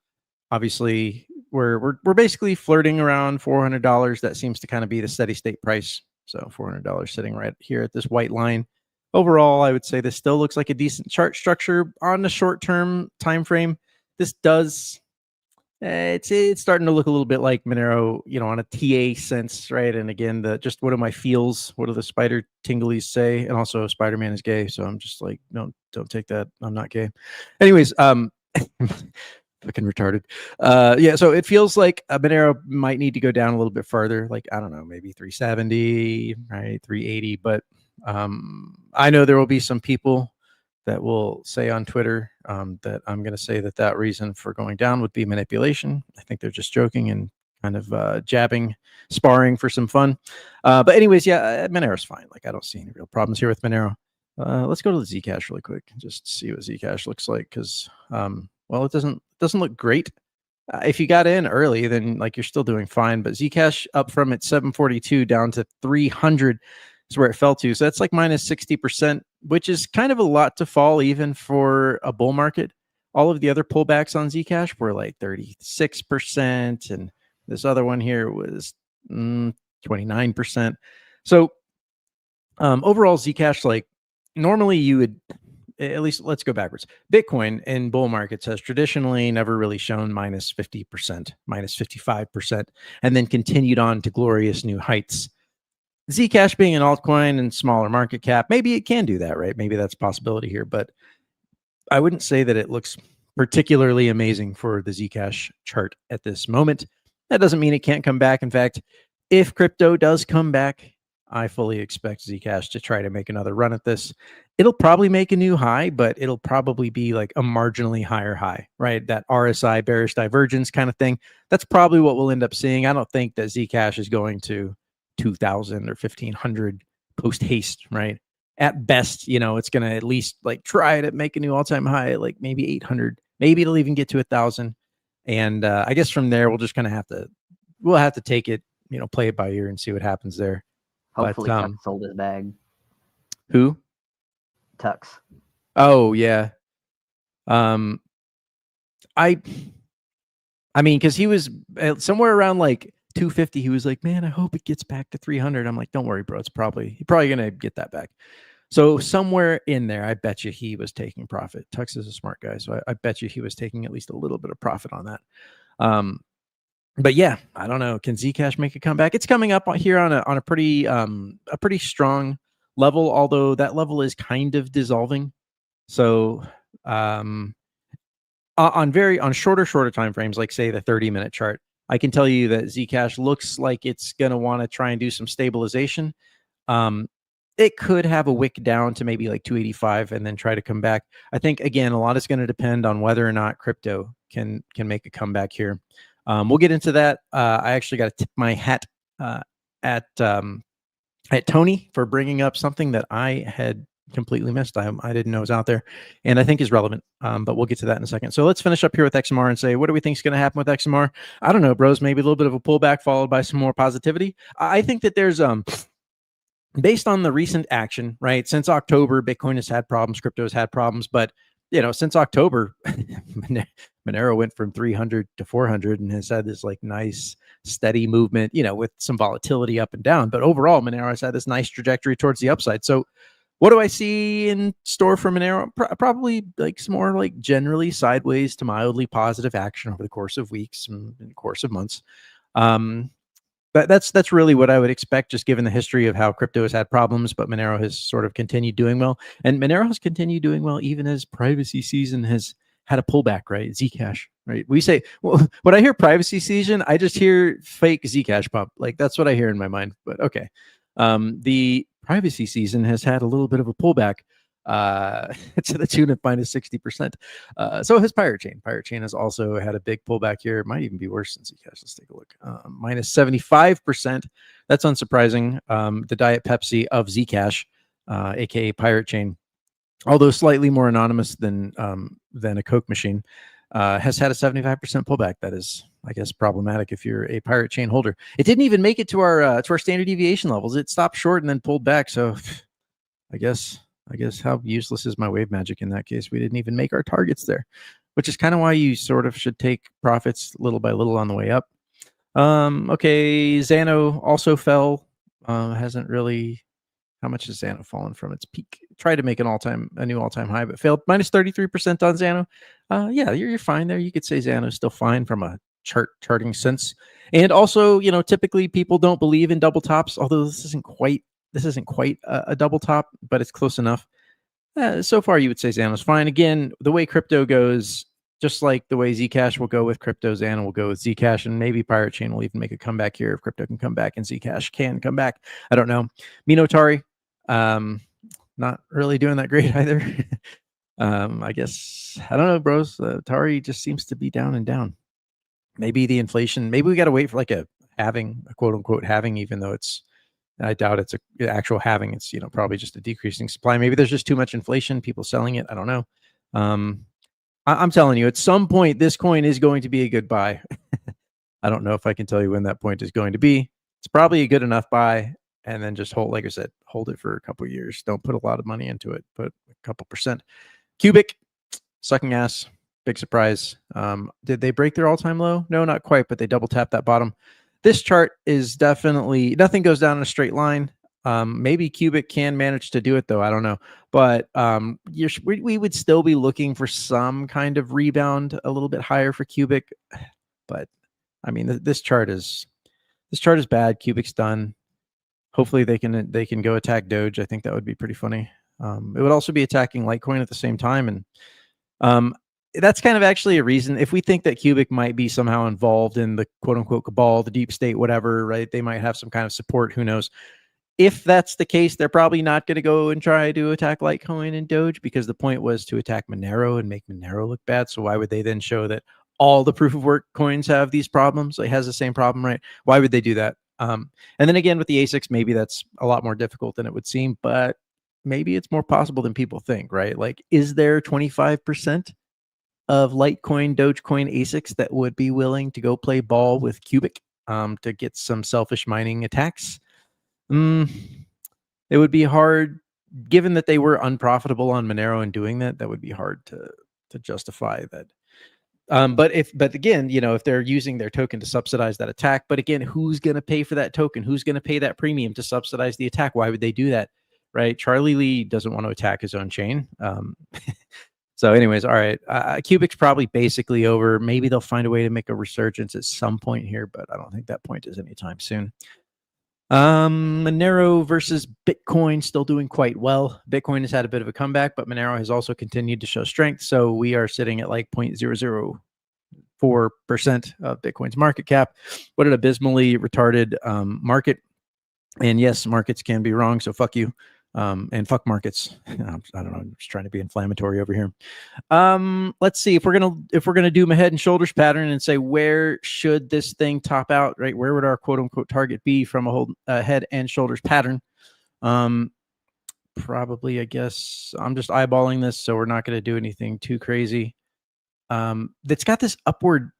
Obviously, we're basically flirting around $400. That seems to kind of be the steady state price. So $400 sitting right here at this white line. Overall, I would say this still looks like a decent chart structure on the short term time frame. This does. It's starting to look a little bit like Monero, on a TA sense, right? And again, just what are my feels? What do the spider tinglies say? And also, Spider-Man is gay, so I'm just like, don't take that. I'm not gay. Anyways, fucking retarded. Yeah. So it feels like Monero might need to go down a little bit further. Like I don't know, maybe 370, right? 380. But I know there will be some people that will say on Twitter that I'm going to say that reason for going down would be manipulation. I think they're just joking and kind of jabbing, sparring for some fun. But anyways, yeah, Monero's fine. Like I don't see any real problems here with Monero. Let's go to the Zcash really quick and just see what Zcash looks like because, well, it doesn't look great. If you got in early, then like you're still doing fine. But Zcash up from its 742 down to 300 is where it fell to. So that's like minus 60%, which is kind of a lot to fall even for a bull market. All of the other pullbacks on Zcash were like 36%, and this other one here was 29%. So overall, Zcash, like normally you would, at least let's go backwards. Bitcoin in bull markets has traditionally never really shown minus 50%, minus 55%, and then continued on to glorious new heights. Zcash being an altcoin and smaller market cap, maybe it can do that, right? Maybe that's a possibility here, but I wouldn't say that it looks particularly amazing for the Zcash chart at this moment. That doesn't mean it can't come back. In fact, if crypto does come back, I fully expect Zcash to try to make another run at this. It'll probably make a new high, but it'll probably be like a marginally higher high, right? That RSI bearish divergence kind of thing. That's probably what we'll end up seeing. I don't think that Zcash is going to 2,000 or 1,500 post haste, right? At best, it's going to at least like try to make a new all-time high at like maybe 800. Maybe it'll even get to 1,000. And I guess from there, we'll just kind of we'll have to take it, play it by ear and see what happens there. Hopefully, Tux sold his bag. Who? Tux. Oh yeah. I mean, because he was somewhere around like 250, he was like, man, I hope it gets back to 300. I'm like, don't worry, bro. You're probably going to get that back. So somewhere in there, I bet you he was taking profit. Tux is a smart guy, so I bet you he was taking at least a little bit of profit on that. But yeah, I don't know. Can Zcash make a comeback? It's coming up here on a pretty strong level, although that level is kind of dissolving. So on shorter time frames, like say the 30-minute chart, I can tell you that Zcash looks like it's going to want to try and do some stabilization. It could have a wick down to maybe like 285 and then try to come back. I think, again, a lot is going to depend on whether or not crypto can make a comeback here. We'll get into that. I actually got to tip my hat at Tony for bringing up something that I had completely missed. I didn't know was out there, and I think is relevant. But we'll get to that in a second. So let's finish up here with XMR and say, what do we think is going to happen with XMR? I don't know, bros. Maybe a little bit of a pullback followed by some more positivity. I think that there's based on the recent action, right? Since October, Bitcoin has had problems, crypto has had problems, but since October, Monero went from 300 to 400 and has had this like nice steady movement, with some volatility up and down. But overall, Monero has had this nice trajectory towards the upside. So what do I see in store for Monero? Probably like some more like generally sideways to mildly positive action over the course of weeks and in the course of months. That's really what I would expect, just given the history of how crypto has had problems, but Monero has sort of continued doing well. And Monero has continued doing well even as privacy season has had a pullback, right? Zcash, right? We say, well, when I hear privacy season, I just hear fake Zcash pump. Like that's what I hear in my mind, but okay. The privacy season has had a little bit of a pullback to the tune of minus 60%. So has Pirate Chain. Pirate Chain has also had a big pullback here. It might even be worse than Zcash. Let's take a look. Minus 75%. That's unsurprising. The Diet Pepsi of Zcash, aka Pirate Chain, although slightly more anonymous than a Coke machine, has had a 75% pullback. That is, I guess, problematic if you're a Pirate Chain holder. It didn't even make it to our standard deviation levels. It stopped short and then pulled back. So I guess how useless is my wave magic in that case? We didn't even make our targets there, which is kind of why you sort of should take profits little by little on the way up. Okay, Xano also fell. Hasn't really. How much has Xano fallen from its peak? Tried to make a new all-time high, but failed. Minus 33% on Xano. Yeah, you're fine there. You could say Xano's still fine from a charting sense. And also, typically people don't believe in double tops, although this isn't quite a double top, but it's close enough. So far, you would say Xano's fine. Again, the way crypto goes, just like the way Zcash will go with crypto, Xano will go with Zcash, and maybe Pirate Chain will even make a comeback here if crypto can come back and Zcash can come back. I don't know. Monerotopia, not really doing that great either. I guess, I don't know, bros. Tari just seems to be down and down. Maybe the inflation, maybe we got to wait for like a quote unquote halving, even though I doubt it's an actual halving. It's, probably just a decreasing supply. Maybe there's just too much inflation, people selling it. I don't know. I'm telling you, at some point, this coin is going to be a good buy. I don't know if I can tell you when that point is going to be. It's probably a good enough buy. And then just hold, like I said, hold it for a couple of years. Don't put a lot of money into it. Put a couple percent. Cubic, sucking ass. Big surprise. Did they break their all-time low? No, not quite, but they double tapped that bottom. This chart is definitely, nothing goes down in a straight line. Maybe Cubic can manage to do it, though. I don't know. But we would still be looking for some kind of rebound a little bit higher for Cubic. But, I mean, this chart is bad. Cubic's done. Hopefully they can go attack Doge. I think that would be pretty funny. It would also be attacking Litecoin at the same time. And that's kind of actually a reason, if we think that Cubic might be somehow involved in the quote unquote cabal, the deep state, whatever, right? They might have some kind of support. Who knows? If that's the case, they're probably not going to go and try to attack Litecoin and Doge, because the point was to attack Monero and make Monero look bad. So why would they then show that all the proof of work coins have these problems? It has the same problem, right? Why would they do that? And then again, with the ASICs, maybe that's a lot more difficult than it would seem, but maybe it's more possible than people think, right? Like, is there 25% of Litecoin, Dogecoin ASICs that would be willing to go play ball with Cubic to get some selfish mining attacks? It would be hard, given that they were unprofitable on Monero and doing that. That would be hard to justify that But again, if they're using their token to subsidize that attack, but again, who's going to pay for that token? Who's going to pay that premium to subsidize the attack? Why would they do that? Right? Charlie Lee doesn't want to attack his own chain. So anyways, all right. Cubic's probably basically over. Maybe they'll find a way to make a resurgence at some point here, but I don't think that point is anytime soon. Monero versus Bitcoin still doing quite well. Bitcoin has had a bit of a comeback, but Monero has also continued to show strength. So we are sitting at like 0.004% of Bitcoin's market cap. What an abysmally retarded market. And yes, markets can be wrong. So fuck you. And fuck markets. I don't know. I'm just trying to be inflammatory over here. Let's see if we're gonna do my head and shoulders pattern and say where should this thing top out, right? Where would our quote unquote target be from a whole head and shoulders pattern? Probably, I guess I'm just eyeballing this, so we're not going to do anything too crazy. It's got this upward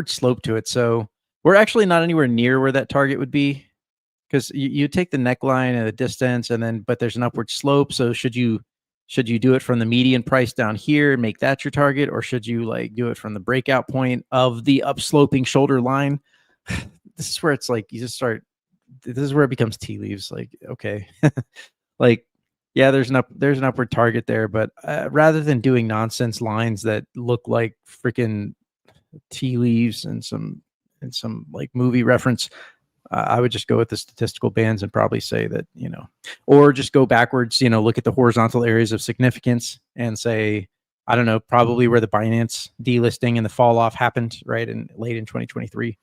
slope to it, so we're actually not anywhere near where that target would be. Because you take the neckline and the distance, but there's an upward slope. So should you do it from the median price down here and make that your target, or should you like do it from the breakout point of the upsloping shoulder line? This is where it's like you just start. This is where it becomes tea leaves. Like, okay, like, yeah, there's an upward target there, but rather than doing nonsense lines that look like freaking tea leaves and some like movie reference. I would just go with the statistical bands and probably say that, or just go backwards, look at the horizontal areas of significance and say, I don't know, probably where the Binance delisting and the fall off happened, right? Late in 2023.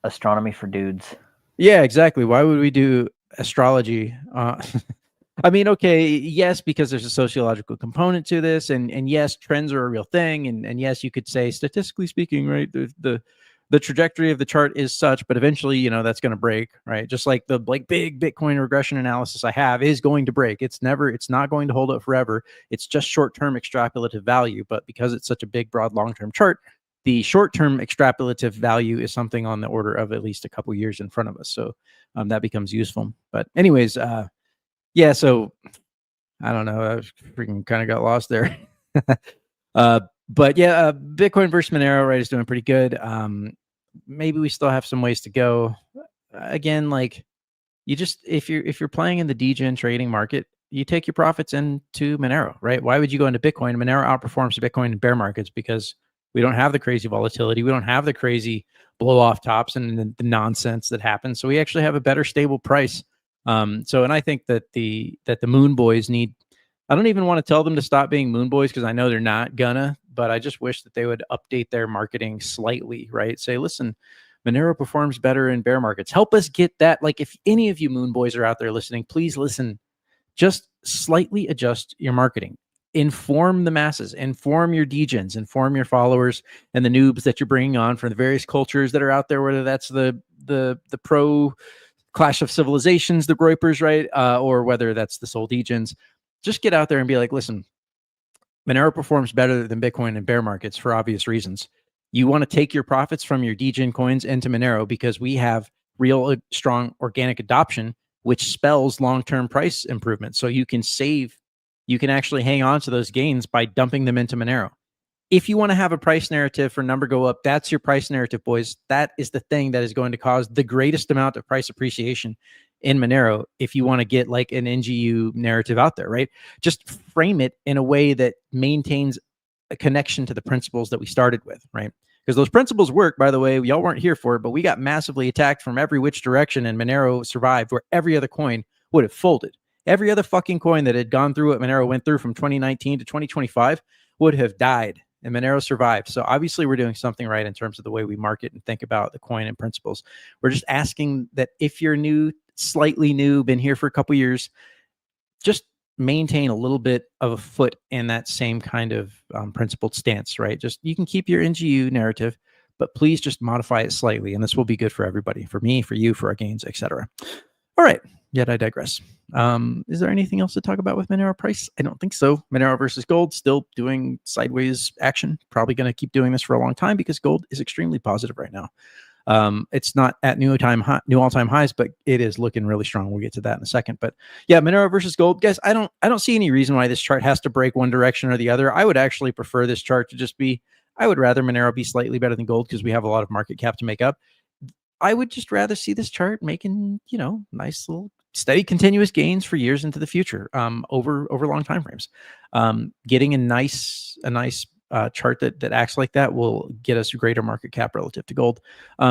Astronomy for dudes. Yeah, exactly. Why would we do astrology? I mean, okay, yes, because there's a sociological component to this, and yes, trends are a real thing, and yes, you could say statistically speaking, right, the trajectory of the chart is such, but eventually, that's going to break, right? Just like the big Bitcoin regression analysis I have is going to break. It's not going to hold up forever. It's just short-term extrapolative value, but because it's such a big, broad, long-term chart, the short-term extrapolative value is something on the order of at least a couple years in front of us. So that becomes useful. But anyways, yeah, so I don't know. I freaking kind of got lost there. But yeah, Bitcoin versus Monero, right, is doing pretty good. Maybe we still have some ways to go. Again, like if you're playing in the degen trading market, you take your profits into Monero, right? Why would you go into Bitcoin? Monero outperforms Bitcoin in bear markets because we don't have the crazy volatility. We don't have the crazy blow off tops and the nonsense that happens. So we actually have a better stable price. And I think that the Moon Boys need. I don't even want to tell them to stop being Moon Boys because I know they're not gonna, but I just wish that they would update their marketing slightly, right? Say, listen, Monero performs better in bear markets. Help us get that. Like, if any of you Moon Boys are out there listening, please listen. Just slightly adjust your marketing. Inform the masses, inform your degens, inform your followers and the noobs that you're bringing on from the various cultures that are out there, whether that's the pro Clash of Civilizations, the Groypers, right? Or whether that's the Soul Degens. Just get out there and be like, listen, Monero performs better than Bitcoin in bear markets for obvious reasons. You want to take your profits from your degen coins into Monero because we have real strong organic adoption, which spells long-term price improvement. So you can actually hang on to those gains by dumping them into Monero. If you want to have a price narrative for number go up, that's your price narrative, boys. That is the thing that is going to cause the greatest amount of price appreciation in Monero if you want to get like an NGU narrative out there, right? Just frame it in a way that maintains a connection to the principles that we started with, right? Because those principles work, by the way. Y'all weren't here for it, but we got massively attacked from every which direction, and Monero survived where every other coin would have folded. Every other fucking coin that had gone through what Monero went through from 2019 to 2025 would have died, and Monero survived. So obviously we're doing something right in terms of the way we market and think about the coin and principles. We're just asking that if you're new, slightly new, been here for a couple years, just maintain a little bit of a foot in that same kind of principled stance, right? Just you can keep your NGU narrative, but please just modify it slightly, and this will be good for everybody, for me, for you, for our gains, etc. All right, yet I digress. Is there anything else to talk about with Monero price? I don't think so. Monero versus gold, still doing sideways action. Probably going to keep doing this for a long time because gold is extremely positive right now. It's not at new all-time highs, but it is looking really strong. We'll get to that in a second. But yeah, Monero versus gold, guys. I don't see any reason why this chart has to break one direction or the other. I would actually prefer this chart to just be. I would rather Monero be slightly better than gold because we have a lot of market cap to make up. I would just rather see this chart making, nice little steady continuous gains for years into the future, over long time frames. Getting a nice chart that acts like that will get us a greater market cap relative to gold.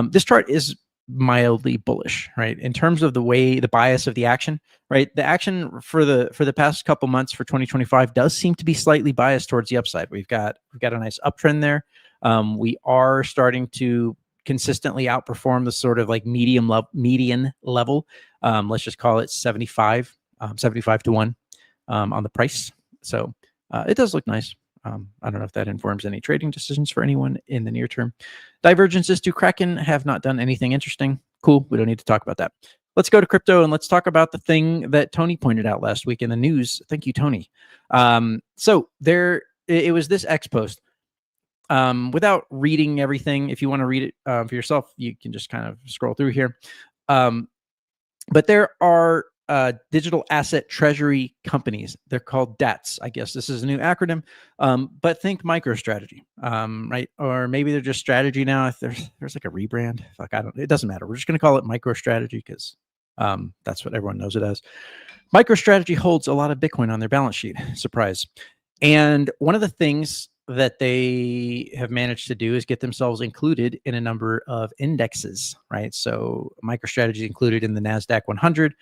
This chart is mildly bullish, right? In terms of the bias of the action, right? The action for the past couple months for 2025 does seem to be slightly biased towards the upside. We've got a nice uptrend there. We are starting to consistently outperform the sort of like median level. Let's just call it 75 to 1 on the price. So it does look nice. I don't know if that informs any trading decisions for anyone in the near term. Divergences to Kraken have not done anything interesting. Cool. We don't need to talk about that. Let's go to crypto and let's talk about the thing that Tony pointed out last week in the news. Thank you, Tony. So it was this X post. Without reading everything, if you want to read it for yourself, you can just kind of scroll through here. But there are digital asset treasury companies. They're called DATs. I guess this is a new acronym, but think MicroStrategy, right? Or maybe they're just strategy now. If there's like a rebrand, it doesn't matter. We're just going to call it MicroStrategy because that's what everyone knows it as. MicroStrategy holds a lot of Bitcoin on their balance sheet. Surprise. And one of the things that they have managed to do is get themselves included in a number of indexes, right? So MicroStrategy is included in the NASDAQ 100.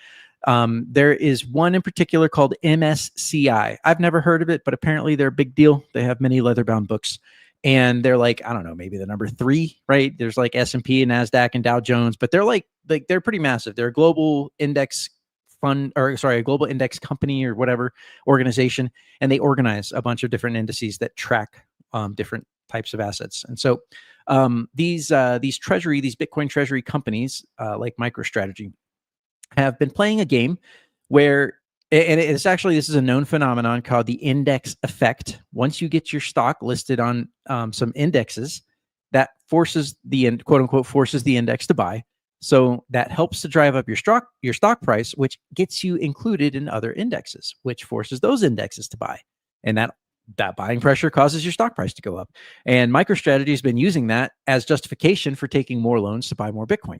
There is one in particular called MSCI. I've never heard of it, but apparently they're a big deal. They have many leather-bound books. And they're like, I don't know, maybe the number 3, right? There's like S&P and NASDAQ and Dow Jones, but they're like they're pretty massive. They're a global index a global index company or whatever organization, and they organize a bunch of different indices that track different types of assets. And so these Bitcoin treasury companies like MicroStrategy have been playing a game where, and this is a known phenomenon called the index effect. Once you get your stock listed on some indexes, that forces quote unquote forces the index to buy. So that helps to drive up your stock price, which gets you included in other indexes, which forces those indexes to buy. And that buying pressure causes your stock price to go up. And MicroStrategy has been using that as justification for taking more loans to buy more Bitcoin.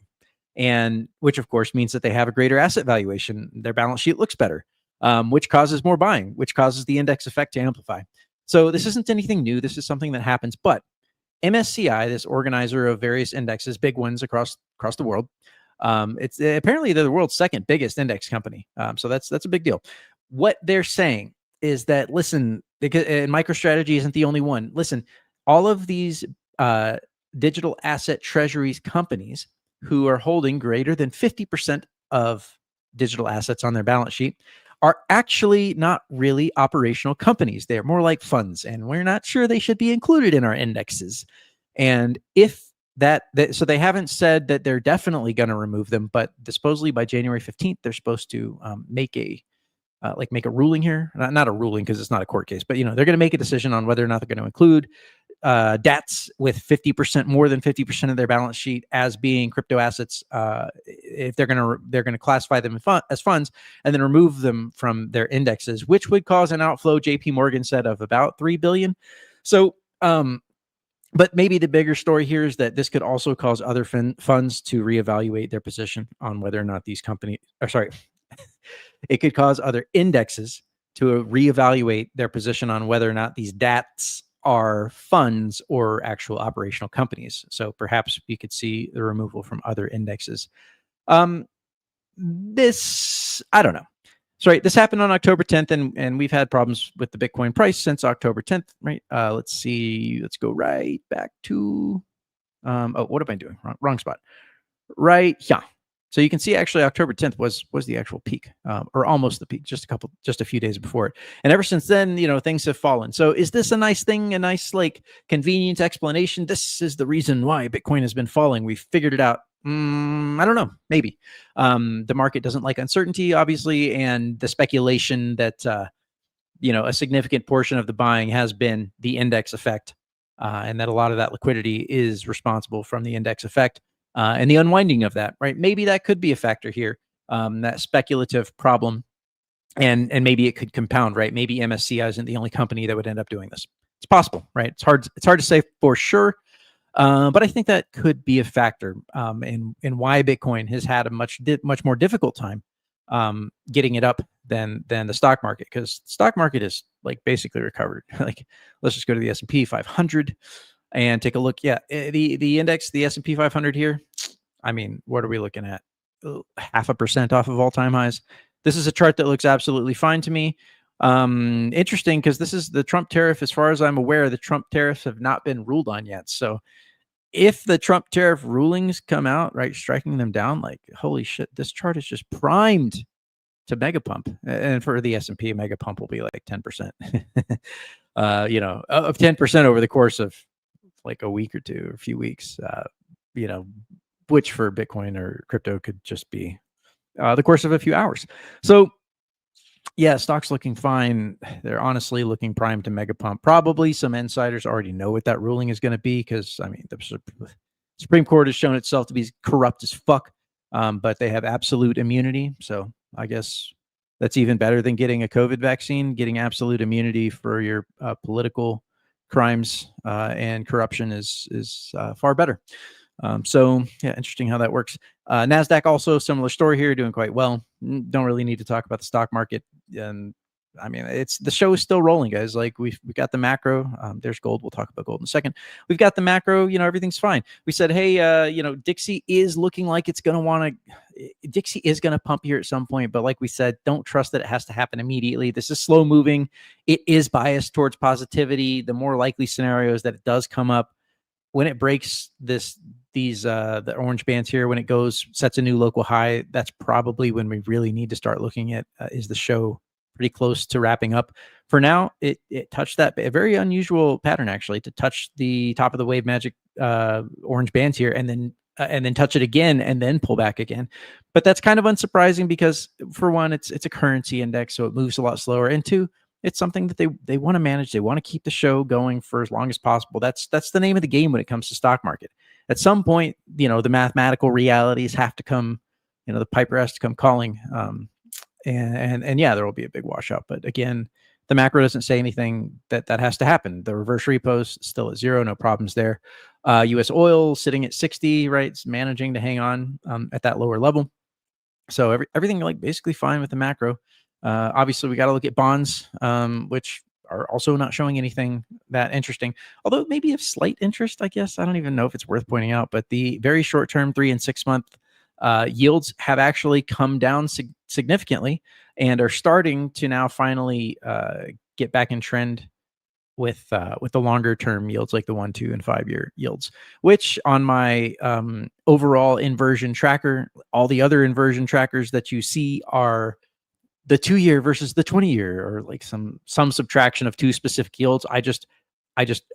And which of course means that they have a greater asset valuation. Their balance sheet looks better, which causes more buying, which causes the index effect to amplify. So this isn't anything new. This is something that happens, but MSCI, this organizer of various indexes, big ones across the world. It's apparently they're the world's second biggest index company. So that's a big deal. What they're saying is that, listen, because MicroStrategy isn't the only one. Listen, all of these digital asset treasuries companies who are holding greater than 50% of digital assets on their balance sheet are actually not really operational companies. They're more like funds, and we're not sure they should be included in our indexes. And if so they haven't said that they're definitely going to remove them, but supposedly by January 15th, they're supposed to make a ruling here. Not a ruling because it's not a court case, but they're going to make a decision on whether or not they're going to include DATs with 50%, more than 50% of their balance sheet as being crypto assets. If they're going to classify them as funds and then remove them from their indexes, which would cause an outflow, JP Morgan said, of about $3 billion. So, but maybe the bigger story here is that this could also cause other funds to reevaluate their position on whether or not these companies, it could cause other indexes to reevaluate their position on whether or not these DATs are funds or actual operational companies. So perhaps we could see the removal from other indexes. This, I don't know. Sorry, this happened on October 10th, and we've had problems with the Bitcoin price since October 10th, right? Let's see. Let's go right back to, what am I doing? Wrong spot. Right, yeah. So you can see actually October 10th was the actual peak, or almost the peak, just a few days before it. And ever since then, things have fallen. So is this a nice thing, a nice convenient explanation? This is the reason why Bitcoin has been falling. We've figured it out. I don't know, maybe. The market doesn't like uncertainty, obviously, and the speculation that a significant portion of the buying has been the index effect, and that a lot of that liquidity is responsible from the index effect. and the unwinding of that, right? Maybe that could be a factor here, that speculative problem, and maybe it could compound, right? Maybe MSCI isn't the only company that would end up doing this. It's possible, right? It's hard to say for sure, but I think that could be a factor in why Bitcoin has had a much more difficult time getting it up than the stock market, because the stock market is like basically recovered. Like, let's just go to the S&P 500 and take a look. Yeah, the index, the S&P 500 here. I mean, what are we looking at? 0.5% off of all-time highs. This is a chart that looks absolutely fine to me. Interesting, because this is the Trump tariff. As far as I'm aware, the Trump tariffs have not been ruled on yet. So if the Trump tariff rulings come out, right, striking them down, like, holy shit, this chart is just primed to mega pump. And for the S&P, mega pump will be like 10%, of 10% over the course of like a week or two, or a few weeks, which for Bitcoin or crypto could just be the course of a few hours. So yeah, stock's looking fine. They're honestly looking primed to mega pump. Probably some insiders already know what that ruling is going to be, because I mean, the Supreme Court has shown itself to be corrupt as fuck, but they have absolute immunity. So I guess that's even better than getting a COVID vaccine. Getting absolute immunity for your political crimes and corruption is far better. So yeah, interesting how that works. NASDAQ also similar story here, doing quite well. Don't really need to talk about the stock market. And I mean, the show is still rolling, guys. Like we got the macro. There's gold. We'll talk about gold in a second. We've got the macro. Everything's fine. We said, hey, Dixie is looking like it's Dixie is gonna pump here at some point. But like we said, don't trust that it has to happen immediately. This is slow moving. It is biased towards positivity. The more likely scenario is that it does come up when it breaks the orange bands here. When it sets a new local high, that's probably when we really need to start looking at is the show pretty close to wrapping up. For now, it touched a very unusual pattern, actually, to touch the top of the wave magic orange bands here, and then touch it again, and then pull back again. But that's kind of unsurprising, because for one, it's a currency index, so it moves a lot slower, and two, it's something that they want to manage. They want to keep the show going for as long as possible. That's the name of the game when it comes to stock market. At some point, the mathematical realities have to come. The piper has to come calling. And yeah, there will be a big washout. But again, the macro doesn't say anything that has to happen. The reverse repos still at 0, no problems there. U.S. oil sitting at 60, right? It's managing to hang on at that lower level. So everything like basically fine with the macro. Obviously, we got to look at bonds, which are also not showing anything that interesting, although maybe of slight interest, I guess. I don't even know if it's worth pointing out, but the very short-term 3 and 6 month yields have actually come down significantly and are starting to now finally get back in trend with the longer term yields, like the 1, 2, and 5 year yields, which on my overall inversion tracker, all the other inversion trackers that you see are the 2 year versus the 20 year, or like some subtraction of two specific yields. I just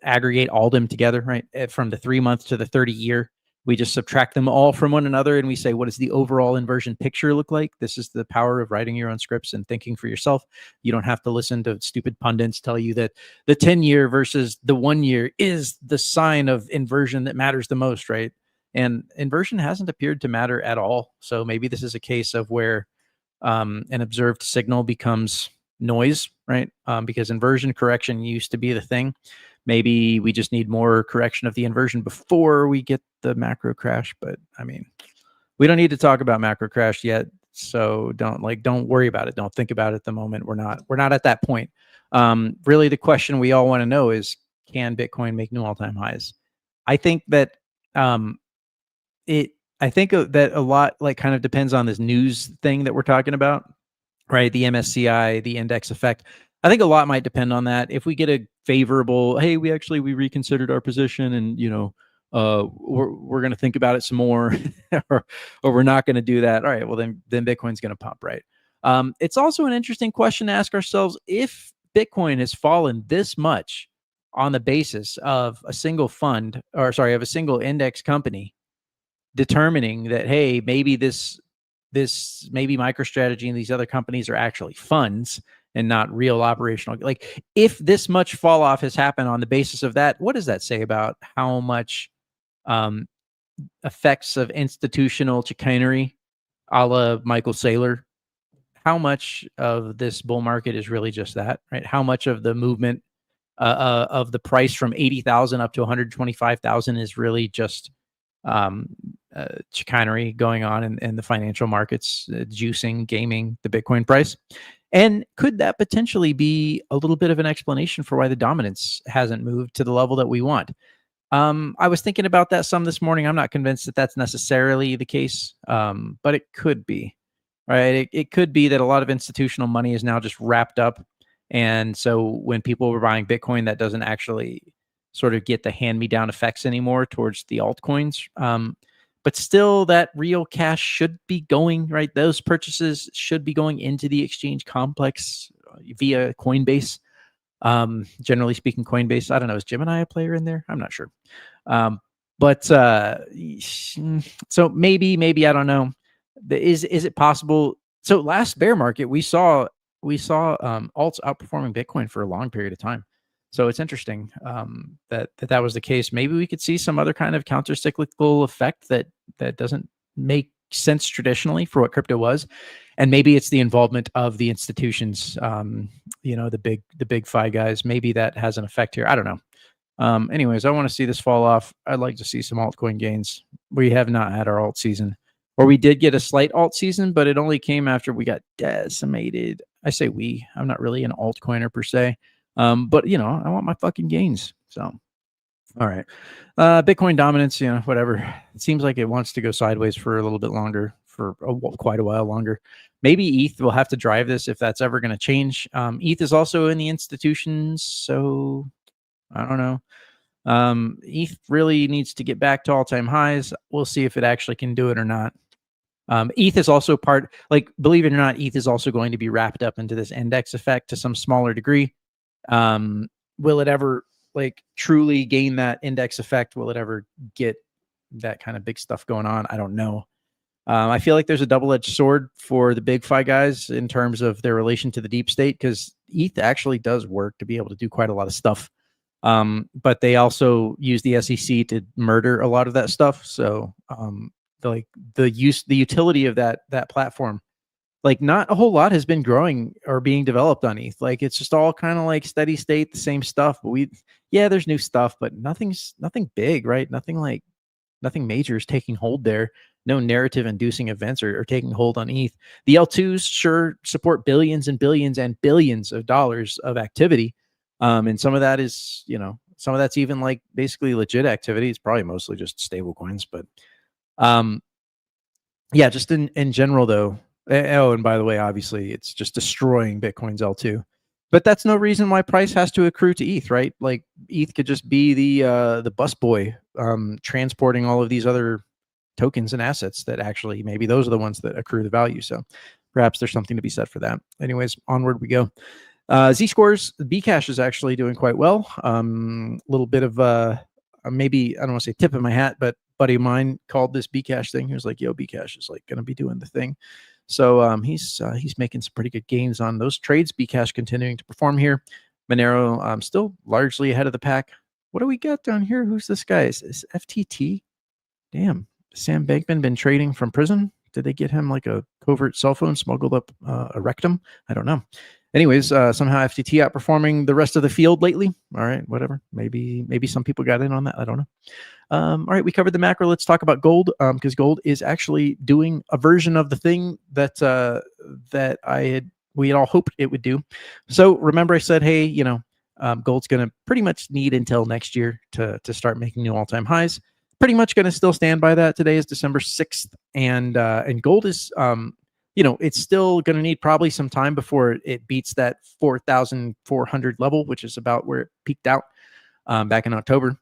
aggregate all them together, right? From the 3 month to the 30 year. We just subtract them all from one another, and we say, what does the overall inversion picture look like? This is the power of writing your own scripts and thinking for yourself. You don't have to listen to stupid pundits tell you that the 10 year versus the 1 year is the sign of inversion that matters the most, right? And inversion hasn't appeared to matter at all. So maybe this is a case of where an observed signal becomes noise, right? Because inversion correction used to be the thing. Maybe we just need more correction of the inversion before we get the macro crash. But I mean, we don't need to talk about macro crash yet. So don't worry about it. Don't think about it at the moment. We're not at that point. Really, the question we all want to know is, can Bitcoin make new all-time highs? I think that that a lot kind of depends on this news thing that we're talking about, right? The MSCI, the index effect. I think a lot might depend on that. If we get a favorable, hey, we reconsidered our position, and we're going to think about it some more, or we're not going to do that. All right, well then Bitcoin's going to pump, right? It's also an interesting question to ask ourselves: if Bitcoin has fallen this much on the basis of a single fund, of a single index company, determining that, hey, maybe maybe MicroStrategy and these other companies are actually funds and not real operational. Like, if this much fall off has happened on the basis of that, what does that say about how much effects of institutional chicanery, a la Michael Saylor, how much of this bull market is really just that, right? How much of the movement of the price from 80,000 up to 125,000 is really just chicanery going on in the financial markets, juicing, gaming the Bitcoin price? And could that potentially be a little bit of an explanation for why the dominance hasn't moved to the level that we want? I was thinking about that some this morning. I'm not convinced that that's necessarily the case, but it could be, right? It could be that a lot of institutional money is now just wrapped up. And so when people were buying Bitcoin, that doesn't actually sort of get the hand-me-down effects anymore towards the altcoins. But still, that real cash should be going, right? Those purchases should be going into the exchange complex via Coinbase. Generally speaking, Coinbase, I don't know, is Gemini a player in there? I'm not sure. But so maybe, I don't know. Is it possible? So last bear market, we saw alts outperforming Bitcoin for a long period of time. So it's interesting that was the case. Maybe we could see some other kind of counter-cyclical effect that doesn't make sense traditionally for what crypto was, and maybe it's the involvement of the institutions, the big five guys. Maybe that has an effect here. I don't know. Anyways, I want to see this fall off. I'd like to see some altcoin gains. We have not had our alt season, or we did get a slight alt season, but it only came after we got decimated. I say we. I'm not really an altcoiner per se. But I want my fucking gains. So, all right. Bitcoin dominance, whatever. It seems like it wants to go sideways for a little bit longer, for quite a while longer. Maybe ETH will have to drive this if that's ever going to change. ETH is also in the institutions, so I don't know. ETH really needs to get back to all-time highs. We'll see if it actually can do it or not. ETH is also believe it or not, ETH is also going to be wrapped up into this index effect to some smaller degree. Will it ever truly gain that index effect? Will it ever get that kind of big stuff going on? I don't know. I feel like there's a double-edged sword for the big fi guys in terms of their relation to the deep state, because ETH actually does work to be able to do quite a lot of stuff. But they also use the SEC to murder a lot of that stuff. So, the utility of that platform, not a whole lot has been growing or being developed on ETH. It's just all kind of steady state, the same stuff. But there's new stuff, but nothing big, right? Nothing major is taking hold there. No narrative inducing events are taking hold on ETH. The L2s sure support billions and billions and billions of dollars of activity. And some of that is, some of that's even basically legit activity. It's probably mostly just stable coins, but just in general though. Oh, and by the way, obviously, it's just destroying Bitcoin's L2. But that's no reason why price has to accrue to ETH, right? ETH could just be the busboy transporting all of these other tokens and assets that actually maybe those are the ones that accrue the value. So perhaps there's something to be said for that. Anyways, onward we go. Z-scores, Bcash is actually doing quite well. A little bit of maybe, I don't want to say tip of my hat, but buddy of mine called this Bcash thing. He was like, yo, Bcash is going to be doing the thing. So he's making some pretty good gains on those trades. Bcash continuing to perform here. Monero still largely ahead of the pack. What do we got down here? Who's this guy? Is FTT? Damn. Sam Bankman been trading from prison? Did they get him a covert cell phone smuggled up a rectum? I don't know. Anyways, somehow FTT outperforming the rest of the field lately. All right, whatever. Maybe some people got in on that. I don't know. All right, we covered the macro. Let's talk about gold, because gold is actually doing a version of the thing that we had all hoped it would do. So remember, I said, hey, gold's going to pretty much need until next year to start making new all-time highs. Pretty much going to still stand by that. Today is December 6th, and gold is it's still going to need probably some time before it beats that 4,400 level, which is about where it peaked out back in October.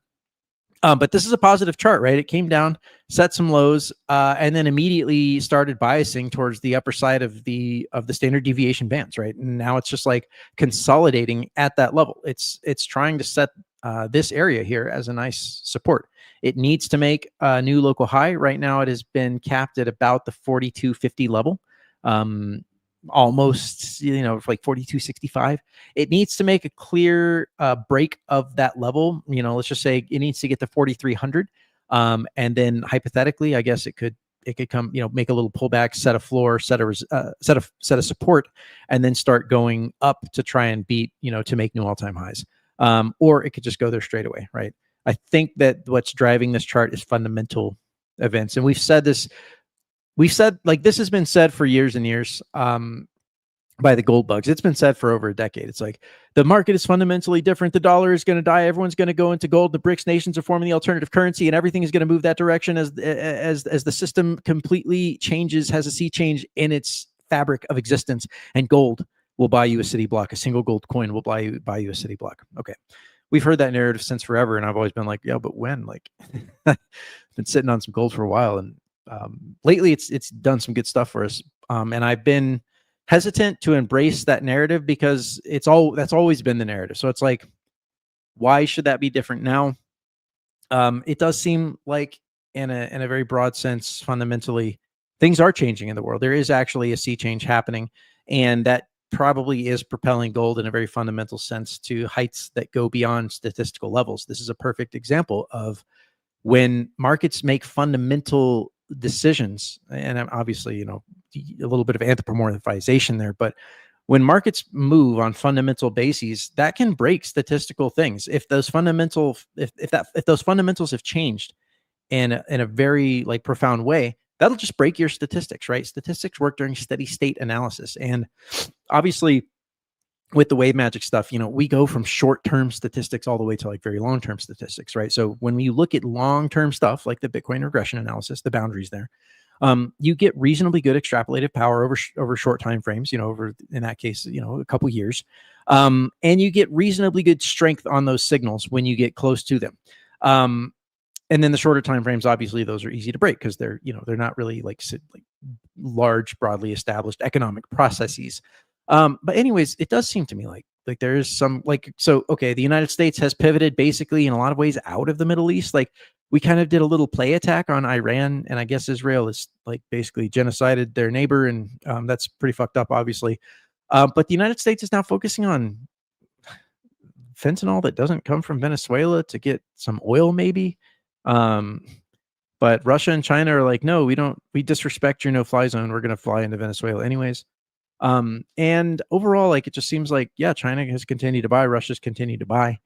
But this is a positive chart, right? It came down, set some lows, and then immediately started biasing towards the upper side of the standard deviation bands, right? And now it's just consolidating at that level. It's trying to set this area here as a nice support. It needs to make a new local high. Right now, it has been capped at about the 4250 level. Almost, 4265. It needs to make a clear break of that level. Let's just say it needs to get to 4300. And then hypothetically, I guess it could come, make a little pullback, set a floor, set a support, and then start going up to try and beat, to make new all-time highs. Or it could just go there straight away, right? I think that what's driving this chart is fundamental events. And we've said this has been said for years and years, by the gold bugs. It's been said for over a decade. It's like the market is fundamentally different. The dollar is going to die. Everyone's going to go into gold. The BRICS nations are forming the alternative currency, and everything is going to move that direction as the system completely changes, has a sea change in its fabric of existence. And gold will buy you a city block. A single gold coin will buy you a city block. Okay, we've heard that narrative since forever, and I've always been like, yeah, but when? Like, been sitting on some gold for a while, and lately it's done some good stuff for us. And I've been hesitant to embrace that narrative because that's always been the narrative. So it's like, why should that be different now? It does seem like in a very broad sense, fundamentally, things are changing in the world. There is actually a sea change happening, and that probably is propelling gold in a very fundamental sense to heights that go beyond statistical levels. This is a perfect example of when markets make fundamental decisions, and I'm obviously, a little bit of anthropomorphization there, but when markets move on fundamental bases, that can break statistical things. If those fundamentals have changed in a very profound way, that'll just break your statistics, right? Statistics work during steady state analysis. And obviously with the wave magic stuff, we go from short-term statistics all the way to very long-term statistics, right? So when we look at long-term stuff like the Bitcoin regression analysis, the boundaries there, you get reasonably good extrapolated power over short time frames, over, in that case, a couple years. And you get reasonably good strength on those signals when you get close to them. And then the shorter time frames, obviously, those are easy to break because they're not really like large, broadly established economic processes. But anyways, it does seem to me like there is some okay, the United States has pivoted basically in a lot of ways out of the Middle East. We kind of did a little play attack on Iran, and I guess Israel is basically genocided their neighbor, and that's pretty fucked up, obviously. But the United States is now focusing on fentanyl that doesn't come from Venezuela to get some oil, maybe. But Russia and China are like, no, we disrespect your no-fly zone. We're going to fly into Venezuela anyways. And overall, it just seems like, yeah, China has continued to buy, Russia's continued to buy.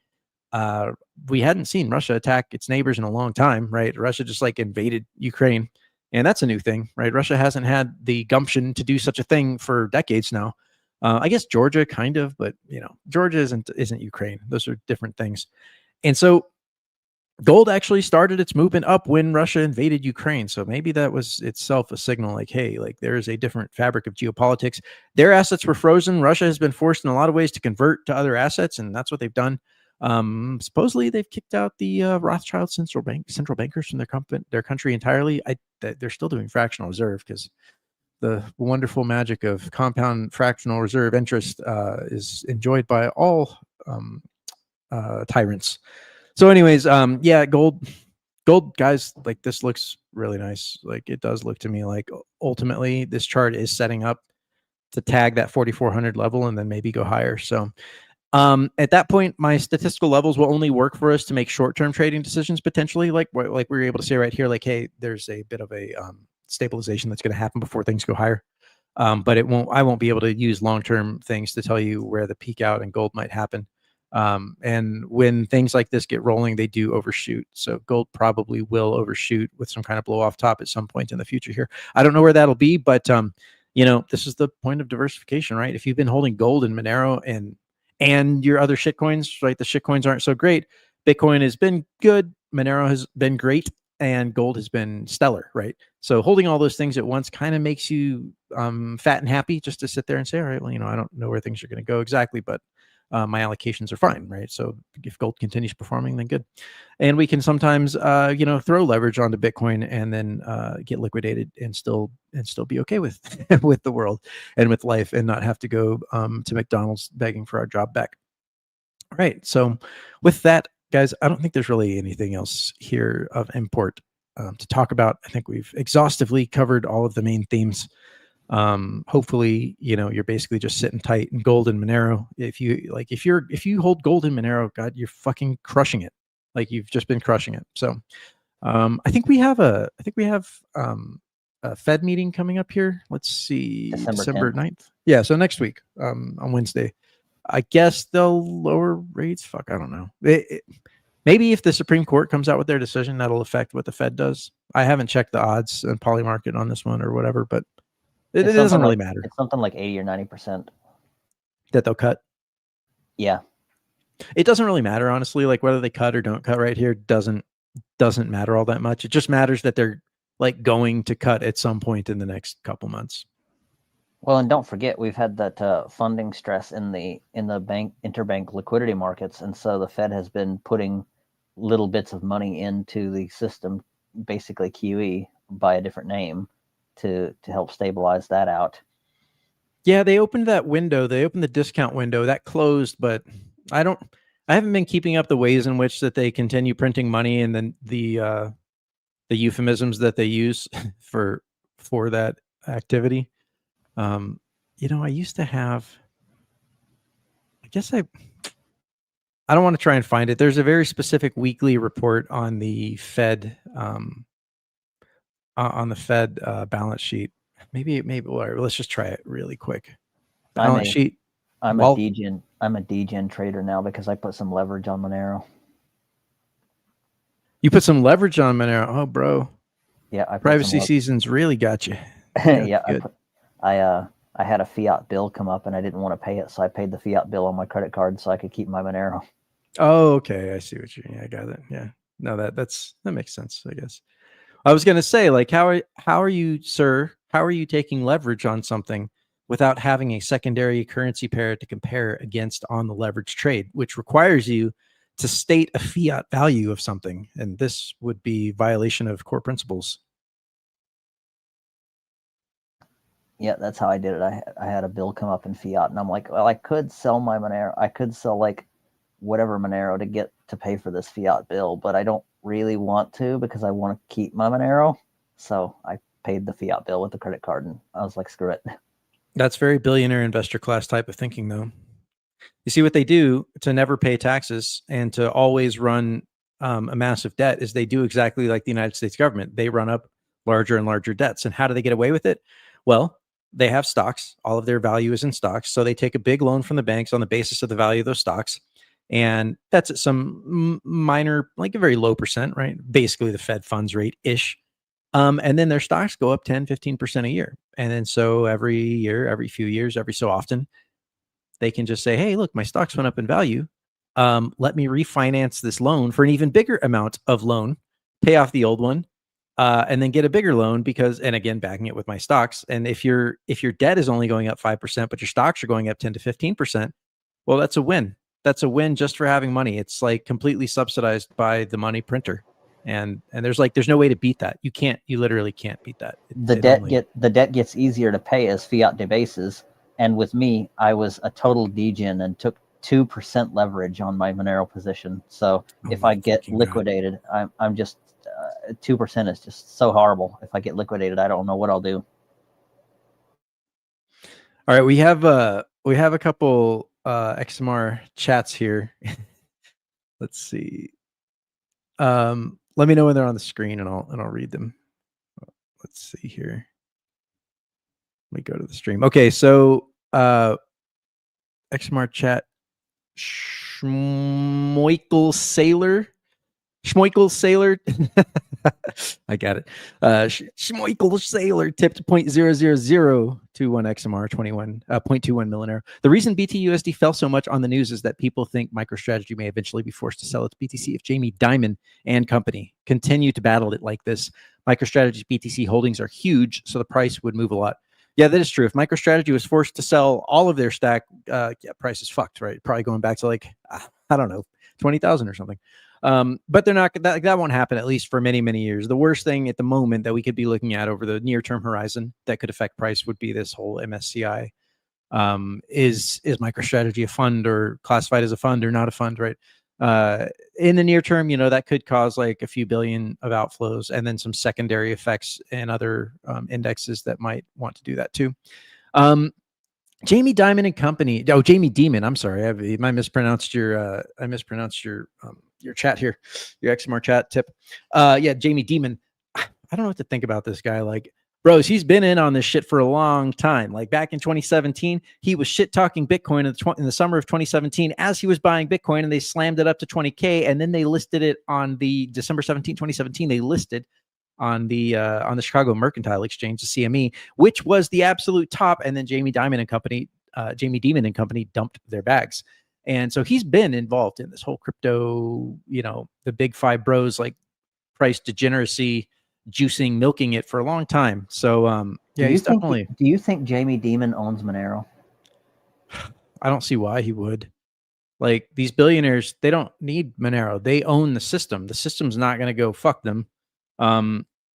We hadn't seen Russia attack its neighbors in a long time, right? Russia just invaded Ukraine, and that's a new thing, right? Russia hasn't had the gumption to do such a thing for decades now. I guess Georgia kind of, but Georgia isn't Ukraine. Those are different things. And so gold actually started its movement up when Russia invaded Ukraine. So maybe that was itself a signal hey, there is a different fabric of geopolitics. Their assets were frozen. Russia has been forced in a lot of ways to convert to other assets, and that's what they've done. Supposedly they've kicked out the Rothschild central bankers from their country entirely. They're still doing fractional reserve because the wonderful magic of compound fractional reserve interest is enjoyed by all tyrants. So anyways, yeah, gold guys, this looks really nice. It does look to me ultimately this chart is setting up to tag that 4,400 level and then maybe go higher. So at that point, my statistical levels will only work for us to make short-term trading decisions potentially, like we were able to say right here, hey, there's a bit of a stabilization that's going to happen before things go higher. But I won't be able to use long-term things to tell you where the peak out in gold might happen. And when things like this get rolling, they do overshoot. So gold probably will overshoot with some kind of blow off top at some point in the future here. I don't know where that'll be, but this is the point of diversification, right? If you've been holding gold and Monero and your other shit coins, right? The shit coins aren't so great. Bitcoin has been good. Monero has been great. And gold has been stellar, right? So holding all those things at once kind of makes you fat and happy just to sit there and say, all right, well, I don't know where things are going to go exactly, but my allocations are fine, right? So if gold continues performing, then good. And we can sometimes, throw leverage onto Bitcoin and then get liquidated and still be okay with with the world and with life and not have to go to McDonald's begging for our job back. All right. So with that, guys, I don't think there's really anything else here of import to talk about. I think we've exhaustively covered all of the main themes. Hopefully, you're basically just sitting tight in gold and Monero. If you hold gold and Monero, God, you're fucking crushing it. You've just been crushing it. So I think we have a Fed meeting coming up here. Let's see, December 10th. 9th. Yeah, so next week, on Wednesday. I guess they'll lower rates. Fuck, I don't know. Maybe if the Supreme Court comes out with their decision, that'll affect what the Fed does. I haven't checked the odds and Polymarket on this one or whatever, but it doesn't really matter It's something like 80 or 90%. that they'll cut. Yeah. It doesn't really matter, honestly. Like whether they cut or don't cut right here doesn't matter all that much. It just matters that they're like going to cut at some point in the next couple months. Well, and don't forget, we've had that funding stress in the interbank liquidity markets, and so the Fed has been putting little bits of money into the system, basically QE by a different name, to help stabilize that out. Yeah, they opened that window. They opened the discount window that closed, but I haven't been keeping up the ways in which that they continue printing money and then the euphemisms that they use for that activity. I used to have, I guess I don't want to try and find it. There's a very specific weekly report on the Fed, balance sheet. Maybe, let's just try it really quick. Balance sheet. I'm a degen trader now because I put some leverage on Monero. You put some leverage on Monero. Oh, bro. Yeah. Privacy seasons really got you. Yeah. I had a fiat bill come up and I didn't want to pay it. So I paid the fiat bill on my credit card so I could keep my Monero. Oh, okay. I see what I got it. Yeah. No, that makes sense, I guess. I was going to say, like, how are you, sir? How are you taking leverage on something without having a secondary currency pair to compare against on the leverage trade, which requires you to state a fiat value of something? And this would be violation of core principles. Yeah, that's how I did it. I had a bill come up in fiat, and I'm like, well, I could sell my Monero. I could sell like whatever Monero to get to pay for this fiat bill, but I don't really want to because I want to keep my Monero. So I paid the fiat bill with the credit card, and I was like, screw it. That's very billionaire investor class type of thinking, though. You see, what they do to never pay taxes and to always run a massive debt is they do exactly like the United States government. They run up larger and larger debts. And how do they get away with it? Well, they have stocks. All of their value is in stocks. So they take a big loan from the banks on the basis of the value of those stocks. And that's at some minor, like a very low percent, right? Basically the Fed funds rate ish. And then their stocks go up 10, 15% a year. And then so every year, every few years, every so often, they can just say, hey, look, my stocks went up in value. Let me refinance this loan for an even bigger amount of loan, pay off the old one, and then get a bigger loan and again, backing it with my stocks. And if your debt is only going up 5%, but your stocks are going up 10 to 15%, well, that's a win. That's a win just for having money. It's like completely subsidized by the money printer. And there's no way to beat that. You literally can't beat that. The debt gets easier to pay as fiat debases. And with me, I was a total degen and took 2% leverage on my Monero position. So if I get liquidated, I'm just 2% is just so horrible. If I get liquidated, I don't know what I'll do. All right, we have a couple XMR chats here. Let's see. Let me know when they're on the screen and I'll read them. Let's see here. Let me go to the stream. Okay, so XMR chat. Schmoikel Sailor. I got it. Schmoikel Sailor tipped 0.00021 XMR 0.21 Millinero. The reason BTUSD fell so much on the news is that people think MicroStrategy may eventually be forced to sell its BTC if Jamie Dimon and company continue to battle it like this. MicroStrategy's BTC holdings are huge, so the price would move a lot. Yeah, that is true. If MicroStrategy was forced to sell all of their stack, price is fucked, right? Probably going back to like, I don't know, 20,000 or something. But they're not, that won't happen, at least for many, many years. The worst thing at the moment that we could be looking at over the near-term horizon that could affect price would be this whole MSCI. Is MicroStrategy a fund or classified as a fund or not a fund, right? In the near term, that could cause like a few billion of outflows and then some secondary effects and other indexes that might want to do that too. Jamie Dimon and Company. Oh, Jamie Demon. I'm sorry. I mispronounced your your chat here, your XMR chat tip. Yeah, Jamie Demon. I don't know what to think about this guy. Like, bros, he's been in on this shit for a long time. Like back in 2017, he was shit talking Bitcoin in the summer of 2017 as he was buying Bitcoin, and they slammed it up to 20K, and then they listed it on the December 17, 2017. They listed on the Chicago Mercantile Exchange, the CME, which was the absolute top. And then Jamie Dimon and Company dumped their bags. And so he's been involved in this whole crypto, the big five bros, like price degeneracy, juicing, milking it for a long time. So yeah, he's definitely. Do you think Jamie Dimon owns Monero? I don't see why he would. Like, these billionaires, they don't need Monero. They own the system. The system's not going to go fuck them.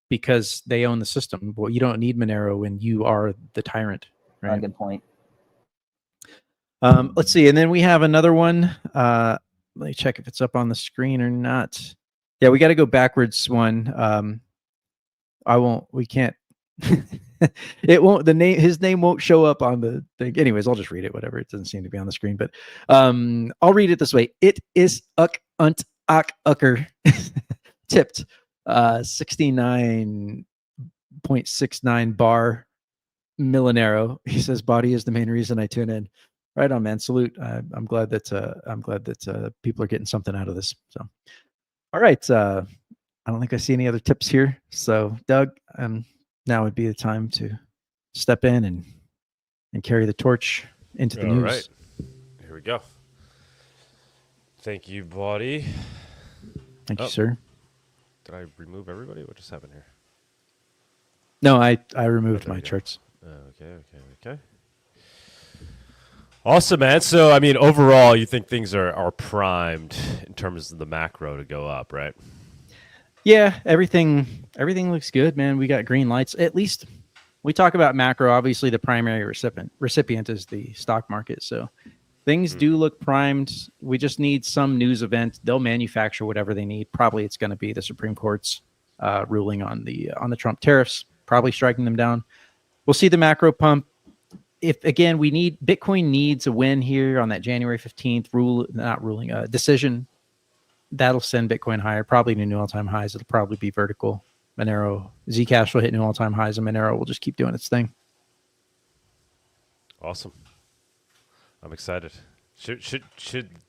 Because they own the system. Well, you don't need Monero when you are the tyrant. Right? Good point. Let's see. And then we have another one. Let me check if it's up on the screen or not. Yeah, we got to go backwards one. We can't. It won't, his name won't show up on the thing. Anyways, I'll just read it, whatever. It doesn't seem to be on the screen, but I'll read it this way. It is ucker tipped 69.69 bar Millinero. He says body is the main reason I tune in. Right on, man. Salute. I'm glad that people are getting something out of this. So, all right. I don't think I see any other tips here. So, Doug, now would be the time to step in and carry the torch into the news. All right. Here we go. Thank you, buddy. Thank you, sir. Did I remove everybody? What just happened here? No, I removed my charts. Okay. Awesome, man. So, I mean, overall, you think things are primed in terms of the macro to go up, right? Yeah, everything looks good, man. We got green lights. At least we talk about macro. Obviously, the primary recipient is the stock market. So things do look primed. We just need some news event. They'll manufacture whatever they need. Probably it's going to be the Supreme Court's ruling on the Trump tariffs, probably striking them down. We'll see the macro pump. If again, Bitcoin needs a win here on that January 15th decision. That'll send Bitcoin higher, probably to new all-time highs. It'll probably be vertical. Monero, Zcash will hit new all-time highs, and Monero will just keep doing its thing. Awesome. I'm excited. Should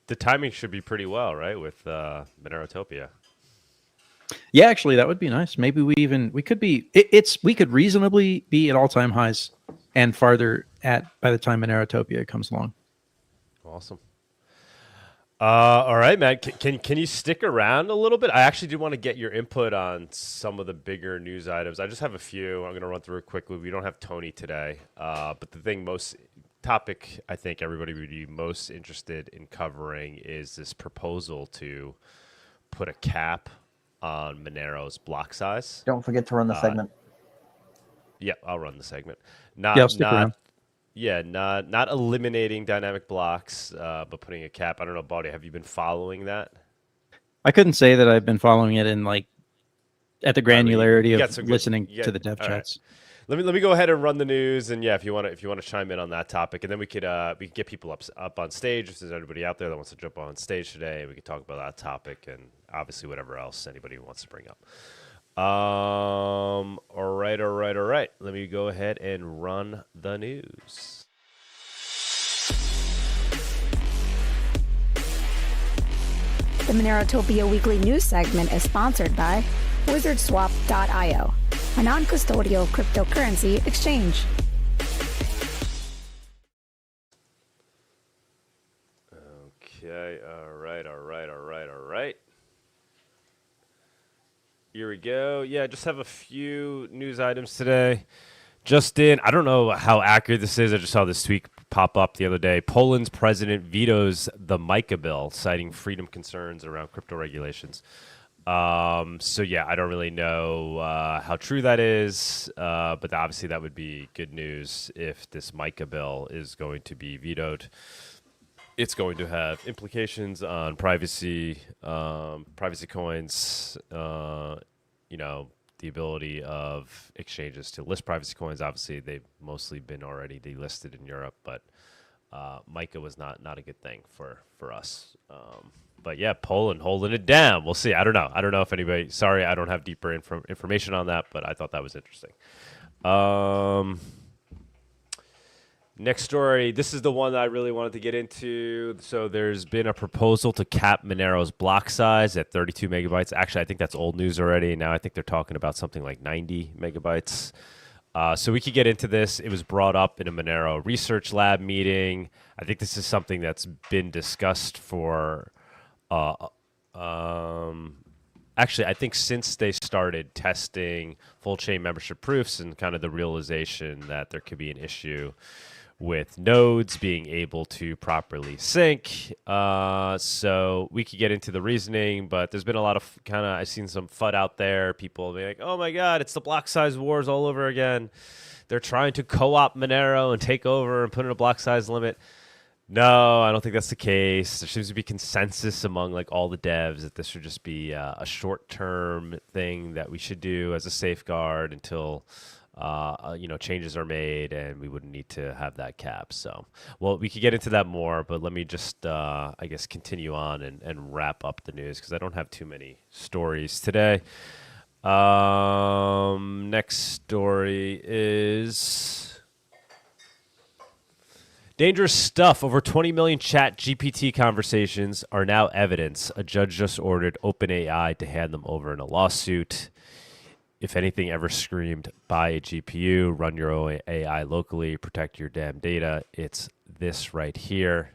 the timing should be pretty well, right? With Monerotopia. Yeah, actually, that would be nice. Maybe we could reasonably be at all-time highs and farther by the time Monerotopia comes along. Awesome. All right, man. Can you stick around a little bit? I actually do want to get your input on some of the bigger news items. I just have a few. I'm going to run through it quickly. We don't have Tony today, but the topic I think everybody would be most interested in covering is this proposal to put a cap on Monero's block size. Don't forget to run the segment. Yeah, I'll run the segment. I'll stick around. Yeah, not eliminating dynamic blocks, but putting a cap. I don't know, Body, have you been following that? I couldn't say that I've been following it in at the granularity of listening to the dev chats. Right. Let me go ahead and run the news, and yeah, if you want to chime in on that topic, and then we could get people up on stage. If there's anybody out there that wants to jump on stage today, we could talk about that topic and obviously whatever else anybody wants to bring up. All right. Let me go ahead and run the news. The Monerotopia Weekly News segment is sponsored by WizardSwap.io, a non-custodial cryptocurrency exchange. Okay, all right. Here we go. Yeah, I just have a few news items today. I don't know how accurate this is. I just saw this tweet pop up the other day. Poland's president vetoes the MiCA bill, citing freedom concerns around crypto regulations. So yeah, I don't really know how true that is, but obviously that would be good news if this MiCA bill is going to be vetoed. It's going to have implications on privacy coins, the ability of exchanges to list privacy coins. Obviously, they've mostly been already delisted in Europe, but MiCA was not a good thing for us. But yeah, Poland holding it down. We'll see. I don't know. I don't know if anybody. Sorry, I don't have deeper information on that, but I thought that was interesting. Next story. This is the one that I really wanted to get into. So there's been a proposal to cap Monero's block size at 32 megabytes. Actually, I think that's old news already. Now I think they're talking about something like 90 megabytes. So we could get into this. It was brought up in a Monero research lab meeting. I think this is something that's been discussed for, actually, I think since they started testing full chain membership proofs and kind of the realization that there could be an issue with nodes being able to properly sync. So we could get into the reasoning, but there's been a lot of I've seen some FUD out there. People be like, oh my God, it's the block size wars all over again. They're trying to co-opt Monero and take over and put in a block size limit. No, I don't think that's the case. There seems to be consensus among like all the devs that this should just be a short-term thing that we should do as a safeguard until changes are made, and we wouldn't need to have that cap. So, well, we could get into that more, but let me just, I guess, continue on and wrap up the news because I don't have too many stories today. Next story is dangerous stuff. Over 20 million chat GPT conversations are now evidence. A judge just ordered OpenAI to hand them over in a lawsuit. If anything ever screamed, buy a GPU, run your own AI locally, protect your damn data, it's this right here.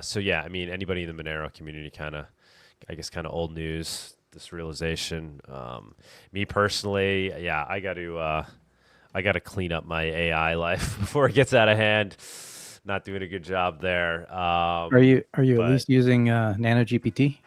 So yeah, I mean, anybody in the Monero community kind of old news, this realization. Me personally, yeah, I got to clean up my AI life before it gets out of hand. Not doing a good job there. Are you at least using Nano GPT?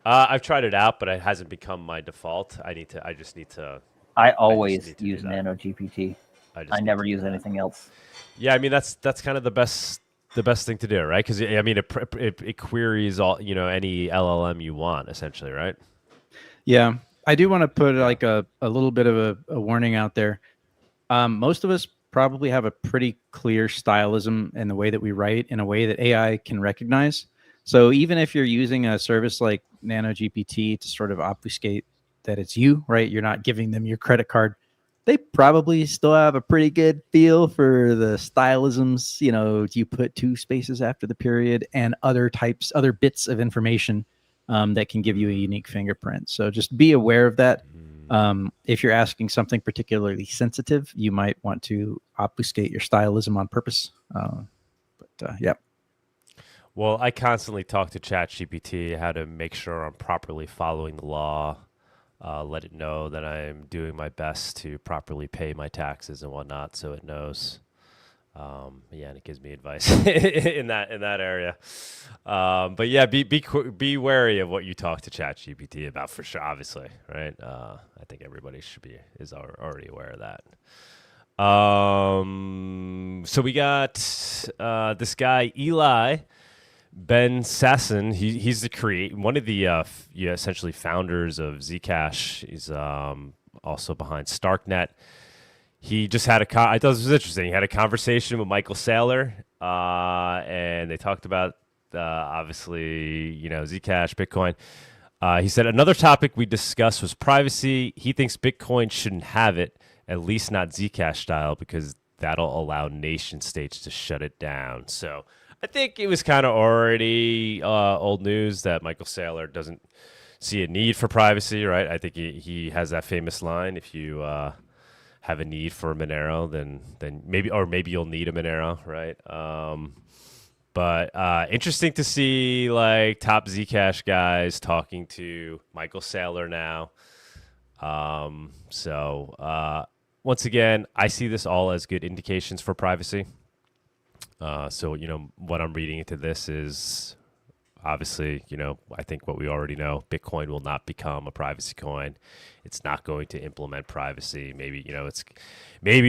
I've tried it out, but it hasn't become my default. I just need to. I always use Nano GPT. I never use anything else. Yeah, I mean that's kind of the best thing to do, right? Because I mean it queries all any LLM you want essentially, right? Yeah, I do want to put like a little bit of a warning out there. Most of us probably have a pretty clear stylism in the way that we write in a way that AI can recognize. So even if you're using a service like Nano GPT to sort of obfuscate that it's you, right? You're not giving them your credit card. They probably still have a pretty good feel for the stylisms. Do you put 2 spaces after the period and other bits of information that can give you a unique fingerprint. So just be aware of that. If you're asking something particularly sensitive, you might want to obfuscate your stylism on purpose. Yeah. Well, I constantly talk to ChatGPT how to make sure I'm properly following the law, let it know that I'm doing my best to properly pay my taxes and whatnot, so it knows. And it gives me advice in that area. But yeah, be wary of what you talk to ChatGPT about for sure. Obviously, right? I think everybody is already aware of that. So we got this guy Eli Ben Sasson. He's one of the essentially founders of Zcash. He's also behind Starknet. He just had I thought this was interesting. He had a conversation with Michael Saylor, and they talked about obviously Zcash, Bitcoin. He said another topic we discussed was privacy. He thinks Bitcoin shouldn't have it, at least not Zcash style, because that'll allow nation states to shut it down. So I think it was kind of already old news that Michael Saylor doesn't see a need for privacy, right? I think he has that famous line: if you have a need for a Monero, then maybe you'll need a Monero, right? But interesting to see like top Zcash guys talking to Michael Saylor now. Once again, I see this all as good indications for privacy. So what I'm reading into this is obviously, I think what we already know, Bitcoin will not become a privacy coin. It's not going to implement privacy. Maybe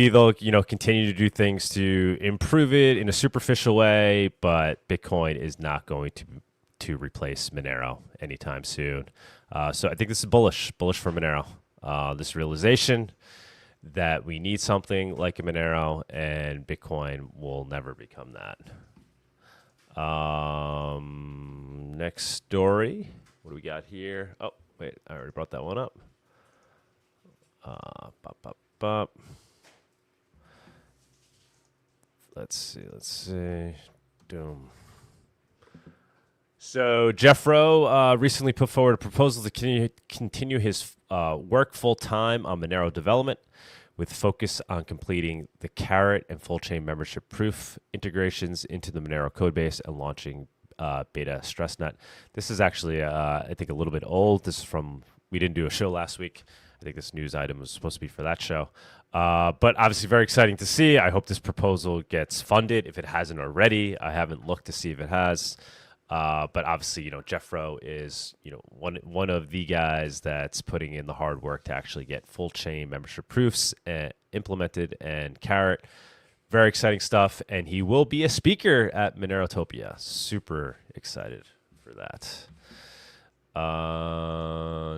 they'll, continue to do things to improve it in a superficial way, but Bitcoin is not going to replace Monero anytime soon. So I think this is bullish for Monero. This realization that we need something like a Monero, and Bitcoin will never become that. Next story. What do we got here? Oh, wait, I already brought that one up. Let's see. Doom. So Jeff Rowe recently put forward a proposal to continue his work full-time on Monero development, with focus on completing the Carrot and full chain membership proof integrations into the Monero codebase and launching beta StressNet. This is actually, I think, a little bit old. This is from, we didn't do a show last week. I think this news item was supposed to be for that show. But obviously very exciting to see. I hope this proposal gets funded if it hasn't already. I haven't looked to see if it has. But obviously, Jeff Rowe is, one of the guys that's putting in the hard work to actually get full chain membership proofs implemented, and Carrot. Very exciting stuff. And he will be a speaker at Monerotopia. Super excited for that.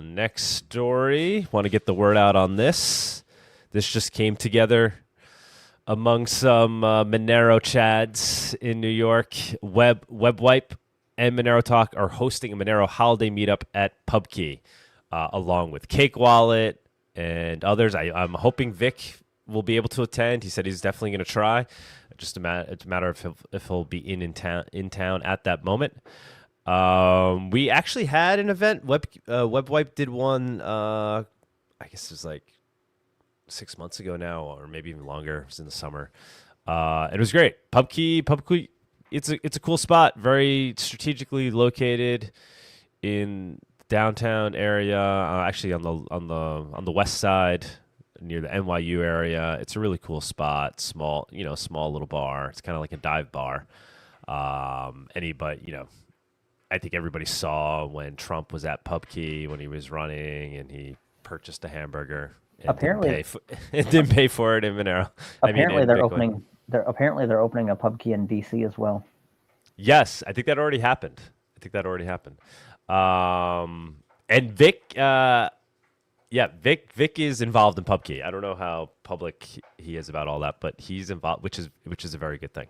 Next story. Want to get the word out on this. This just came together among some Monero chads in New York. WebWipe and Monero Talk are hosting a Monero holiday meetup at PubKey, along with Cake Wallet and others. I'm hoping Vic will be able to attend. He said he's definitely going to try. It's a matter of if he'll be in town at that moment. We actually had an event. WebWipe did one. I guess it was like 6 months ago now, or maybe even longer. It was in the summer. It was great. PubKey. It's a cool spot. Very strategically located in downtown area. Actually on the west side, near the NYU area. It's a really cool spot. Small little bar. It's kind of like a dive bar. I think everybody saw when Trump was at PubKey when he was running, and he purchased a hamburger. And Apparently, didn't pay for it in Monero. Apparently, they're opening a PubKey in DC as well. Yes, I think that already happened. And Vic, Vic is involved in PubKey. I don't know how public he is about all that, but he's involved, which is a very good thing.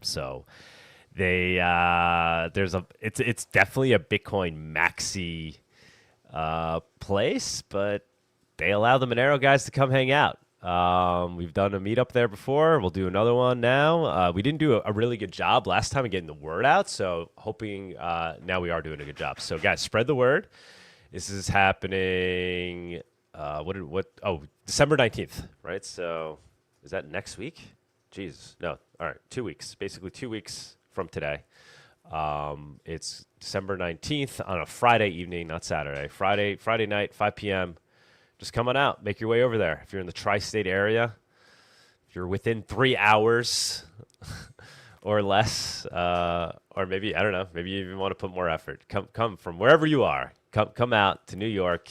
So they it's definitely a Bitcoin maxi place, but they allow the Monero guys to come hang out. We've done a meetup there before. We'll do another one now. We didn't do a really good job last time of getting the word out, so hoping now we are doing a good job. So guys, spread the word. This is happening. December 19th, right? So is that next week? Jeez, no. All right, 2 weeks. Basically 2 weeks from today. It's December 19th on a Friday evening, not Saturday. Friday night, 5 p.m. Just come on out. Make your way over there. If you're in the tri-state area, if you're within 3 hours or less, or maybe, I don't know, maybe you even want to put more effort. Come from wherever you are. Come out to New York.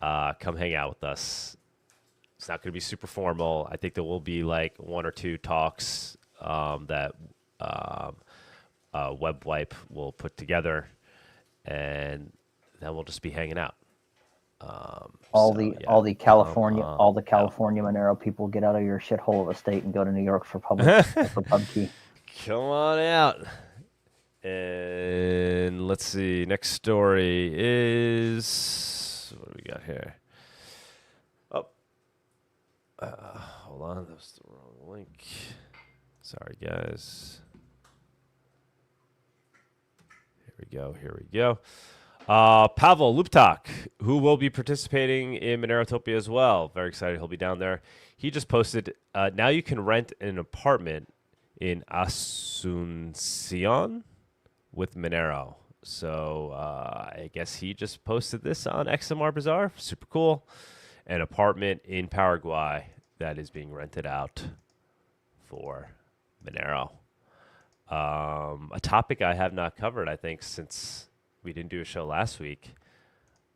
Come hang out with us. It's not going to be super formal. I think there will be like 1 or 2 talks that WebWipe will put together, and then we'll just be hanging out. All the California Monero people, get out of your shithole of a state and go to New York for PubKey. Come on out. And let's see. Next story is, what do we got here? Oh, hold on. That was the wrong link. Sorry, guys. Here we go. Pavel Luptak, who will be participating in Monerotopia as well. Very excited. He'll be down there. He just posted, now you can rent an apartment in Asuncion with Monero. So I guess he just posted this on XMR Bazaar. Super cool. An apartment in Paraguay that is being rented out for Monero. A topic I have not covered, I think, since we didn't do a show last week.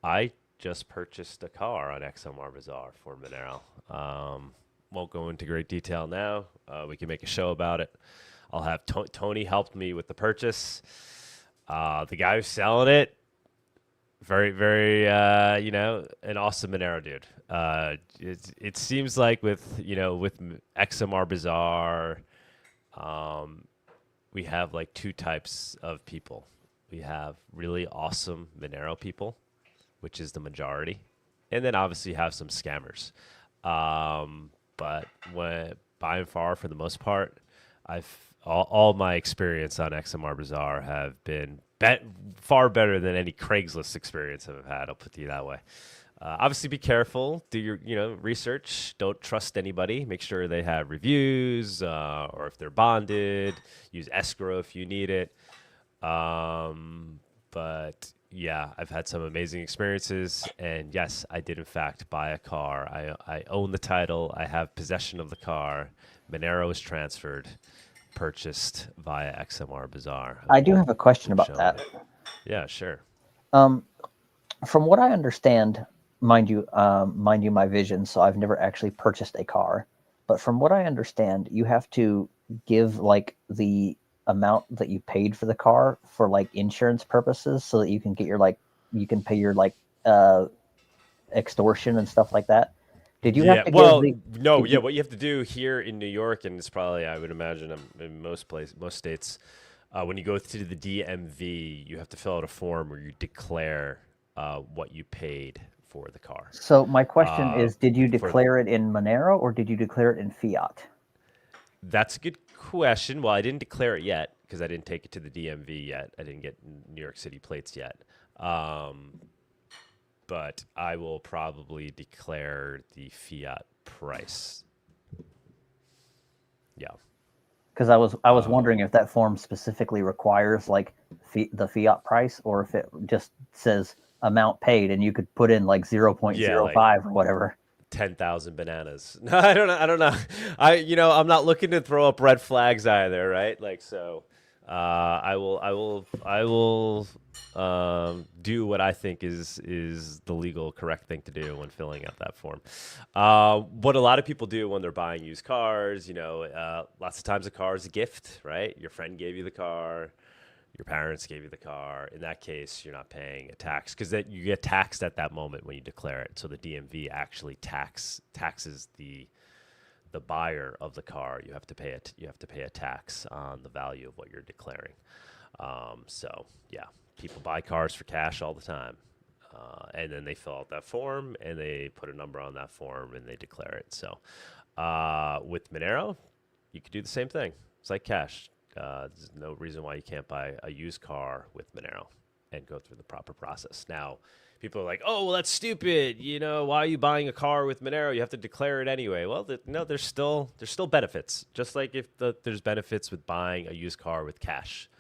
I just purchased a car on XMR Bazaar for Monero. Won't go into great detail now. We can make a show about it. I'll have Tony helped me with the purchase. The guy who's selling it very, very, an awesome Monero dude. It seems like with, with XMR Bazaar, we have like two types of people. We have really awesome Monero people, which is the majority, and then obviously you have some scammers. But when by and far, for the most part, all my experience on XMR Bazaar have been far better than any Craigslist experience I've had. I'll put it that way. Obviously, be careful. Do your research. Don't trust anybody. Make sure they have reviews, or if they're bonded. Use escrow if you need it. But yeah, I've had some amazing experiences, and yes, I did in fact buy a car. I own the title. I have possession of the car. Monero is transferred, purchased via XMR Bazaar. I do have a question about Showing that. it. Yeah, sure. From what I understand, mind you, my vision. So I've never actually purchased a car, but from what I understand, you have to give like the amount that you paid for the car for like insurance purposes, so that you can get your you can pay your extortion and stuff like that. Did you have Yeah, to give well, the? no, Did yeah. you, What you have to do here in New York, and it's probably, I would imagine, in most states, when you go to the DMV, you have to fill out a form where you declare what you paid for the car. so my question Uh, is, did you for declare it in Monero or did you declare it in fiat? That's a good question. Well, I didn't declare it yet because I didn't take it to the DMV yet. I didn't get New York City plates yet. But I will probably declare the fiat price. Yeah. Because I was wondering if that form specifically requires like the fiat price, or if it just says amount paid and you could put in like Yeah, like 0.05 or whatever. 10,000 bananas. No, I don't know. I don't know. I'm not looking to throw up red flags either, right? Like, so, I will do what I think is the legal correct thing to do when filling out that form. What a lot of people do when they're buying used cars, lots of times a car is a gift, right? Your friend gave you the car. Your parents gave you the car. In that case, you're not paying a tax because that you get taxed at that moment when you declare it. So the DMV actually taxes the buyer of the car. You have to pay it. You have to pay a tax on the value of what you're declaring. So yeah, people buy cars for cash all the time, and then they fill out that form and they put a number on that form and they declare it. So with Monero, you could do the same thing. It's like cash. There's no reason why you can't buy a used car with Monero and go through the proper process. Now, people are like, "Oh, well, that's stupid. Why are you buying a car with Monero? You have to declare it anyway." Well, no, there's still benefits. Just like if there's benefits with buying a used car with cash.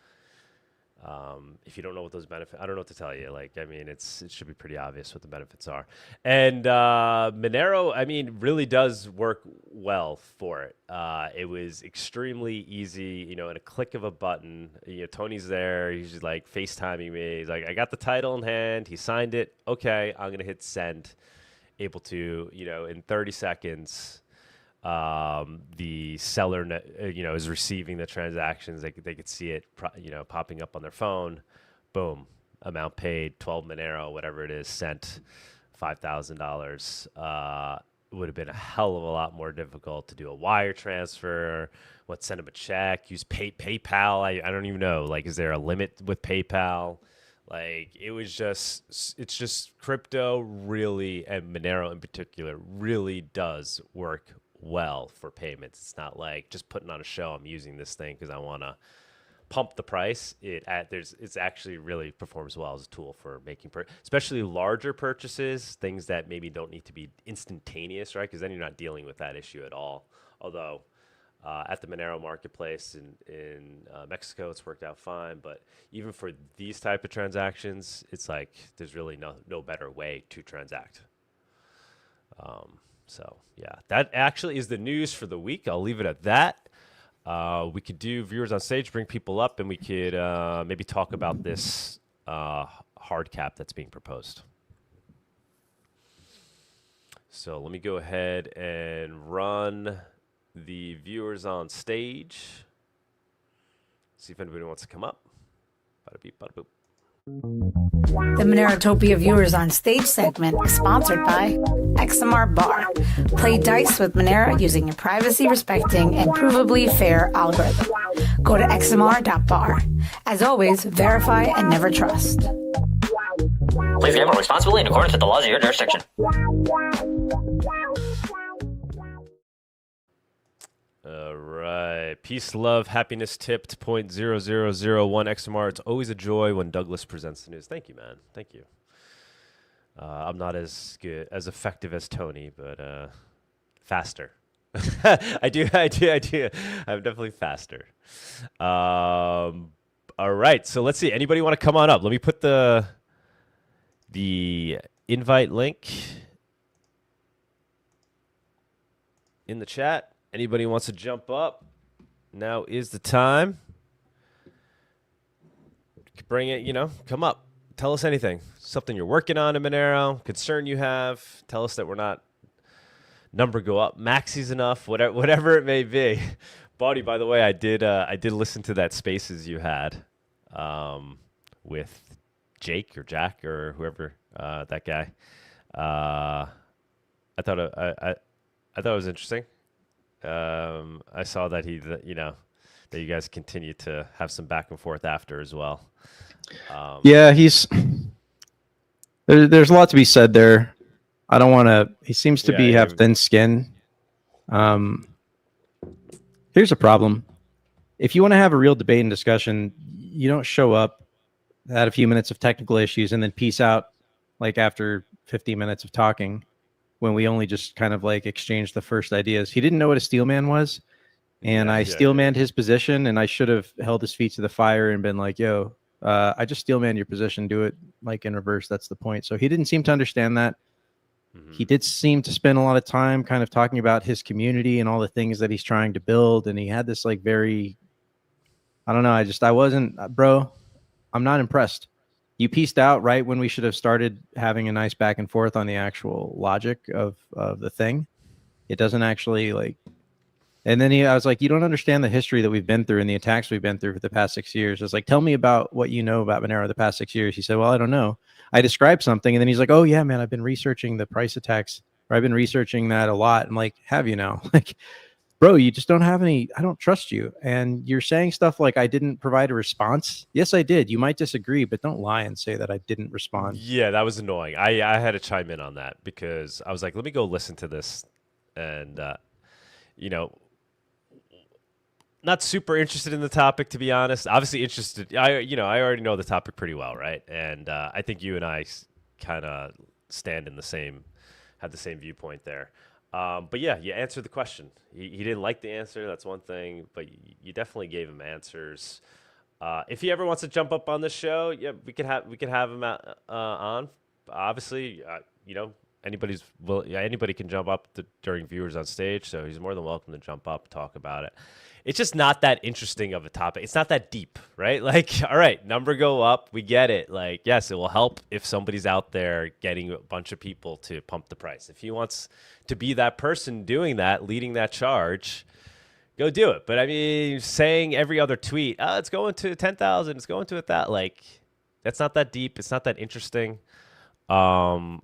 If you don't know what those benefits, I don't know what to tell you. Like, I mean, it should be pretty obvious what the benefits are. And Monero, I mean, really does work well for it. It was extremely easy, in a click of a button. Tony's there. He's just like FaceTiming me. He's like, I got the title in hand. He signed it. Okay, I'm gonna hit send. Able to, in 30 seconds. The seller, is receiving the transactions. They could see it, popping up on their phone. Boom, amount paid, 12 Monero, whatever it is, sent $5,000. It would have been a hell of a lot more difficult to do a wire transfer. Send them a check? Use PayPal? I don't even know. Like, is there a limit with PayPal? Like, it's just crypto really, and Monero in particular, really does work well for payments. It's not like just putting on a show. I'm using this thing because I want to pump the price. It's actually really performs well as a tool for making, especially larger purchases, things that maybe don't need to be instantaneous, right? Because then you're not dealing with that issue at all. Although at the Monero marketplace in Mexico, it's worked out fine. But even for these type of transactions, it's like there's really no better way to transact. So yeah, that actually is the news for the week. I'll leave it at that. We could do viewers on stage, bring people up, and we could maybe talk about this hard cap that's being proposed. So let me go ahead and run the viewers on stage. See if anybody wants to come up. Bada beep, bada boop. The Monerotopia Viewers on Stage segment is sponsored by XMR Bar. Play dice with Monero using a privacy-respecting and provably fair algorithm. Go to xmr.bar. As always, verify and never trust. Please gamble responsibly in accordance with the laws of your jurisdiction. All right. Peace, love, happiness tipped 0.0001 XMR. It's always a joy when Douglas presents the news. Thank you, man. Thank you. I'm not as good, as effective as Tony, but faster. I do. I'm definitely faster. All right. So let's see. Anybody want to come on up? Let me put the invite link in the chat. Anybody wants to jump up? Now is the time. Bring it, come up. Tell us anything. Something you're working on in Monero, concern you have. Tell us that we're not number go up, maxis enough, whatever it may be. Bawdy, by the way, I did listen to that Spaces you had with Jake or Jack or whoever that guy. I thought it was interesting. I saw that that you guys continue to have some back and forth after as well. Yeah, there's a lot to be said there. I don't want to. He seems to have thin skin. Here's a problem. If you want to have a real debate and discussion, you don't show up, had a few minutes of technical issues, and then peace out like after 15 minutes of talking, when we only just kind of like exchanged the first ideas. He didn't know what a steelman was, and I steelmanned his position, and I should have held his feet to the fire and been like, yo, I just steelmanned your position. Do it like in reverse. That's the point. So he didn't seem to understand that. Mm-hmm. He did seem to spend a lot of time kind of talking about his community and all the things that he's trying to build. And he had this like very, I don't know. I wasn't, bro, I'm not impressed. You pieced out right when we should have started having a nice back and forth on the actual logic of the thing. It doesn't actually like, and then I was like, you don't understand the history that we've been through and the attacks we've been through for the past 6 years. I was like, tell me about what you know about Monero the past 6 years. He said, well, I don't know. I described something. And then he's like, oh yeah, man, I've been researching the price attacks, or I've been researching that a lot. I'm like, have you now? Like, bro, you just don't have any, I don't trust you. And you're saying stuff like I didn't provide a response. Yes, I did. You might disagree, but don't lie and say that I didn't respond. Yeah, that was annoying. I had to chime in on that because I was like, let me go listen to this. And, not super interested in the topic, to be honest. Obviously interested. I already know the topic pretty well, right? And I think you and I kind of stand in have the same viewpoint there. But yeah, you answered the question. He didn't like the answer. That's one thing, but you definitely gave him answers. If he ever wants to jump up on the show, yeah, we could have him on. Obviously, anybody can jump up during viewers on stage, so he's more than welcome to jump up, talk about it. It's just not that interesting of a topic. It's not that deep, right? Like, all right, number go up. We get it. Like, yes, it will help if somebody's out there getting a bunch of people to pump the price. If he wants to be that person doing that, leading that charge, go do it. But I mean, saying every other tweet, it's going to 10,000, it's going to that, like, that's not that deep. It's not that interesting. Yeah,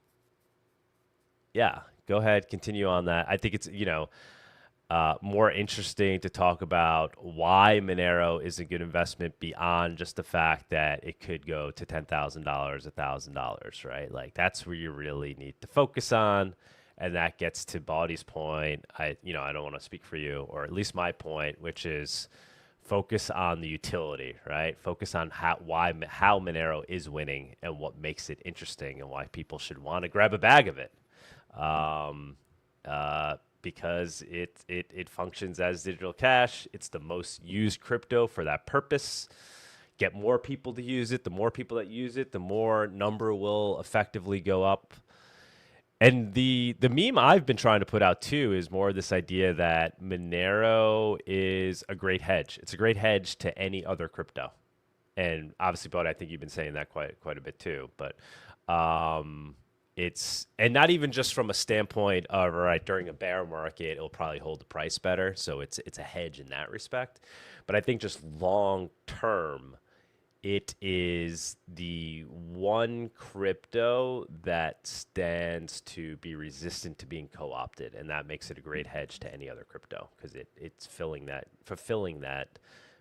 go ahead, continue on that. I think it's, more interesting to talk about why Monero is a good investment beyond just the fact that it could go to $10,000, $1,000, right? Like that's where you really need to focus on. And that gets to Baldy's point. I don't want to speak for you, or at least my point, which is focus on the utility, right? Focus on how Monero is winning and what makes it interesting and why people should want to grab a bag of it. Because it functions as digital cash. It's the most used crypto for that purpose. Get more people to use it. The more people that use it, the more number will effectively go up. And the meme I've been trying to put out too is more this idea that Monero is a great hedge. It's a great hedge to any other crypto. And obviously, Bud, I think you've been saying that quite a bit too. But it's, and not even just from a standpoint of, right, during a bear market, it'll probably hold the price better. So it's a hedge in that respect. But I think just long term, it is the one crypto that stands to be resistant to being co-opted, and that makes it a great hedge to any other crypto because it's fulfilling that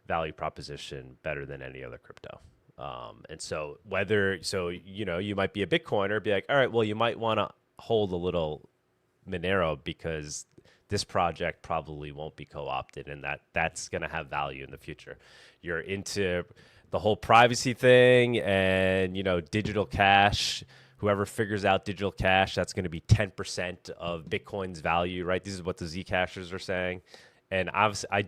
value proposition better than any other crypto. And so you might be a Bitcoiner, be like, all right, well, you might want to hold a little Monero because this project probably won't be co-opted, and that's going to have value in the future. You're into the whole privacy thing and, digital cash. Whoever figures out digital cash, that's going to be 10% of Bitcoin's value, right? This is what the Zcashers are saying. And obviously, I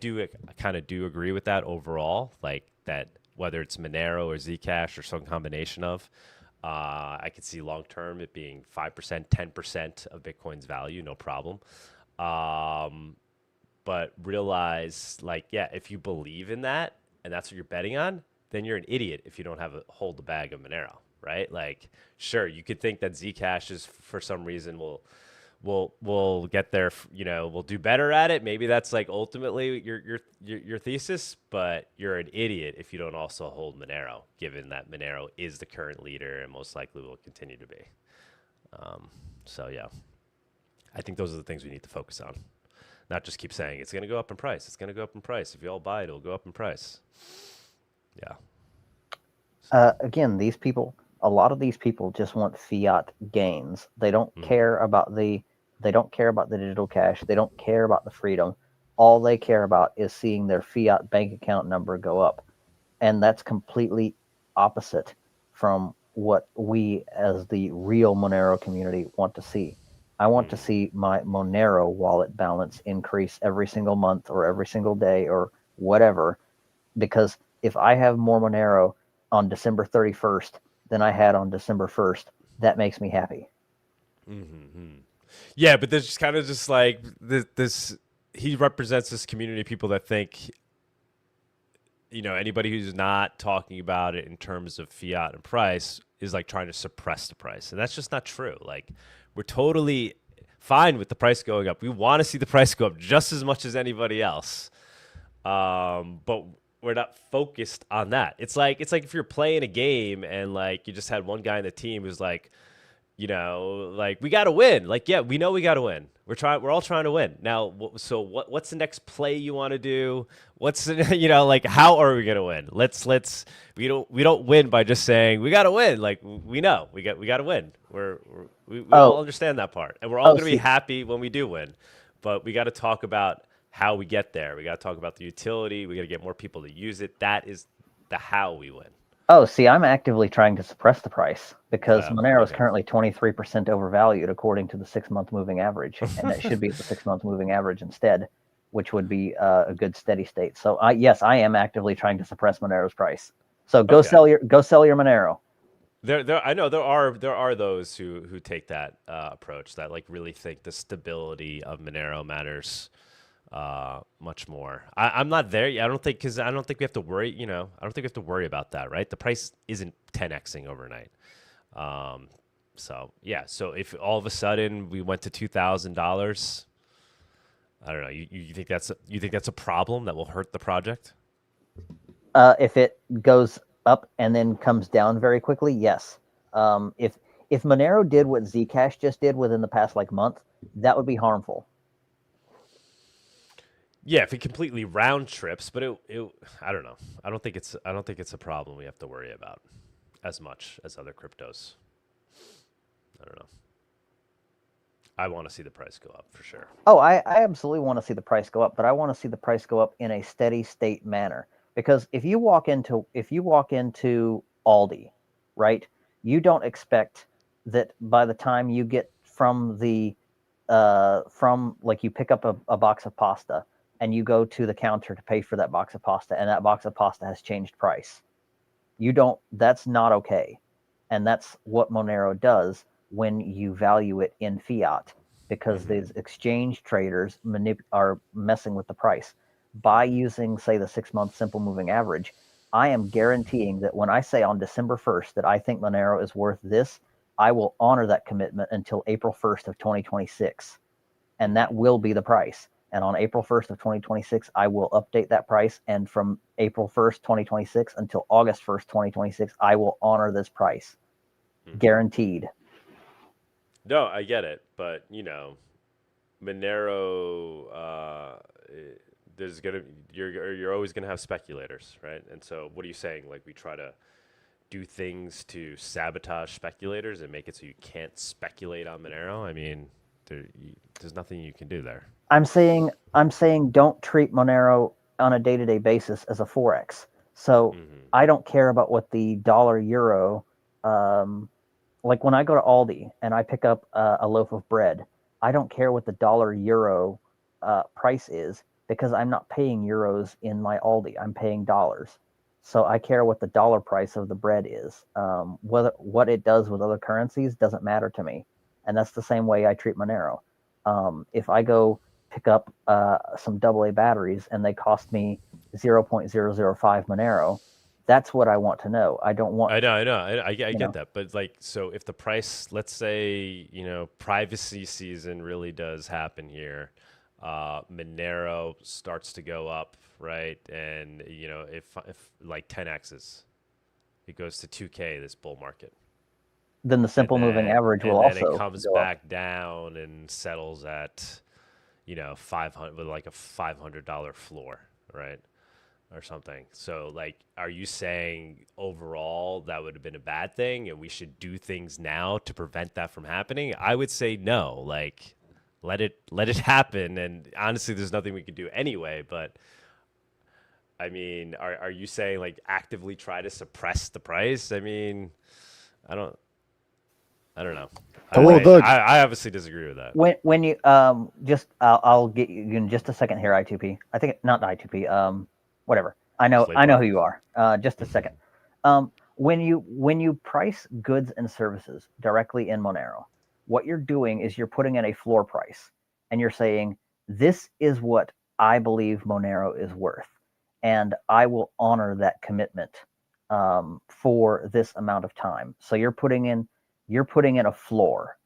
kind of do agree with that overall, like that whether it's Monero or Zcash or some combination of, I could see long-term it being 5%, 10% of Bitcoin's value, no problem. But realize, if you believe in that and that's what you're betting on, then you're an idiot if you don't hold the bag of Monero, right? Like, sure, you could think that Zcash is for some reason we'll get there, we'll do better at it. Maybe that's like ultimately your thesis, but you're an idiot if you don't also hold Monero, given that Monero is the current leader and most likely will continue to be. So yeah, I think those are the things we need to focus on. Not just keep saying it's going to go up in price. It's going to go up in price. If you all buy it, it'll go up in price. Yeah. Again, a lot of these people just want fiat gains. They don't care about the digital cash. They don't care about the freedom. All they care about is seeing their fiat bank account number go up. And that's completely opposite from what we as the real Monero community want to see. I want to see my Monero wallet balance increase every single month or every single day or whatever, because if I have more Monero on December 31st than I had on December 1st, that makes me happy. Mm-hmm. Yeah, but there's just kind of just like this. He represents this community of people that think, anybody who's not talking about it in terms of fiat and price is like trying to suppress the price, and that's just not true. Like, we're totally fine with the price going up. We want to see the price go up just as much as anybody else, but we're not focused on that. It's like if you're playing a game and like you just had one guy in the team who's like, we got to win. Like, yeah, we know we got to win. We're all trying to win. Now, so what's the next play you want to do? What's how are we going to win? We don't win by just saying we got to win. Like, we know we got to win. We all understand that part, and we're all going to be happy when we do win. But we got to talk about how we get there. We got to talk about the utility. We got to get more people to use it. That is the how we win. Oh, see, I'm actively trying to suppress the price because Monero is currently 23% overvalued according to the 6-month moving average, and it should be the 6-month moving average instead, which would be a good steady state. So, yes, I am actively trying to suppress Monero's price. So go sell your Monero. I know there are those who take that approach, that like really think the stability of Monero matters much more. I'm not there yet. I don't think we have to worry. I don't think we have to worry about that, right? The price isn't 10xing overnight. So yeah. So if all of a sudden we went to $2,000, I don't know. You think that's a problem that will hurt the project? If it goes up and then comes down very quickly, yes. If Monero did what Zcash just did within the past month, that would be harmful. Yeah, if it completely round trips, but it I don't know. I don't think it's a problem we have to worry about as much as other cryptos. I don't know. I want to see the price go up for sure. Oh, I absolutely want to see the price go up, but I want to see the price go up in a steady state manner. Because if you walk into Aldi, right, you don't expect that by the time you get from you pick up a box of pasta and you go to the counter to pay for that box of pasta, and that box of pasta has changed price. That's not okay. And that's what Monero does when you value it in fiat, because these exchange traders are messing with the price. By using, say, the 6-month simple moving average, I am guaranteeing that when I say on December 1st that I think Monero is worth this, I will honor that commitment until April 1st of 2026. And that will be the price. And on April 1st of 2026, I will update that price. And from April 1st, 2026 until August 1st, 2026, I will honor this price. Guaranteed. No, I get it, but Monero, there's you're always gonna have speculators, right? And so, what are you saying? Like, we try to do things to sabotage speculators and make it so you can't speculate on Monero? I mean, there's nothing you can do there. I'm saying don't treat Monero on a day-to-day basis as a forex. So I don't care about what the dollar euro, like when I go to Aldi and I pick up a loaf of bread, I don't care what the dollar euro price is, because I'm not paying euros in my Aldi. I'm paying dollars. So I care what the dollar price of the bread is. What it does with other currencies doesn't matter to me. And that's the same way I treat Monero. If I go pick up some AA batteries and they cost me 0.005 Monero, that's what I want to know. I don't want. I know. I get that. But like, so if the price, let's say, privacy season really does happen here, Monero starts to go up, right? And if like 10x's, it goes to 2K this bull market. Then the simple moving average will also. And then also it comes back down and settles at, 500 with like a $500 floor, right? Or something. So, like, are you saying overall that would have been a bad thing and we should do things now to prevent that from happening? I would say no. Like, let it happen. And honestly, there's nothing we could do anyway. But I mean, are you saying like actively try to suppress the price? I mean, I don't know. I obviously disagree with that. When you I'll get you in just a second here, I2P. I think not I2P. Whatever. I know who you are. Just a second. When you price goods and services directly in Monero, what you're doing is you're putting in a floor price, and you're saying, this is what I believe Monero is worth, and I will honor that commitment for this amount of time. So you're putting in a floor.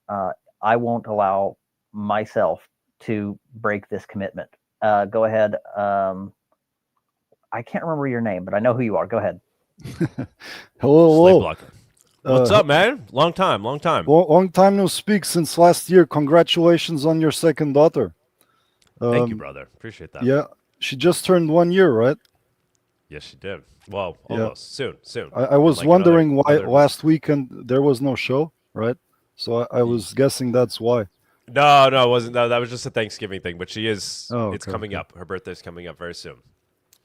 I won't allow myself to break this commitment. Go ahead. I can't remember your name, but I know who you are. Go ahead. Hello. What's up, man? Long time. Long time no speak, since last year. Congratulations on your second daughter. Thank you, brother. Appreciate that. Yeah, she just turned 1 year, right? Yes, she did. Well, almost. Yeah. Soon. I was wondering why last weekend there was no show, right? So I was guessing that's why. No, it wasn't. No, that was just a Thanksgiving thing. But she is. It's coming up. Her birthday's coming up very soon.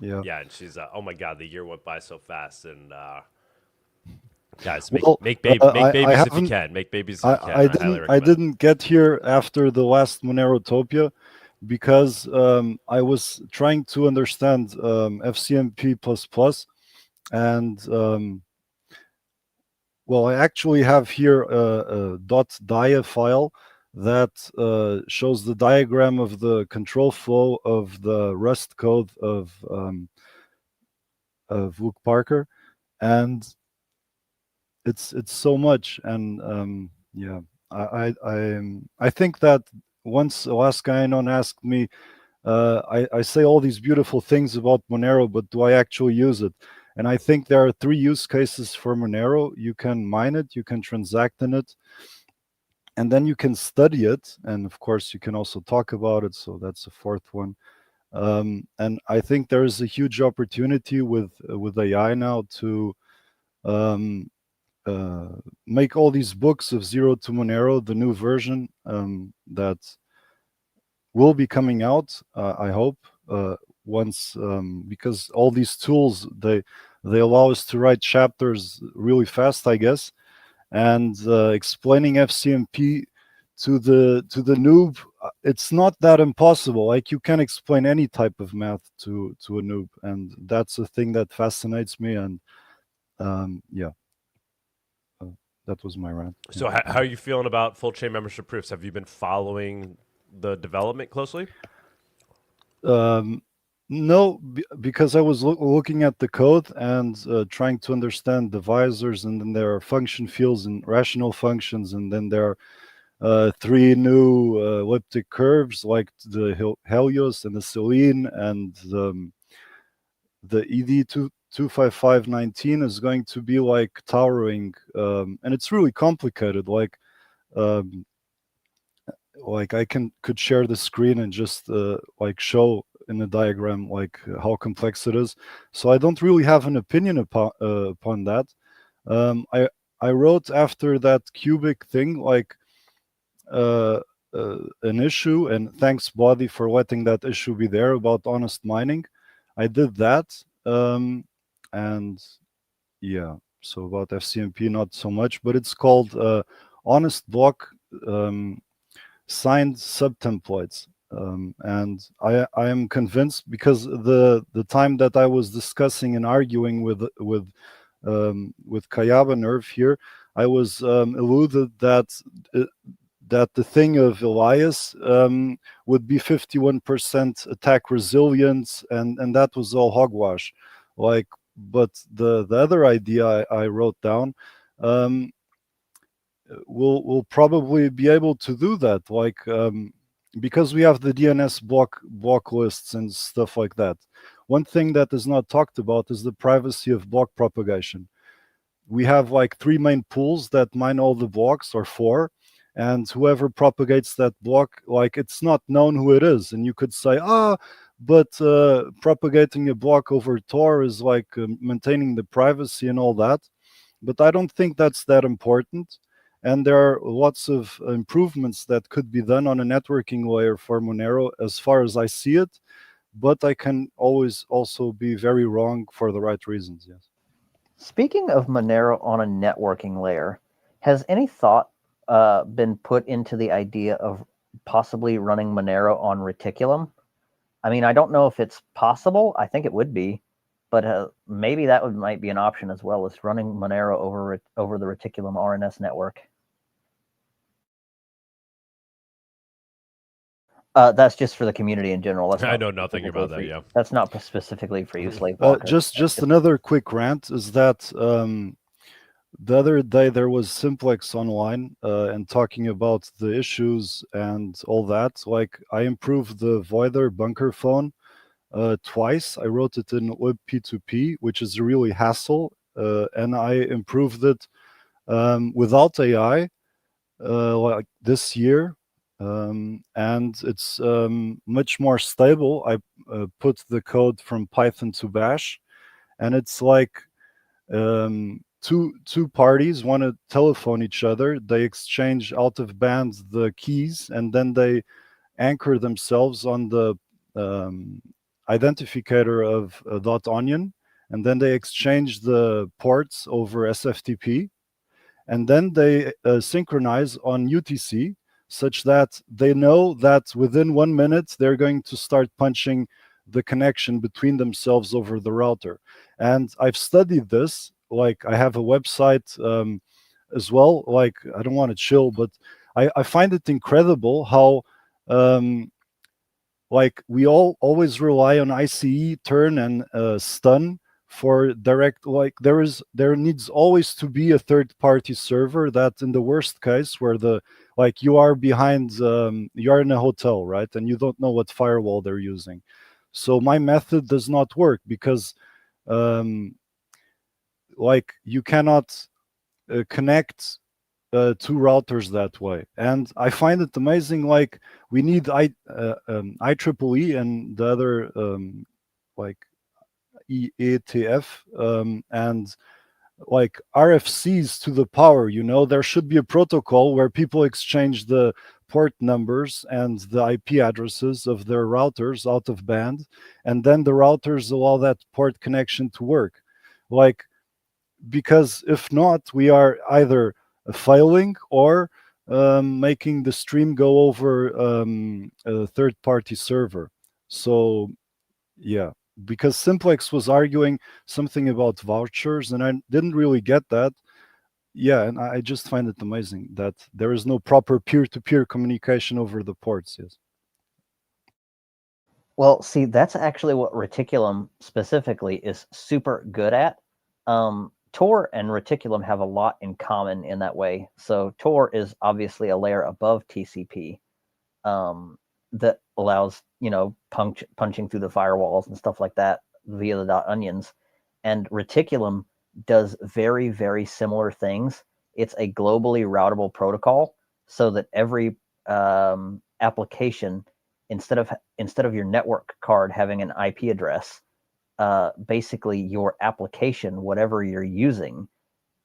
Yeah, and she's. Oh my God, the year went by so fast. And guys, make babies if you can. Make babies if you can. I didn't get here after the last Monerotopia because I was trying to understand FCMP++, and well, I actually have here a .dia file that shows the diagram of the control flow of the Rust code of Luke Parker, and it's so much. And yeah, I think that once Alaskainon asked me, I say all these beautiful things about Monero, but do I actually use it? And I think there are 3 use cases for Monero. You can mine it, you can transact in it, and then you can study it. And of course, you can also talk about it. So that's the 4th one. And I think there is a huge opportunity with AI now to make all these books of Zero to Monero, the new version that will be coming out, I hope, once, because all these tools, they allow us to write chapters really fast, I guess. And explaining FCMP to the noob, it's not that impossible. Like, you can explain any type of math to a noob, and that's a thing that fascinates me. And yeah, that was my rant. So how are you feeling about full chain membership proofs? Have you been following the development closely? No, because I was looking at the code and trying to understand divisors, and then there are function fields and rational functions, and then there three new elliptic curves like the Helios and the Selene, and the ED25519 is going to be like towering, and it's really complicated. Um, like I could share the screen and just like show in the diagram like how complex it is. So I don't really have an opinion upon that. I wrote after that cubic thing like uh, an issue, and thanks Body for letting that issue be there about honest mining. I did that, and yeah. So about FCMP, not so much, but it's called honest block. Signed subtemplates, and I am convinced, because the time that I was discussing and arguing with Kayaba Nerve here, I was alluded that the thing of Elias would be 51% attack resilience, and that was all hogwash. Like, but the other idea I wrote down. We'll probably be able to do that, like because we have the DNS block lists and stuff like that. One thing that is not talked about is the privacy of block propagation. We have like three main pools that mine all the blocks, or four, and whoever propagates that block, like it's not known who it is, and you could say, but propagating a block over Tor is like maintaining the privacy and all that. But I don't think that's that important. And there are lots of improvements that could be done on a networking layer for Monero as far as I see it. But I can always also be very wrong for the right reasons, yes. Speaking of Monero on a networking layer, has any thought been put into the idea of possibly running Monero on Reticulum? I mean, I don't know if it's possible. I think it would be, but maybe that might be an option as well, as running Monero over the Reticulum RNS network. That's just for the community in general. That's I know nothing about that. Yeah, that's not specifically for you, Slaveblocker. Just another quick rant is that the other day there was Simplex online and talking about the issues and all that. Like, I improved the Voider bunker phone twice. I wrote it in libp2p, which is really hassle, and I improved it without AI like this year. And it's much more stable. I put the code from Python to Bash, and it's like two parties want to telephone each other. They exchange out of band the keys, and then they anchor themselves on the identificator of .onion, and then they exchange the ports over SFTP, and then they synchronize on UTC, such that they know that within 1 minute they're going to start punching the connection between themselves over the router. And I've studied this. Like, I have a website as well. Like, I don't want to chill, but I find it incredible how like we all always rely on ICE, turn, and stun for direct. Like, there needs always to be a third party server that, in the worst case, where you are behind, you are in a hotel, right, and you don't know what firewall they're using. So my method does not work because like, you cannot connect two routers that way. And I find it amazing. Like, we need IEEE and the other like EATF and like RFCs to the power. There should be a protocol where people exchange the port numbers and the IP addresses of their routers out of band, and then the routers allow that port connection to work. Like, because if not, we are either failing or making the stream go over a third-party server. So yeah, because Simplex was arguing something about vouchers, and I didn't really get that. Yeah, and I just find it amazing that there is no proper peer-to-peer communication over the ports. Yes. Well, see, that's actually what Reticulum specifically is super good at. Tor and Reticulum have a lot in common in that way. So Tor is obviously a layer above TCP that allows, punching through the firewalls and stuff like that via the dot onions. And Reticulum does very, very similar things. It's a globally routable protocol so that every application, instead of your network card having an IP address, basically your application, whatever you're using,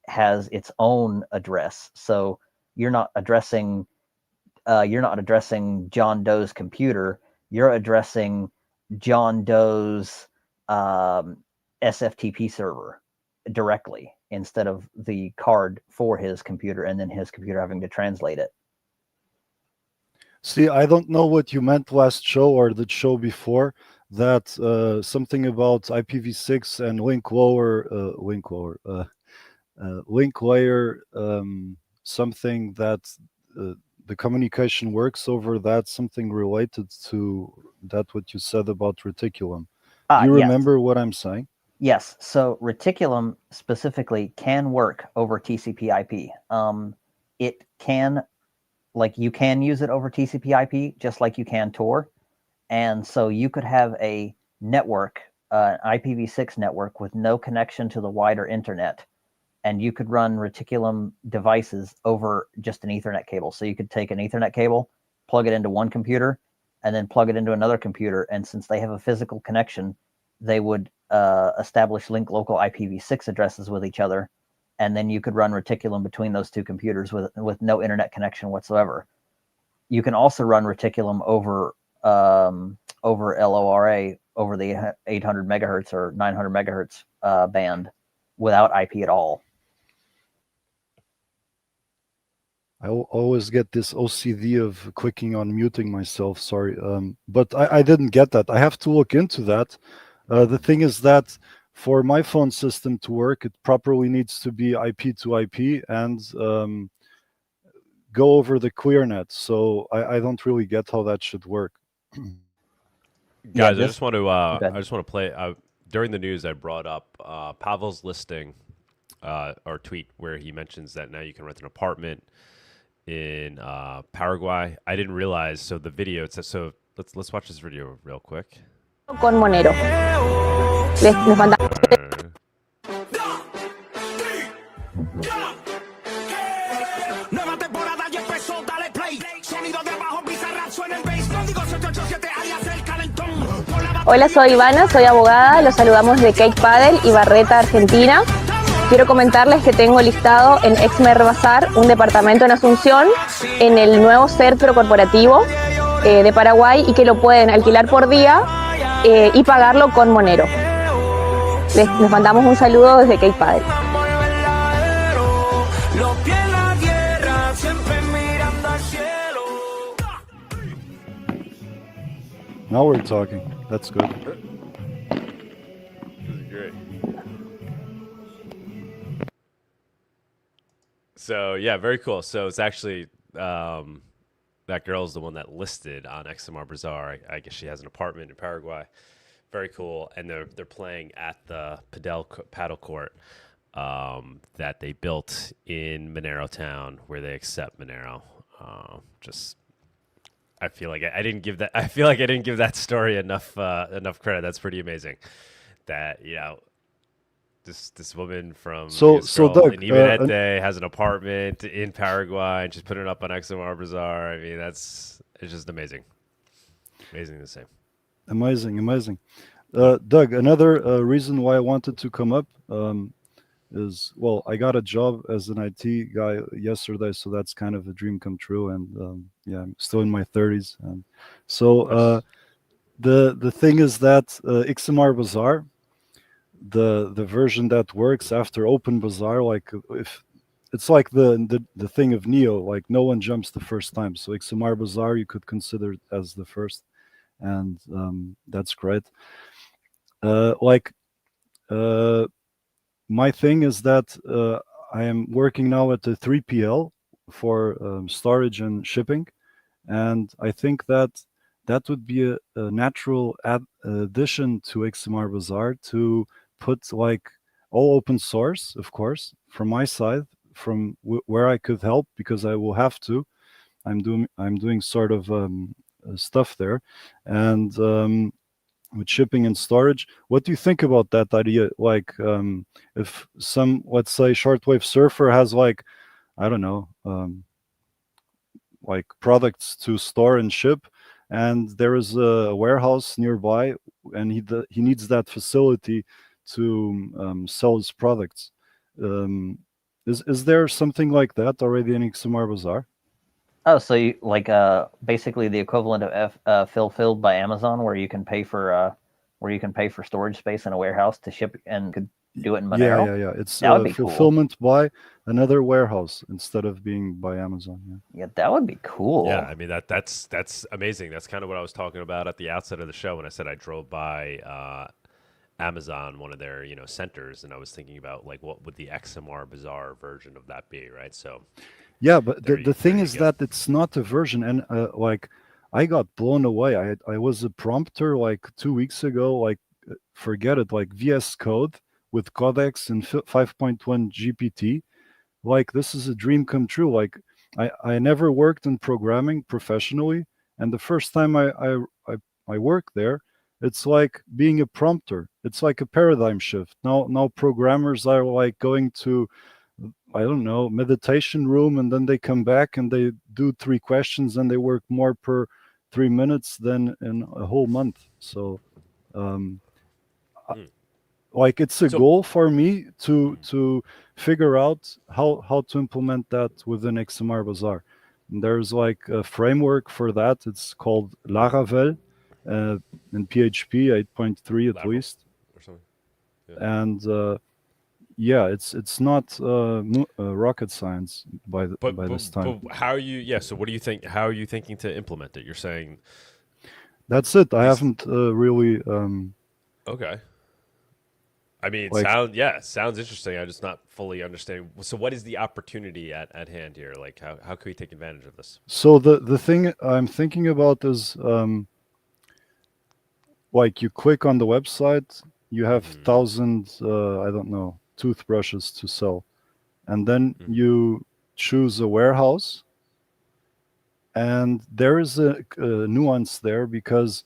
has its own address. So you're not addressing John Doe's computer. You're addressing John Doe's SFTP server directly instead of the card for his computer and then his computer having to translate it. See, I don't know what you meant last show or the show before, that something about IPv6 and link layer, something that the communication works over that, something related to that, what you said about Reticulum. Do you remember what I'm saying? Yes. So Reticulum specifically can work over TCP IP. It can, you can use it over TCP IP just like you can Tor. And so you could have a network, an IPv6 network with no connection to the wider internet, and you could run Reticulum devices over just an Ethernet cable. So you could take an Ethernet cable, plug it into one computer, and then plug it into another computer. And since they have a physical connection, they would establish link local IPv6 addresses with each other. And then you could run Reticulum between those two computers with no internet connection whatsoever. You can also run Reticulum over LORA, over the 800 megahertz or 900 megahertz band without IP at all. I always get this OCD of clicking on muting myself, sorry. But I didn't get that. I have to look into that. The thing is that for my phone system to work, it properly needs to be IP to IP and go over the ClearNet. So I don't really get how that should work. Guys, I just want to play. During the news, I brought up Pavel's listing or tweet where he mentions that now you can rent an apartment in Paraguay. I didn't realize. So the video, it says, so let's watch this video real quick. Con Monero. Les mandamos. Nueva temporada ya empezó, dale play. Sonido de bajo, bizarra, suena el bass. Código 787, alias el calentón. Hola, soy Ivana, soy abogada. Los saludamos de Cake Paddle y Barreta, Argentina. Quiero comentarles que tengo listado en Exmer Bazar un departamento en Asunción, en el nuevo centro corporativo de Paraguay, y que lo pueden alquilar por día y pagarlo con Monero. Les mandamos un saludo desde Cake Paddle. Now we're talking. That's good. This is great. So yeah, very cool. So it's actually that girl's the one that listed on XMR Bazaar. I guess she has an apartment in Paraguay. Very cool. And they're playing at the paddle court that they built in Monero Town, where they accept Monero. I feel like I didn't give that. I feel like I didn't give that story enough credit. That's pretty amazing. That this woman from Doug, in Ibanete has an apartment in Paraguay and she's putting it up on XMR Bazaar. I mean, it's just amazing. Amazing to say. Amazing. Doug, another reason why I wanted to come up is, well, I got a job as an IT guy yesterday, so that's kind of a dream come true. And yeah, I'm still in my 30s. And so the thing is that XMR Bazaar, the version that works after Open Bazaar, like if it's like the thing of Neo, like no one jumps the first time. So XMR Bazaar you could consider as the first, and that's great. My thing is that I am working now at the 3PL for storage and shipping, and I think that would be a natural addition to XMR Bazaar to put like all open source, of course, from my side, from where I could help, because I will have to. I'm doing sort of stuff there, and with shipping and storage. What do you think about that idea? Like, if some, let's say, shortwave surfer has, like, I don't know, like products to store and ship, and there is a warehouse nearby, and he needs that facility to sell his products. Um, is there something like that already in XMR Bazaar? Oh, so you like basically the equivalent of fulfilled by Amazon, where you can pay for storage space in a warehouse to ship and could do it in Yeah, Monero. yeah, yeah. It's That would be cool. fulfillment by another warehouse instead of being by Amazon. Yeah. Yeah, that would be cool. Yeah, I mean that's amazing. That's kind of what I was talking about at the outset of the show when I said I drove by Amazon, one of their centers, and I was thinking about like what would the XMR Bazaar version of that be, right? So Yeah, but there the thing you is go. that it's not a version, and like, I got blown away. I was a prompter like 2 weeks ago. Like, forget it. Like, VS Code with Codex and 5.1 GPT. Like, this is a dream come true. Like, I never worked in programming professionally, and the first time I worked there, it's like being a prompter. It's like a paradigm shift. Now programmers are like going to, I don't know, meditation room, and then they come back and they do 3 questions, and they work more per 3 minutes than in a whole month. So, um, Mm. like, it's a So goal for me to figure out how to implement that within XMR Bazaar. And there's like a framework for that. It's called Laravel, in PHP 8.3 at Lateral least. or something. Yeah. And yeah, it's not rocket science by But, by but this time. but how are you? Yeah. So what do you think? How are you thinking to implement it? You're saying That's it. I these. haven't really Okay. I mean, like. sounds interesting. I'm just not fully understanding. So, what is the opportunity at hand here? Like, how can we take advantage of this? So the thing I'm thinking about is, like, you click on the website, you have Mm-hmm. thousand, I don't know, toothbrushes to sell, and then Mm-hmm. you choose a warehouse, and there is a nuance there, because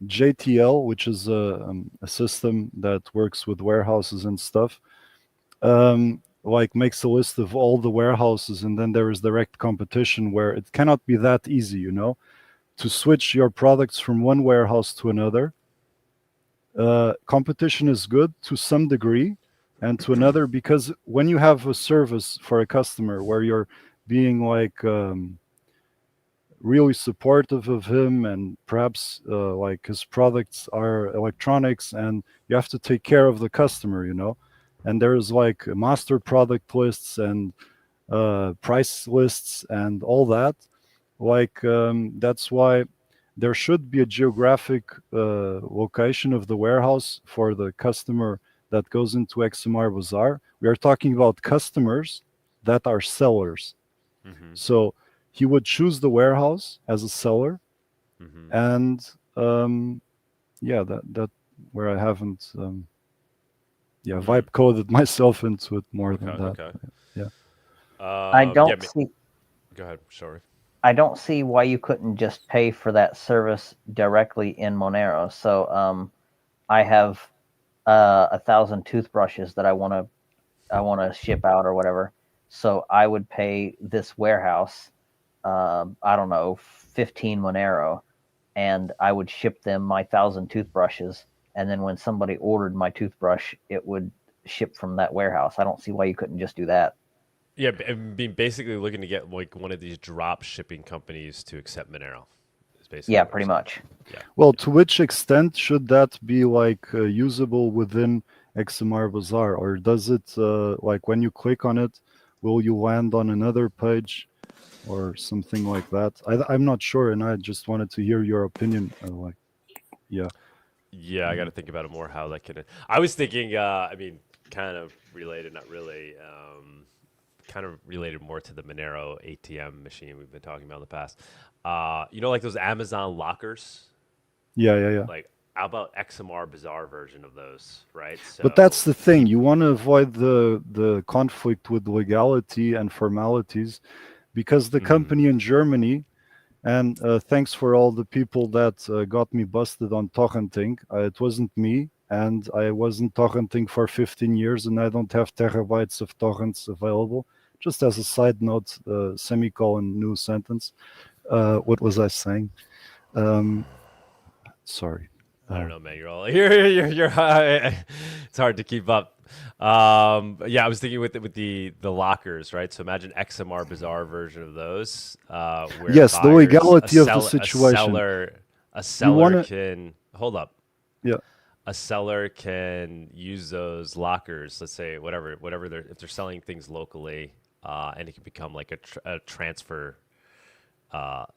JTL, which is a system that works with warehouses and stuff, like, makes a list of all the warehouses, and then there is direct competition, where it cannot be that easy, to switch your products from one warehouse to another. Competition is good to some degree, and to another, because when you have a service for a customer where you're being like, really supportive of him, and perhaps like, his products are electronics, and you have to take care of the customer, and there's like master product lists and price lists and all that. Like, that's why there should be a geographic location of the warehouse for the customer that goes into XMR Bazaar. We are talking about customers that are sellers. Mm-hmm. So he would choose the warehouse as a seller, Mm-hmm. and yeah, that where I haven't vibe coded myself into it more Okay. than that. Okay. Yeah. I Yeah. don't see Go ahead. Sorry. I don't see why you couldn't just pay for that service directly in Monero. So I have 1,000 toothbrushes that I want to ship out or whatever. So I would pay this warehouse, I don't know, 15 Monero, and I would ship them my 1,000 toothbrushes. And then when somebody ordered my toothbrush, it would ship from that warehouse. I don't see why you couldn't just do that. Yeah, basically looking to get like one of these drop shipping companies to accept Monero. Is basically Yeah, what you're pretty saying. much. Yeah. Well, to which extent should that be like usable within XMR Bazaar, or does it, like, when you click on it, will you land on another page or something like that? I'm not sure, and I just wanted to hear your opinion. Like, yeah. Yeah, I got to think about it more. How that can. I was thinking. I mean, kind of related, not really. Kind of related more to the Monero ATM machine we've been talking about in the past. Like those Amazon lockers. Yeah. Like how about XMR Bazaar version of those, right? So, But that's the thing. You want to avoid the conflict with legality and formalities, because the company in Germany, and thanks for all the people that got me busted on torrenting. It wasn't me, and I wasn't torrenting for 15 years, and I don't have terabytes of torrents available. Just as a side note, semicolon, new sentence. What was I saying? Sorry. I don't know, man. You're all you're high. It's hard to keep up. Yeah, I was thinking with the lockers, right? So imagine XMR Bazaar version of those. Where Yes, the legality of the situation. A seller wanna- can hold up. Yeah. A seller can use those lockers. Let's say whatever if they're selling things locally, and it can become like a transfer. A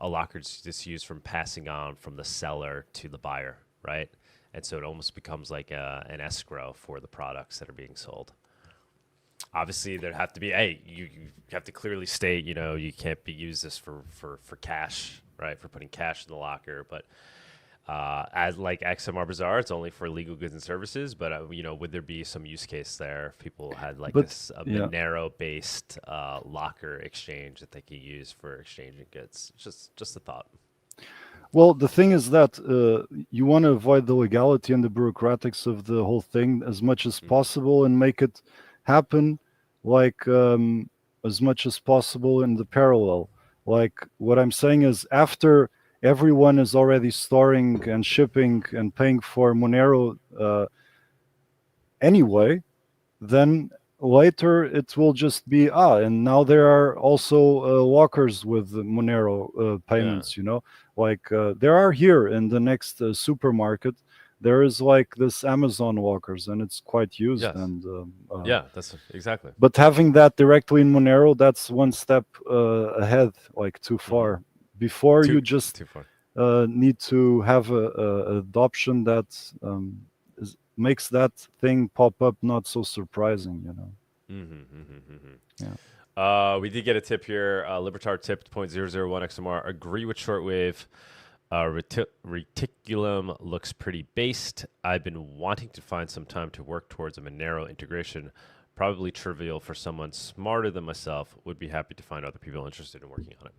locker's just used from passing on from the seller to the buyer, right? And so it almost becomes like an escrow for the products that are being sold. Obviously, there have to be, you have to clearly state, you can't use this for cash, right? For putting cash in the locker. But as like XMR Bazaar, it's only for legal goods and services. But, would there be some use case there if people had like a Monero-based locker exchange that they could use for exchanging goods? Just a thought. Well, the thing is that you want to avoid the legality and the bureaucratics of the whole thing as much as possible, and make it happen like as much as possible in the parallel. Like what I'm saying is, after everyone is already storing and shipping and paying for Monero anyway, then later it will just be and now there are also lockers with Monero payments. Like there are here in the next supermarket. There is like this Amazon lockers, and it's quite used. Yes. And Yeah, that's exactly. but having that directly in Monero, that's one step ahead, like too far. Before you just too far. need to have a adoption that makes that thing pop up not so surprising. Yeah. We did get a tip here. Libertar tip 0.001 XMR. Agree with shortwave. Reticulum looks pretty based. I've been wanting to find some time to work towards a Monero integration. Probably trivial for someone smarter than myself. Would be happy to find other people interested in working on it.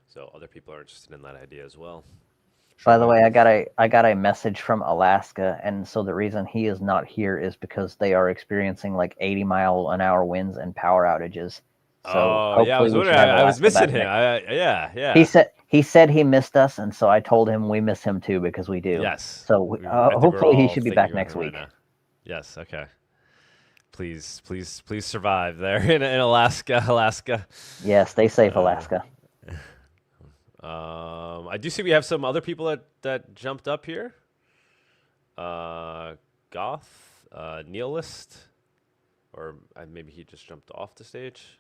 So other people are interested in that idea as well. By the way, I got a message from Alaska, and so the reason he is not here is because they are experiencing like 80-mile-an-hour winds and power outages. So yeah, I was wondering. I was missing him. Yeah. He said he missed us, and so I told him we miss him too because we do. Yes. So hopefully he should be back next week. Yes. Okay. Please survive there in Alaska. Yeah, stay safe, Alaska. I do see we have some other people that jumped up here. Goth, Nihilist, or maybe he just jumped off the stage.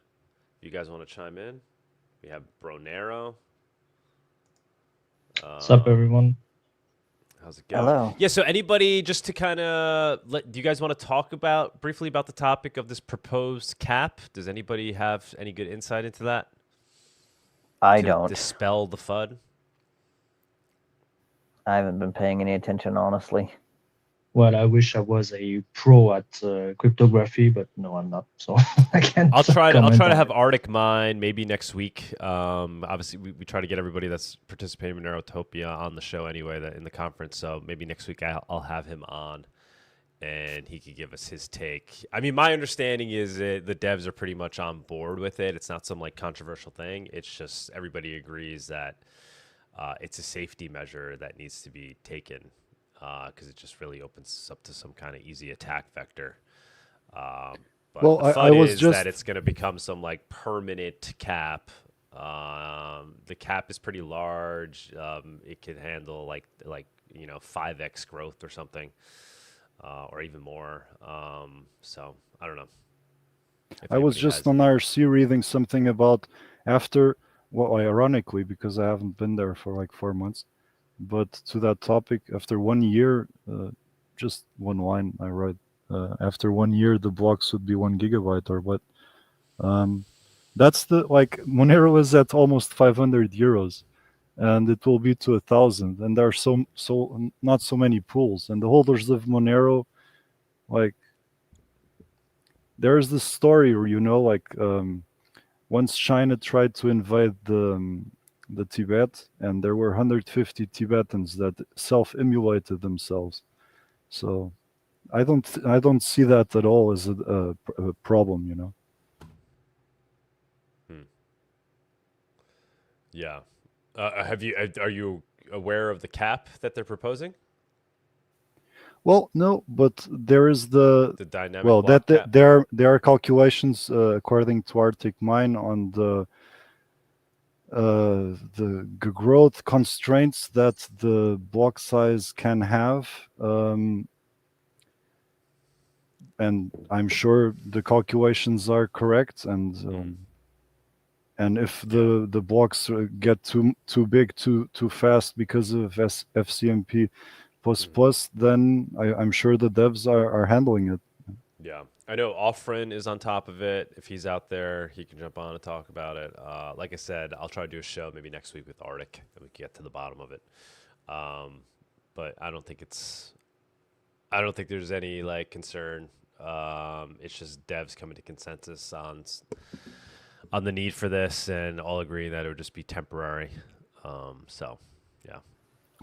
You guys want to chime in? We have Bronero. What's up, everyone? How's it going? Hello. Yeah, so anybody, just to kind of do you guys want to talk briefly about the topic of this proposed cap? Does anybody have any good insight into that? I don't. Dispel the FUD? I haven't been paying any attention, honestly. Well, I wish I was a pro at cryptography, but no, I'm not. So I can't. I'll try to have Arctic Mind maybe next week. Obviously, we try to get everybody that's participating in Monerotopia on the show anyway, in the conference. So maybe next week I'll have him on, and he could give us his take. I mean, my understanding is that the devs are pretty much on board with it. It's not some like controversial thing. It's just everybody agrees that it's a safety measure that needs to be taken. Because it just really opens us up to some kind of easy attack vector. But well, the I was is just that it's going to become some like permanent cap. The cap is pretty large. It can handle like 5x growth or something, or even more. So I don't know. I was just on IRC reading something about after. Well, ironically, because I haven't been there for like 4 months. But to that topic, after 1 year, just one line I wrote, after 1 year, the blocks would be 1 gigabyte or what. That's Monero is at almost 500 euros. and it will be to 1,000. And there are not so many pools. And the holders of Monero, like, there's this story where, like, once China tried to invade the Tibet, and there were 150 Tibetans that self-immolated themselves. So I don't see that at all as a problem. Yeah. Are you aware of the cap that they're proposing? Well, no, but there is the dynamic well block that cap? there are calculations according to Arctic Mine on the growth constraints that the block size can have, and I'm sure the calculations are correct. And if the blocks get too big too fast because of FCMP plus, then I'm sure the devs are handling it. Yeah, I know Offrin is on top of it. If he's out there, he can jump on and talk about it. Like I said, I'll try to do a show maybe next week with Arctic, and we can get to the bottom of it. But I don't think there's any like concern. It's just devs coming to consensus on the need for this, and all agreeing that it would just be temporary. So, yeah.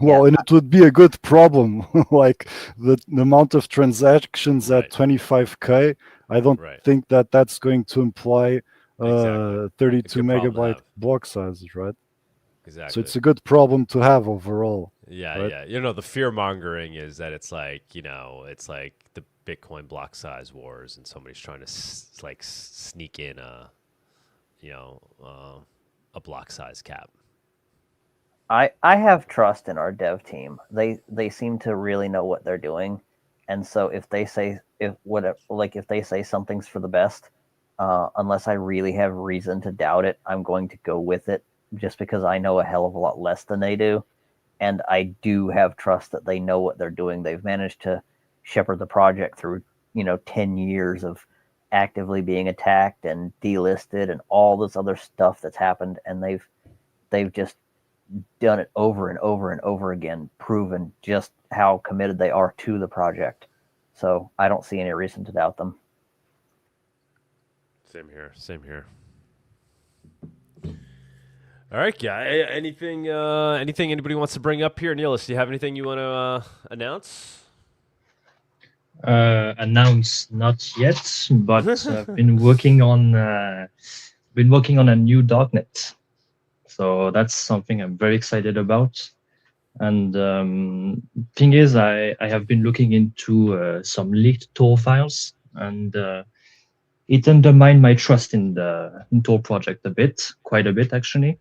Well, and it would be a good problem, like the amount of transactions at 25K. I don't think that's going to imply 32 megabyte block sizes, right? Exactly. So it's a good problem to have overall. Yeah, right? yeah. The fear mongering is that it's like, it's like the Bitcoin block size wars, and somebody's trying to sneak in a block size cap. I have trust in our dev team. They seem to really know what they're doing, and so if they say if they say something's for the best, unless I really have reason to doubt it, I'm going to go with it just because I know a hell of a lot less than they do, and I do have trust that they know what they're doing. They've managed to shepherd the project through 10 years of actively being attacked and delisted and all this other stuff that's happened, and they've just done it over and over and over again, proven just how committed they are to the project. So I don't see any reason to doubt them. Same here. All right, guy. Anything anybody wants to bring up here? Niels, do you have anything you want to announce? Announce not yet, but I've been working on a new darknet. So that's something I'm very excited about. And thing is, I have been looking into some leaked Tor files, and it undermined my trust in the Tor project quite a bit actually.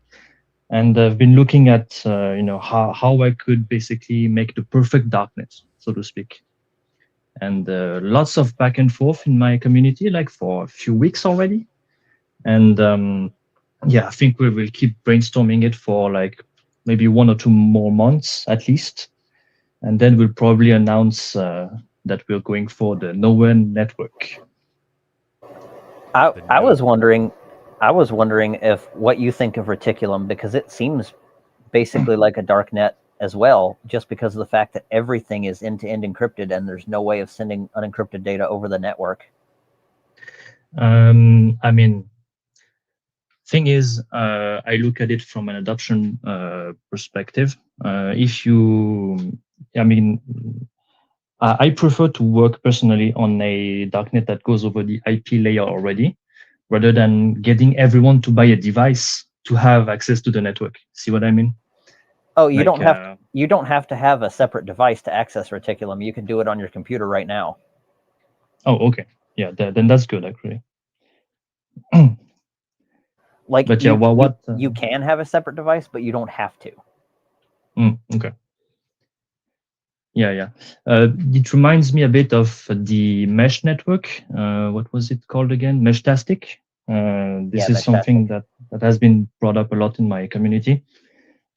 And I've been looking at how I could basically make the perfect darknet, so to speak. And lots of back and forth in my community, like for a few weeks already. And I think we will keep brainstorming it for like maybe 1 or 2 more months at least. And then we'll probably announce that we're going for the Nowhere network. I was wondering if what you think of Reticulum, because it seems basically like a dark net as well, just because of the fact that everything is end-to-end encrypted and there's no way of sending unencrypted data over the network. I mean, thing is, I look at it from an adoption perspective. I prefer to work personally on a darknet that goes over the IP layer already, rather than getting everyone to buy a device to have access to the network. See what I mean? Oh, you don't have to have a separate device to access Reticulum. You can do it on your computer right now. Oh, okay. Yeah, then that's good actually. You can have a separate device, but you don't have to. Okay. Yeah. It reminds me a bit of the mesh network. What was it called again? Meshtastic. This is something that has been brought up a lot in my community.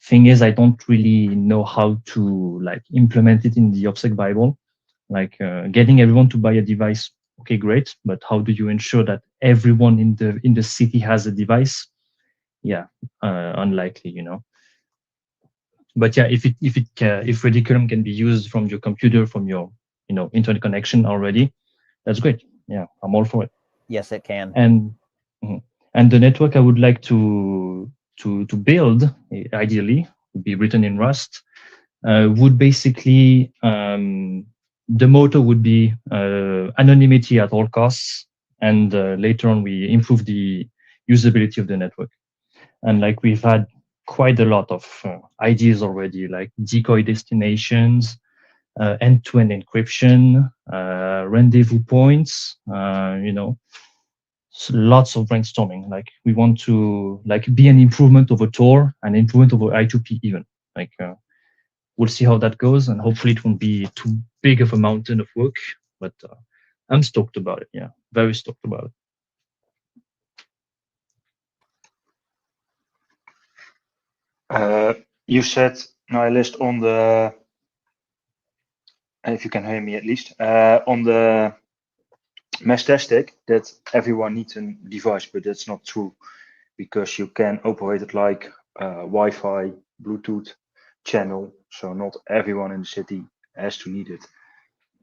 Thing is, I don't really know how to implement it in the OPSEC Bible. Getting everyone to buy a device, okay, great, but how do you ensure that everyone in the city has a device? Yeah, unlikely, But yeah, if Reticulum can be used from your computer, from your internet connection already, that's great. Yeah, I'm all for it. Yes, it can. And the network I would like to build, ideally, would be written in Rust. Would basically the motto would be anonymity at all costs, and later on we improve the usability of the network. And like we've had quite a lot of ideas already, like decoy destinations, end-to-end encryption, rendezvous points, lots of brainstorming. Like we want to be an improvement over Tor, an improvement over I2P even. Like we'll see how that goes, and hopefully it won't be too big of a mountain of work. But I'm stoked about it. Yeah, very stoked about it. You said, Nihilist, on the, if you can hear me at least, on the Mestastic, that everyone needs a device, but that's not true, because you can operate it like Wi-Fi, Bluetooth channel, so not everyone in the city has to need it,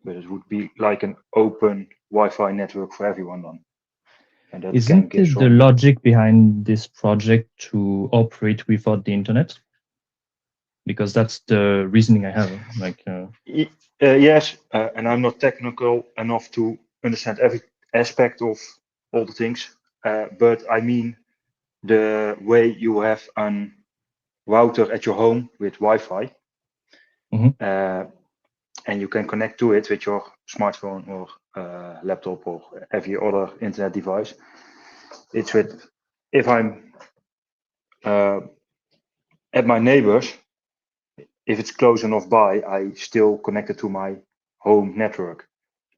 but it would be like an open Wi-Fi network for everyone then. And that Isn't it the logic behind this project to operate without the internet? Because that's the reasoning I have. Like, yes, and I'm not technical enough to understand every aspect of all the things, but I mean the way you have a router at your home with Wi-Fi, and you can connect to it with your smartphone or laptop or every other internet device. It's with, if I'm at my neighbor's, if it's close enough by, I still connect it to my home network.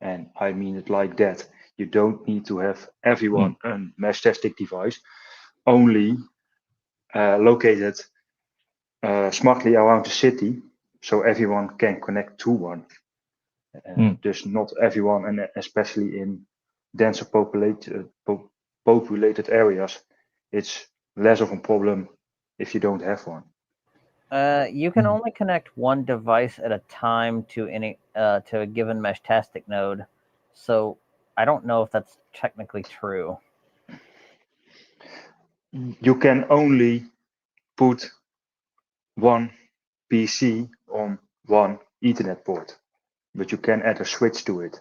And I mean it like that. You don't need to have everyone a Mestastic device, only located smartly around the city, so everyone can connect to one. Just not everyone, and especially in denser populated areas, it's less of a problem if you don't have one. You can only connect one device at a time to a given Mestastic node, so I don't know if that's technically true. You can only put one PC on one Ethernet port, but you can add a switch to it,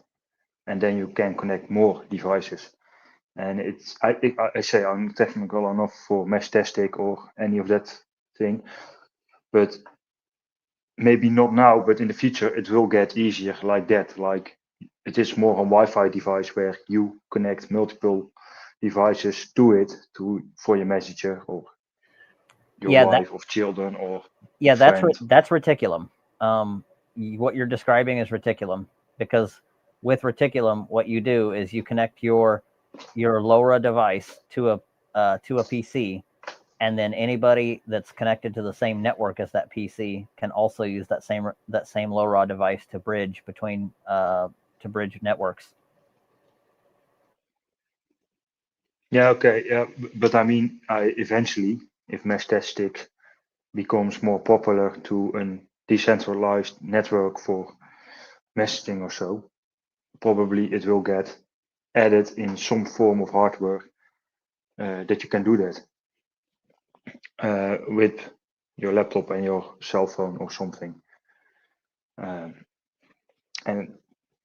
and then you can connect more devices. And it's I say I'm technical enough for Mestastic or any of that thing, but maybe not now, but in the future it will get easier like that. Like it is more a Wi-Fi device where you connect multiple devices to it for your messenger or your wife or children or that's friend. that's Reticulum. What you're describing is Reticulum, because with Reticulum, what you do is you connect your LoRa device to a PC, and then anybody that's connected to the same network as that PC can also use that same LoRa device to bridge between networks. Yeah, okay, yeah, but I mean, eventually, if Mestastic becomes more popular to a decentralized network for messaging or so, probably it will get added in some form of hardware that you can do that with your laptop and your cell phone or something. And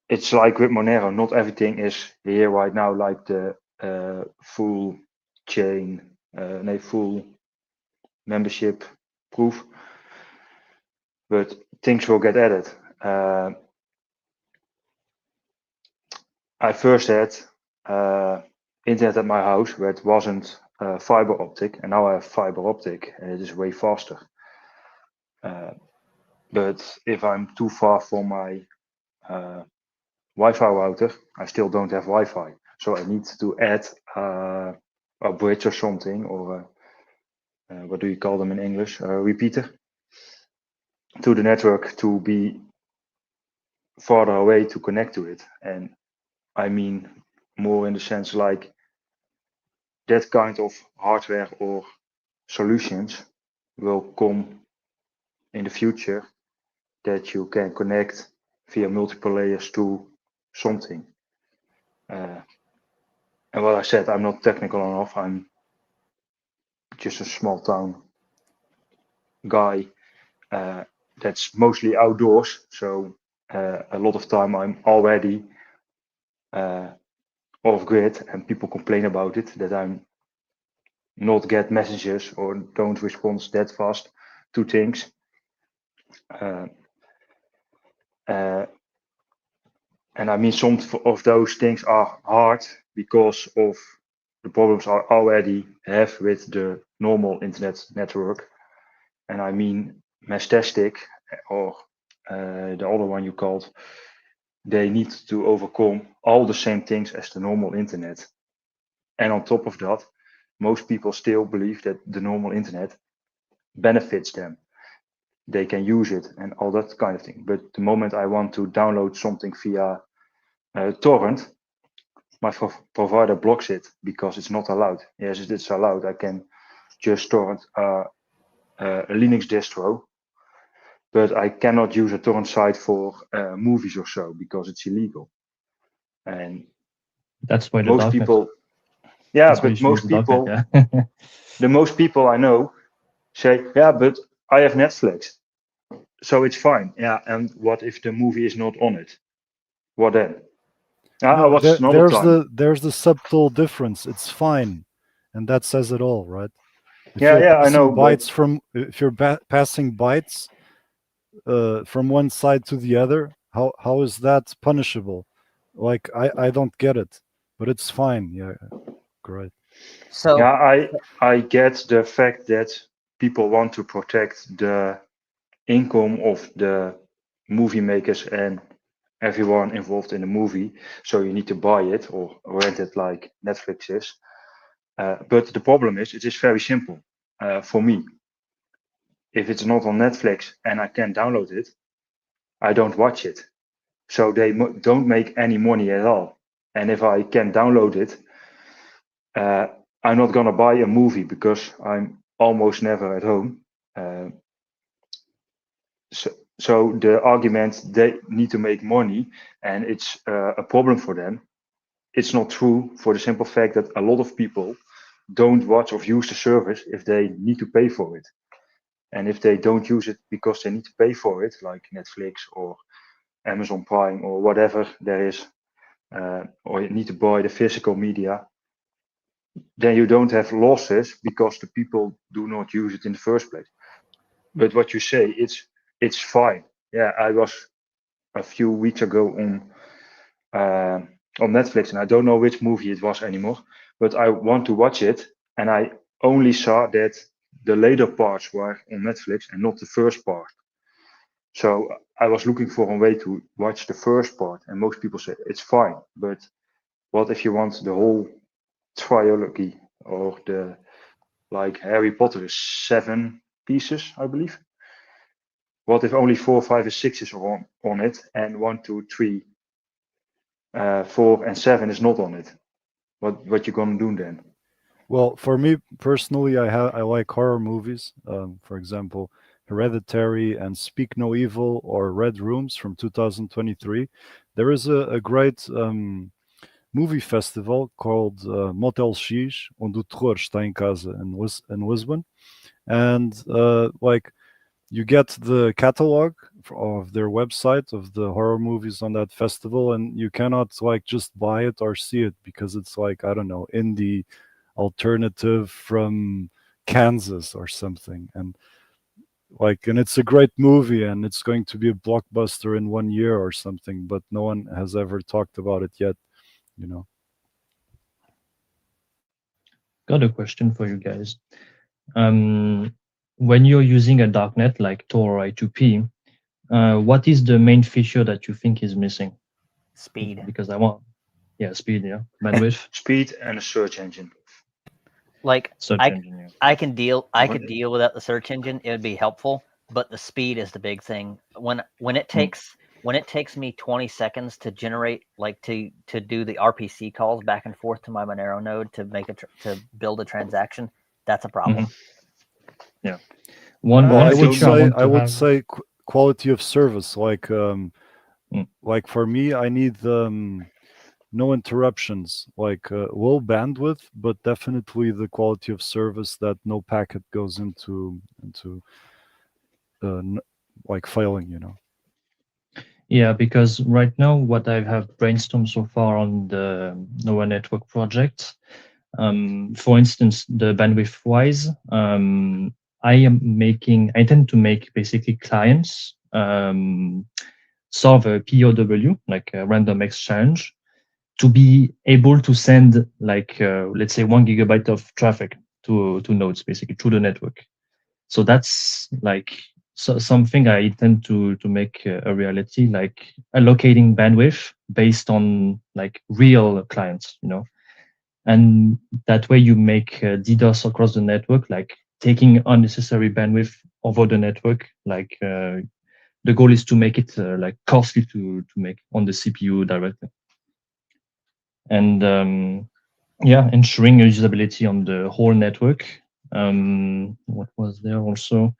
it's like with Monero, not everything is here right now, like the full chain, full membership proof, but things will get added. I first had internet at my house where it wasn't fiber optic, and now I have fiber optic, and it is way faster. But if I'm too far from my Wi-Fi router, I still don't have Wi-Fi, so I need to add a bridge or something, or what do you call them in English? A repeater to the network to be farther away to connect to it. And I mean more in the sense like that kind of hardware or solutions will come in the future that you can connect via multiple layers to something. And what I said, I'm not technical enough. I'm just a small town guy that's mostly outdoors. So a lot of time I'm already off grid, and people complain about it, that I'm not get messages or don't respond that fast to things. And I mean, some of those things are hard because of the problems I already have with the normal internet network. And I mean, Mestastic or the other one you called, they need to overcome all the same things as the normal internet. And on top of that, most people still believe that the normal internet benefits them. They can use it and all that kind of thing. But the moment I want to download something via torrent, my provider blocks it because it's not allowed. Yes, it's allowed. I can just torrent a Linux distro, but I cannot use a torrent site for movies or so because it's illegal. And that's why most people, yeah, that's but most people, darknet, yeah. the most people I know say, yeah, but I have Netflix, so it's fine. Yeah, and what if the movie is not on it? What then? No, What's another time? there's the subtle difference. It's fine, and that says it all, right? If Yeah, you're yeah, I know, passing bytes but from if you're passing bytes from one side to the other, how is that punishable? Like I don't get it, but it's fine. Yeah, great. So yeah, I get the fact that people want to protect the income of the movie makers and everyone involved in the movie, so you need to buy it or rent it like Netflix is. But the problem is, it is very simple for me. If it's not on Netflix and I can download it, I don't watch it. So they don't make any money at all. And if I can download it, I'm not gonna buy a movie because I'm almost never at home. So the argument they need to make money and it's a problem for them, it's not true for the simple fact that a lot of people don't watch or use the service if they need to pay for it. And if they don't use it because they need to pay for it, like Netflix or Amazon Prime or whatever there is, or you need to buy the physical media, then you don't have losses because the people do not use it in the first place. But what you say, it's fine. Yeah, I was a few weeks ago on Netflix, and I don't know which movie it was anymore, but I want to watch it, and I only saw that the later parts were on Netflix and not the first part. So I was looking for a way to watch the first part, and most people say it's fine. But what if you want the whole trilogy or the like Harry Potter is 7 pieces, I believe. What if only 4, 5, and 6 is on it, and 1, 2, 3, 4, and 7 is not on it? What you gonna do then? Well, for me personally, I like horror movies. For example, Hereditary and Speak No Evil or Red Rooms from 2023. There is a great movie festival called Motel X, onde o terror está em casa in Lisbon, and like you get the catalog of their website of the horror movies on that festival, and you cannot like just buy it or see it because it's like, I don't know, indie alternative from Kansas or something. And it's a great movie and it's going to be a blockbuster in 1 year or something, but no one has ever talked about it yet, you know. Got a question for you guys. When you're using a darknet like Tor or I2P, what is the main feature that you think is missing? Speed. Because speed, yeah, bandwidth. Speed and a search engine. Like search engine, yeah. I could deal without the search engine. It would be helpful, but the speed is the big thing. When it takes me 20 seconds to generate, like to do the RPC calls back and forth to my Monero node to make to build a transaction, that's a problem. Yeah. One I would feature say want to have. say quality of service. Like for me, I need no interruptions, like low bandwidth, but definitely the quality of service that no packet goes into like failing. Yeah, because right now what I have brainstormed so far on the NOAA network project, for instance, the bandwidth wise, I tend to make basically clients solve a POW, like a random exchange, to be able to send like let's say 1 gigabyte of traffic to nodes basically through the network. So that's like something I intend to make a reality, like allocating bandwidth based on like real clients, and that way you make DDoS across the network, like taking unnecessary bandwidth over the network. Like the goal is to make it like costly to make on the CPU directly, and ensuring usability on the whole network. What was there also?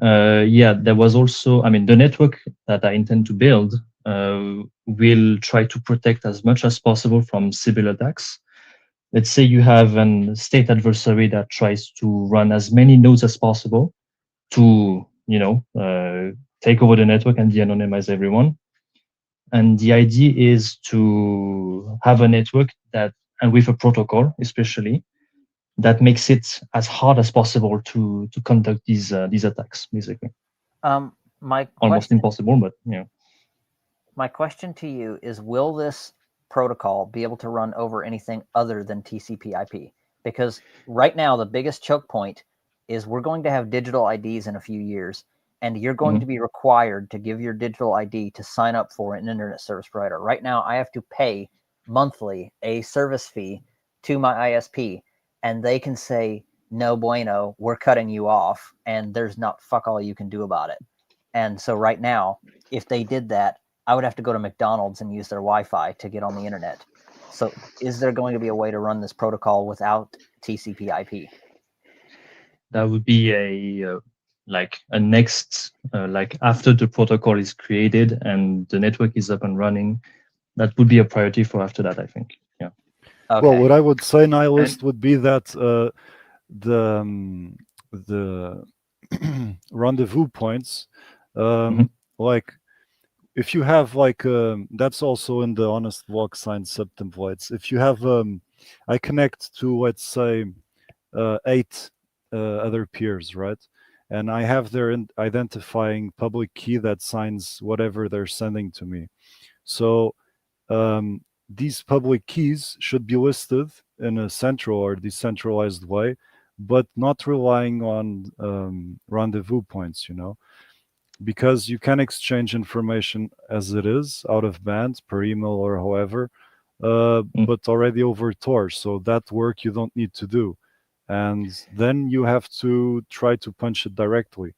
There was also, the network that I intend to build will try to protect as much as possible from cyber attacks. Let's say you have a state adversary that tries to run as many nodes as possible to, take over the network and de-anonymize everyone. And the idea is to have a network that, and with a protocol especially, that makes it as hard as possible to conduct these attacks, basically. My Almost question, impossible, but yeah. My question to you is, will this protocol be able to run over anything other than TCP/IP? Because right now the biggest choke point is we're going to have digital IDs in a few years, and you're going to be required to give your digital ID to sign up for an internet service provider. Right now, I have to pay monthly a service fee to my ISP, and they can say, no bueno, we're cutting you off, and there's not fuck all you can do about it. And so right now, if they did that, I would have to go to McDonald's and use their Wi-Fi to get on the internet. So is there going to be a way to run this protocol without TCP/IP? That would be a next, like after the protocol is created and the network is up and running, that would be a priority for after that, I think. Yeah. Okay. Well, what I would say, Nihilist, would be that the rendezvous points, like if you have like that's also in the honest walk sign subtemplates. If you have I connect to, let's say, 8 other peers, right? And I have their identifying public key that signs whatever they're sending to me. So these public keys should be listed in a central or decentralized way, but not relying on rendezvous points, because you can exchange information as it is out of band per email or however, but already over Tor. So that work you don't need to do. And then you have to try to punch it directly.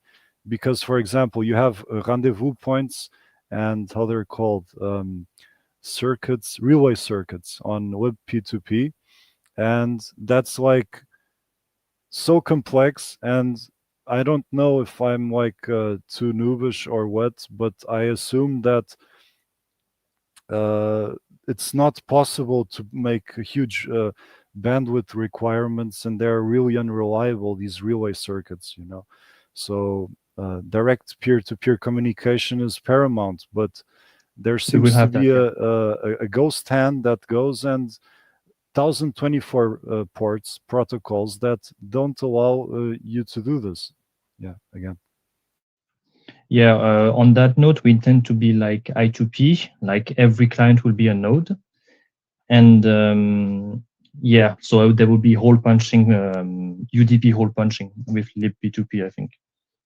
Because, for example, you have rendezvous points and how they're called, circuits, relay circuits on libp2p. And that's like so complex, and I don't know if I'm like too noobish or what, but I assume that it's not possible to make huge bandwidth requirements, and they're really unreliable, these relay circuits, So direct peer-to-peer communication is paramount, but there seems to be a ghost hand that goes and 1024 ports protocols that don't allow you to do this. Yeah, again. Yeah, on that note, we intend to be like I2P, like every client will be a node. And so there will be hole punching, UDP hole punching with libp2p, I think.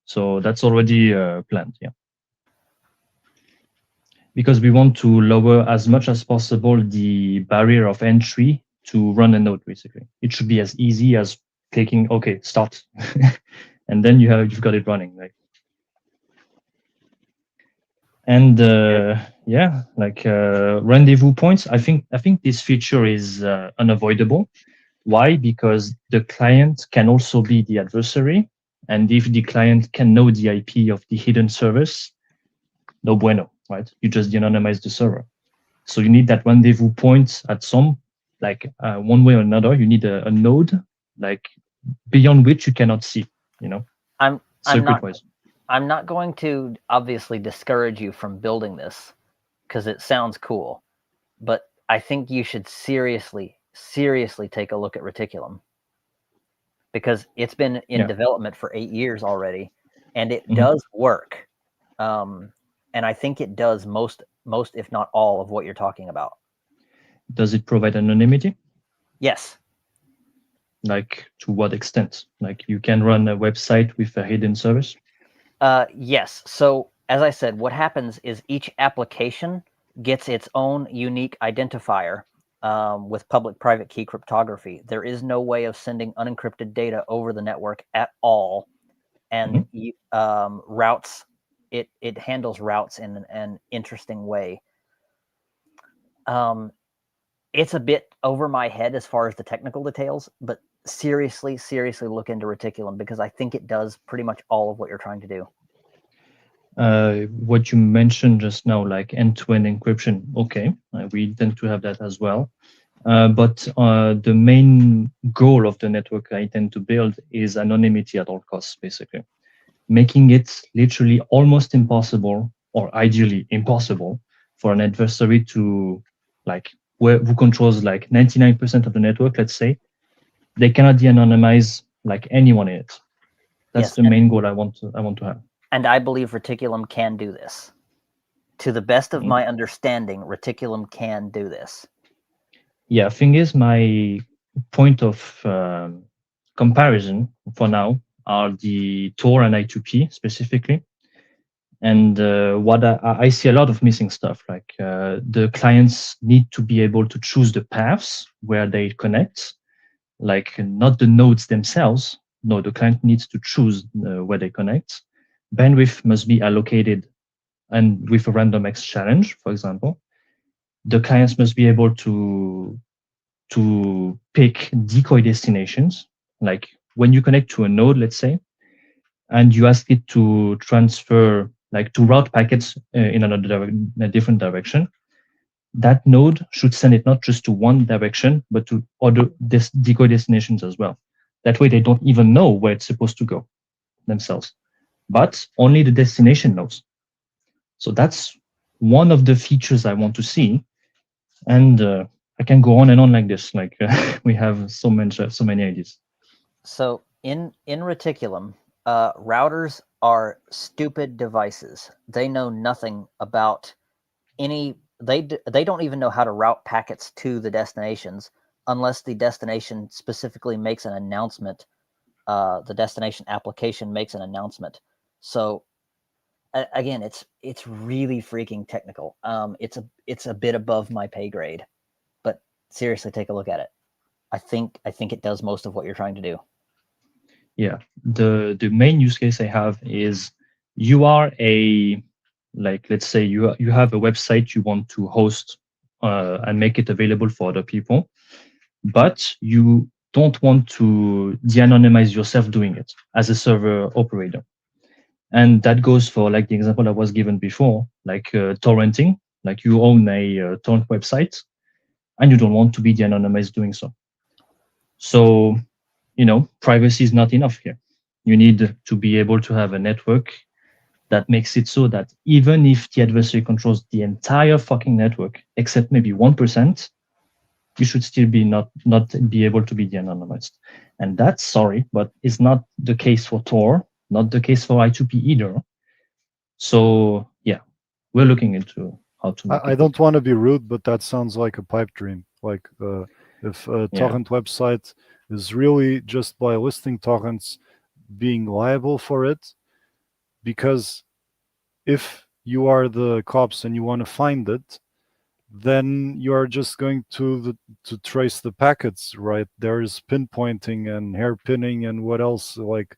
So that's already planned, yeah. Because we want to lower as much as possible the barrier of entry to run a node, basically. It should be as easy as clicking, okay, start. And then you've got it running, right? And rendezvous points. I think this feature is unavoidable. Why? Because the client can also be the adversary, And if the client can know the IP of the hidden servers, no bueno, right? You just de-anonymize the server. So you need that rendezvous point at some, like one way or another. You need a node, like beyond which you cannot see. You know, I'm circuit-wise. I'm not going to obviously discourage you from building this because it sounds cool, but I think you should seriously take a look at Reticulum because it's been in development for 8 years already, and it does work. And I think it does most, if not all, of what you're talking about. Does it provide anonymity? Yes. Like to what extent? Like you can run a website with a hidden service? Yes. So as I said, what happens is each application gets its own unique identifier with public-private key cryptography. There is no way of sending unencrypted data over the network at all, and routes. It handles routes in an interesting way. It's a bit over my head as far as the technical details, but seriously look into Reticulum because I think it does pretty much all of what you're trying to do. What you mentioned just now, like end-to-end encryption, okay, we tend to have that as well. But the main goal of the network I tend to build is anonymity at all costs, basically. Making it literally almost impossible, or ideally impossible, for an adversary to, like, who controls like 99% of the network, let's say, they cannot de-anonymize like anyone in it. That's the main goal I want to have. And I believe Reticulum can do this. To the best of my understanding, Reticulum can do this. Yeah, thing is, my point of comparison for now are the Tor and I2P specifically. And what I see a lot of missing stuff, like the clients need to be able to choose the paths where they connect, like not the nodes themselves. No, the client needs to choose where they connect. Bandwidth must be allocated and with a random X challenge, for example. The clients must be able to pick decoy destinations. Like when you connect to a node, let's say, and you ask it to transfer, like to route packets in a different direction, that node should send it not just to one direction, but to other decoy destinations as well. That way they don't even know where it's supposed to go themselves, but only the destination knows. So that's one of the features I want to see. And I can go on and on like this. Like we have so many ideas. So in Reticulum, routers are stupid devices. They know nothing about any. They don't even know how to route packets to the destinations unless the destination specifically makes an announcement. The destination application makes an announcement. So again, it's really freaking technical. It's a bit above my pay grade, but seriously, take a look at it. I think it does most of what you're trying to do. Yeah, the main use case I have is you are like, let's say you have a website you want to host and make it available for other people, but you don't want to de-anonymize yourself doing it as a server operator. And that goes for like the example I was given before, like torrenting, like you own a torrent website and you don't want to be de-anonymized doing so. So, privacy is not enough here. You need to be able to have a network that makes it so that even if the adversary controls the entire fucking network, except maybe 1%, you should still be not be able to be de-anonymized. And that's, sorry, but it's not the case for Tor, not the case for I2P either. So yeah, we're looking into how to make I don't want to be rude, but that sounds like a pipe dream. Like if a torrent website is really just by listing torrents being liable for it, because if you are the cops and you want to find it, then you are just going to trace the packets, right? There is pinpointing and hairpinning and what else, like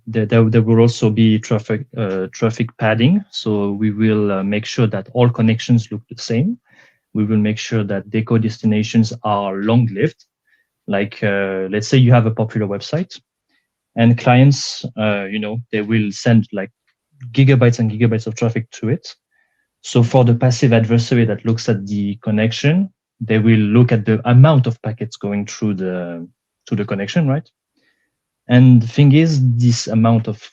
there will also be traffic padding. So we will make sure that all connections look the same. We will make sure that decoy destinations are long-lived. Like, let's say you have a popular website, and clients, they will send like gigabytes and gigabytes of traffic to it. So for the passive adversary that looks at the connection, they will look at the amount of packets going through the connection, right? And the thing is, this amount of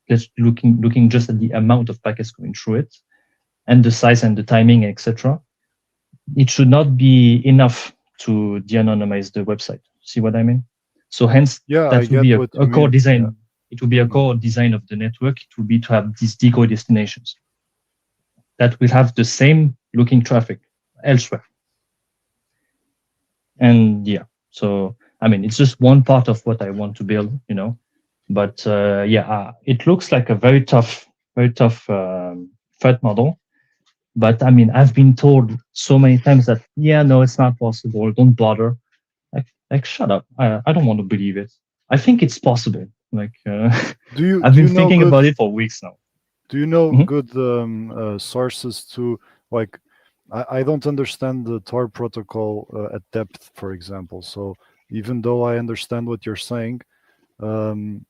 just looking just at the amount of packets going through it, and the size and the timing, etc. It should not be enough to de-anonymize the website. See what I mean? So hence, that would be a core design. Yeah. It would be a core design of the network. It would be to have these decoy destinations that will have the same looking traffic elsewhere. And yeah, so I mean, it's just one part of what I want to build, But it looks like a very tough threat model. But I mean, I've been told so many times that no, it's not possible. Don't bother. Like shut up. I don't want to believe it. I think it's possible. Like I've been thinking about it for weeks now. Do you know good sources to like? I don't understand the Tor protocol at depth, for example. So even though I understand what you're saying, do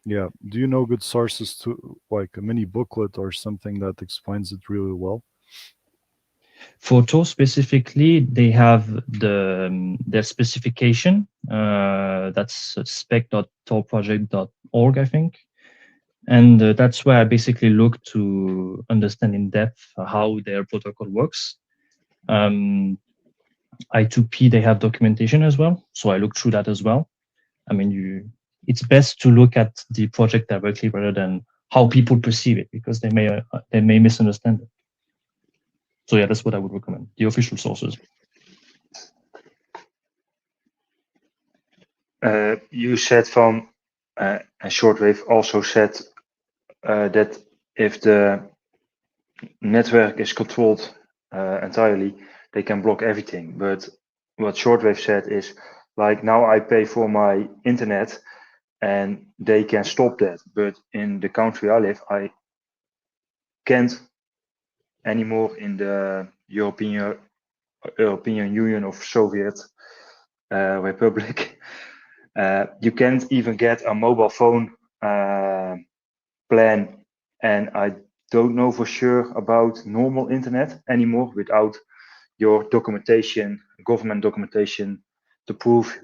you know good sources to like a mini booklet or something that explains it really well? For Tor specifically, they have their specification. That's spec.torproject.org, I think. And that's where I basically look to understand in depth how their protocol works. I2P, they have documentation as well. So I look through that as well. I mean, it's best to look at the project directly rather than how people perceive it, because they may misunderstand it. So yeah, that's what I would recommend, the official sources. You said and Shortwave also said that if the network is controlled entirely, they can block everything. But what Shortwave said is, like, now I pay for my internet and they can stop that. But in the country I live, I can't anymore in the European Union of Soviet Republic. You can't even get a mobile phone plan, and I don't know for sure about normal internet anymore without your documentation, government documentation, to prove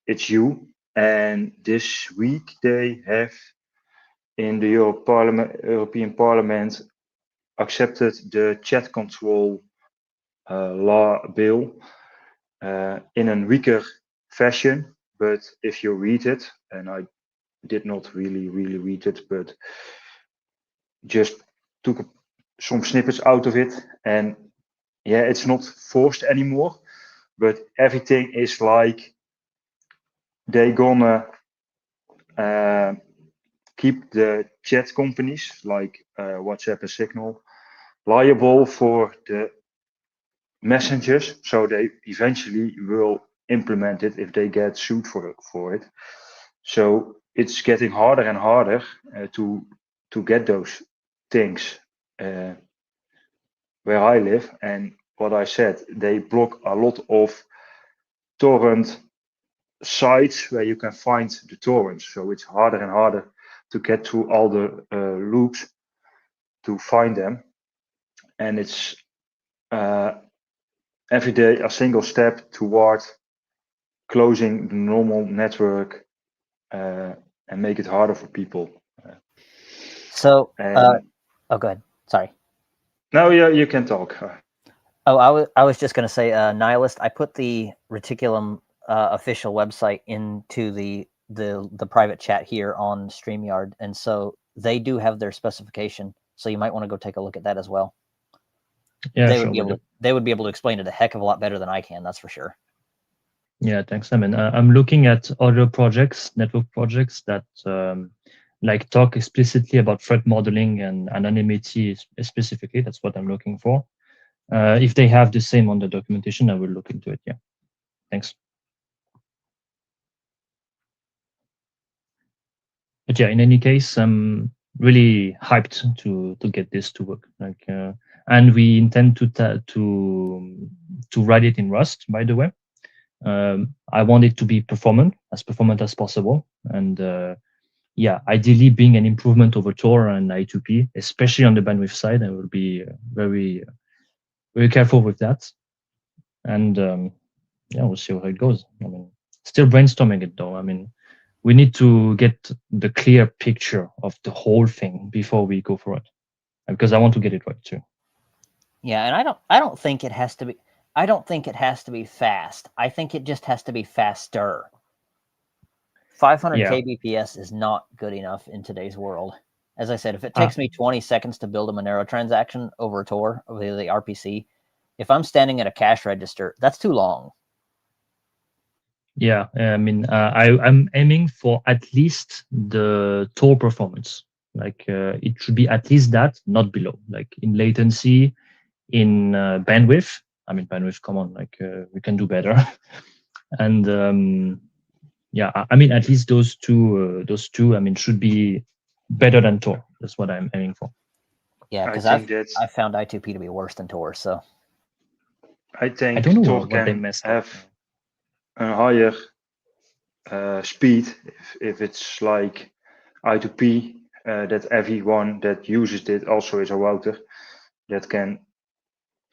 it's you. And this week they have in the European Parliament accepted the chat control law bill in a weaker fashion. But if you read it, and I did not really read it, but just took some snippets out of it, and it's not forced anymore, but everything is like they gonna keep the chat companies like WhatsApp and Signal liable for the messengers, so they eventually will implement it if they get sued for it. So it's getting harder and harder to get those things where I live. And what I said, they block a lot of torrent sites where you can find the torrents. So it's harder and harder to get through all the loops to find them. And it's every day a single step toward closing the normal network and make it harder for people. So, go ahead. Sorry. No, you can talk. I was just going to say, Nihilist, I put the Reticulum official website into the private chat here on StreamYard, and so they do have their specification. So you might want to go take a look at that as well. Yeah, they would be able to explain it a heck of a lot better than I can. That's for sure. Yeah, thanks, Simon. I'm looking at other projects, network projects that like talk explicitly about threat modeling and anonymity specifically. That's what I'm looking for. If they have the same on the documentation, I will look into it. Yeah, thanks. But yeah, in any case, I'm really hyped to get this to work. Like, and we intend to write it in Rust, by the way. I want it to be performant as possible, and ideally being an improvement over Tor and I2P, especially on the bandwidth side. I will be very careful with that, and we'll see how it goes. I mean, still brainstorming it though. I mean, we need to get the clear picture of the whole thing before we go for it, because I want to get it right too. Yeah, and I don't think it has to be. I don't think it has to be fast. I think it just has to be faster. 500 kbps is not good enough in today's world. As I said, if it takes me 20 seconds to build a Monero transaction over Tor, over the RPC, if I'm standing at a cash register, that's too long. Yeah, I mean, I'm aiming for at least the Tor performance. Like it should be at least that, not below. Like in latency, in bandwidth. I mean, bandwidth. Come on, like we can do better. And I mean, at least those two. I mean, should be better than Tor. That's what I'm aiming for. Yeah, because I found I2P to be worse than Tor. So I think I don't know Tor what can they messed have up. a higher speed if it's like I2P, that everyone that uses it also is a router that can,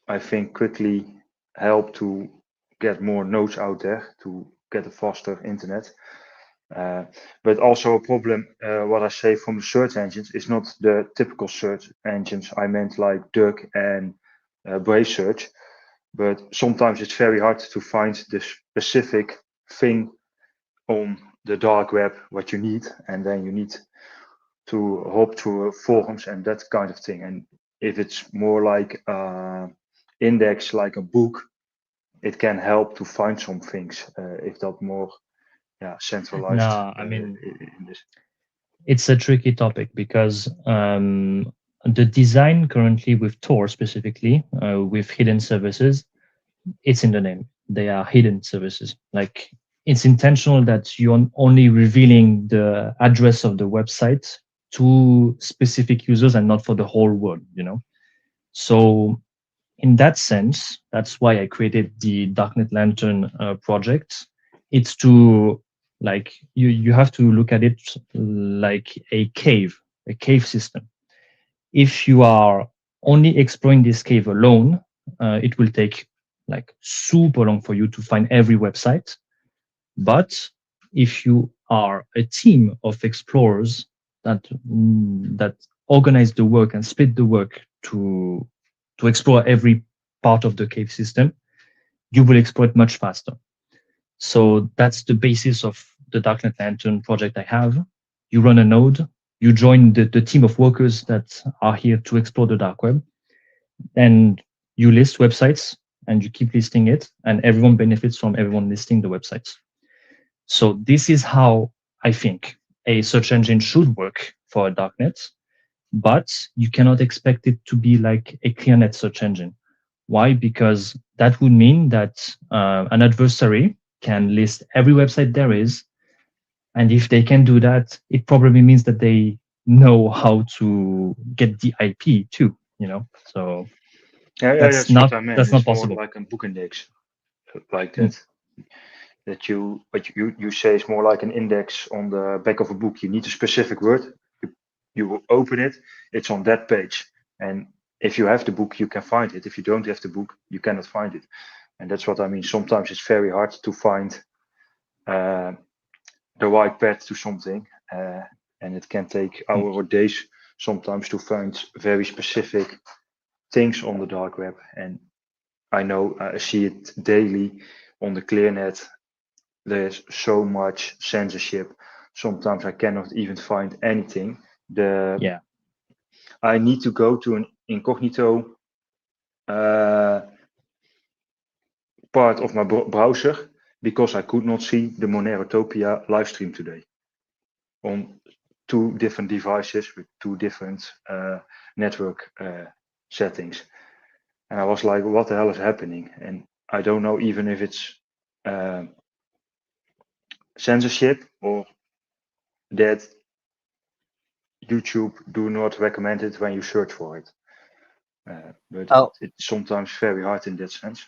I think, quickly help to get more nodes out there to get a faster internet. But also a problem, what I say from the search engines is not the typical search engines. I meant like Duck and Brave Search, but sometimes it's very hard to find the specific thing on the dark web what you need, and then you need to hop through forums and that kind of thing. And if it's more like index, like a book, it can help to find some things if that more centralized. No, I mean, it's a tricky topic because the design currently with Tor specifically, with hidden services, it's in the name. They are hidden services. Like it's intentional that you're only revealing the address of the website to specific users and not for the whole world, you know? So in that sense, that's why I created the Darknet Lantern project. It's to like you have to look at it like a cave system. If you are only exploring this cave alone, it will take like super long for you to find every website. But if you are a team of explorers that organize the work and split the work to explore every part of the cave system, you will explore it much faster. So that's the basis of the Darknet Lantern project I have. You run a node, you join the team of workers that are here to explore the dark web, and you list websites and you keep listing it, and everyone benefits from everyone listing the websites. So this is how I think a search engine should work for a darknet, but you cannot expect it to be like a ClearNet search engine. Why? Because that would mean that an adversary can list every website there is, and if they can do that, it probably means that they know how to get the IP too, you know? So that's what I meant. That's not it's possible. More like a book index, like that. That what you say is more like an index on the back of a book. You need a specific word. You open it, it's on that page. And if you have the book, you can find it. If you don't have the book, you cannot find it. And that's what I mean. Sometimes it's very hard to find the right path to something. And it can take hours or days sometimes to find very specific things on the dark web. And I know I see it daily on the ClearNet. There's so much censorship. Sometimes I cannot even find anything. I need to go to an incognito part of my browser because I could not see the Monerotopia live stream today on 2 different devices with 2 different network settings. And I was like, what the hell is happening? And I don't know even if it's censorship or that YouTube do not recommend it when you search for it. But it's sometimes very hard in that sense.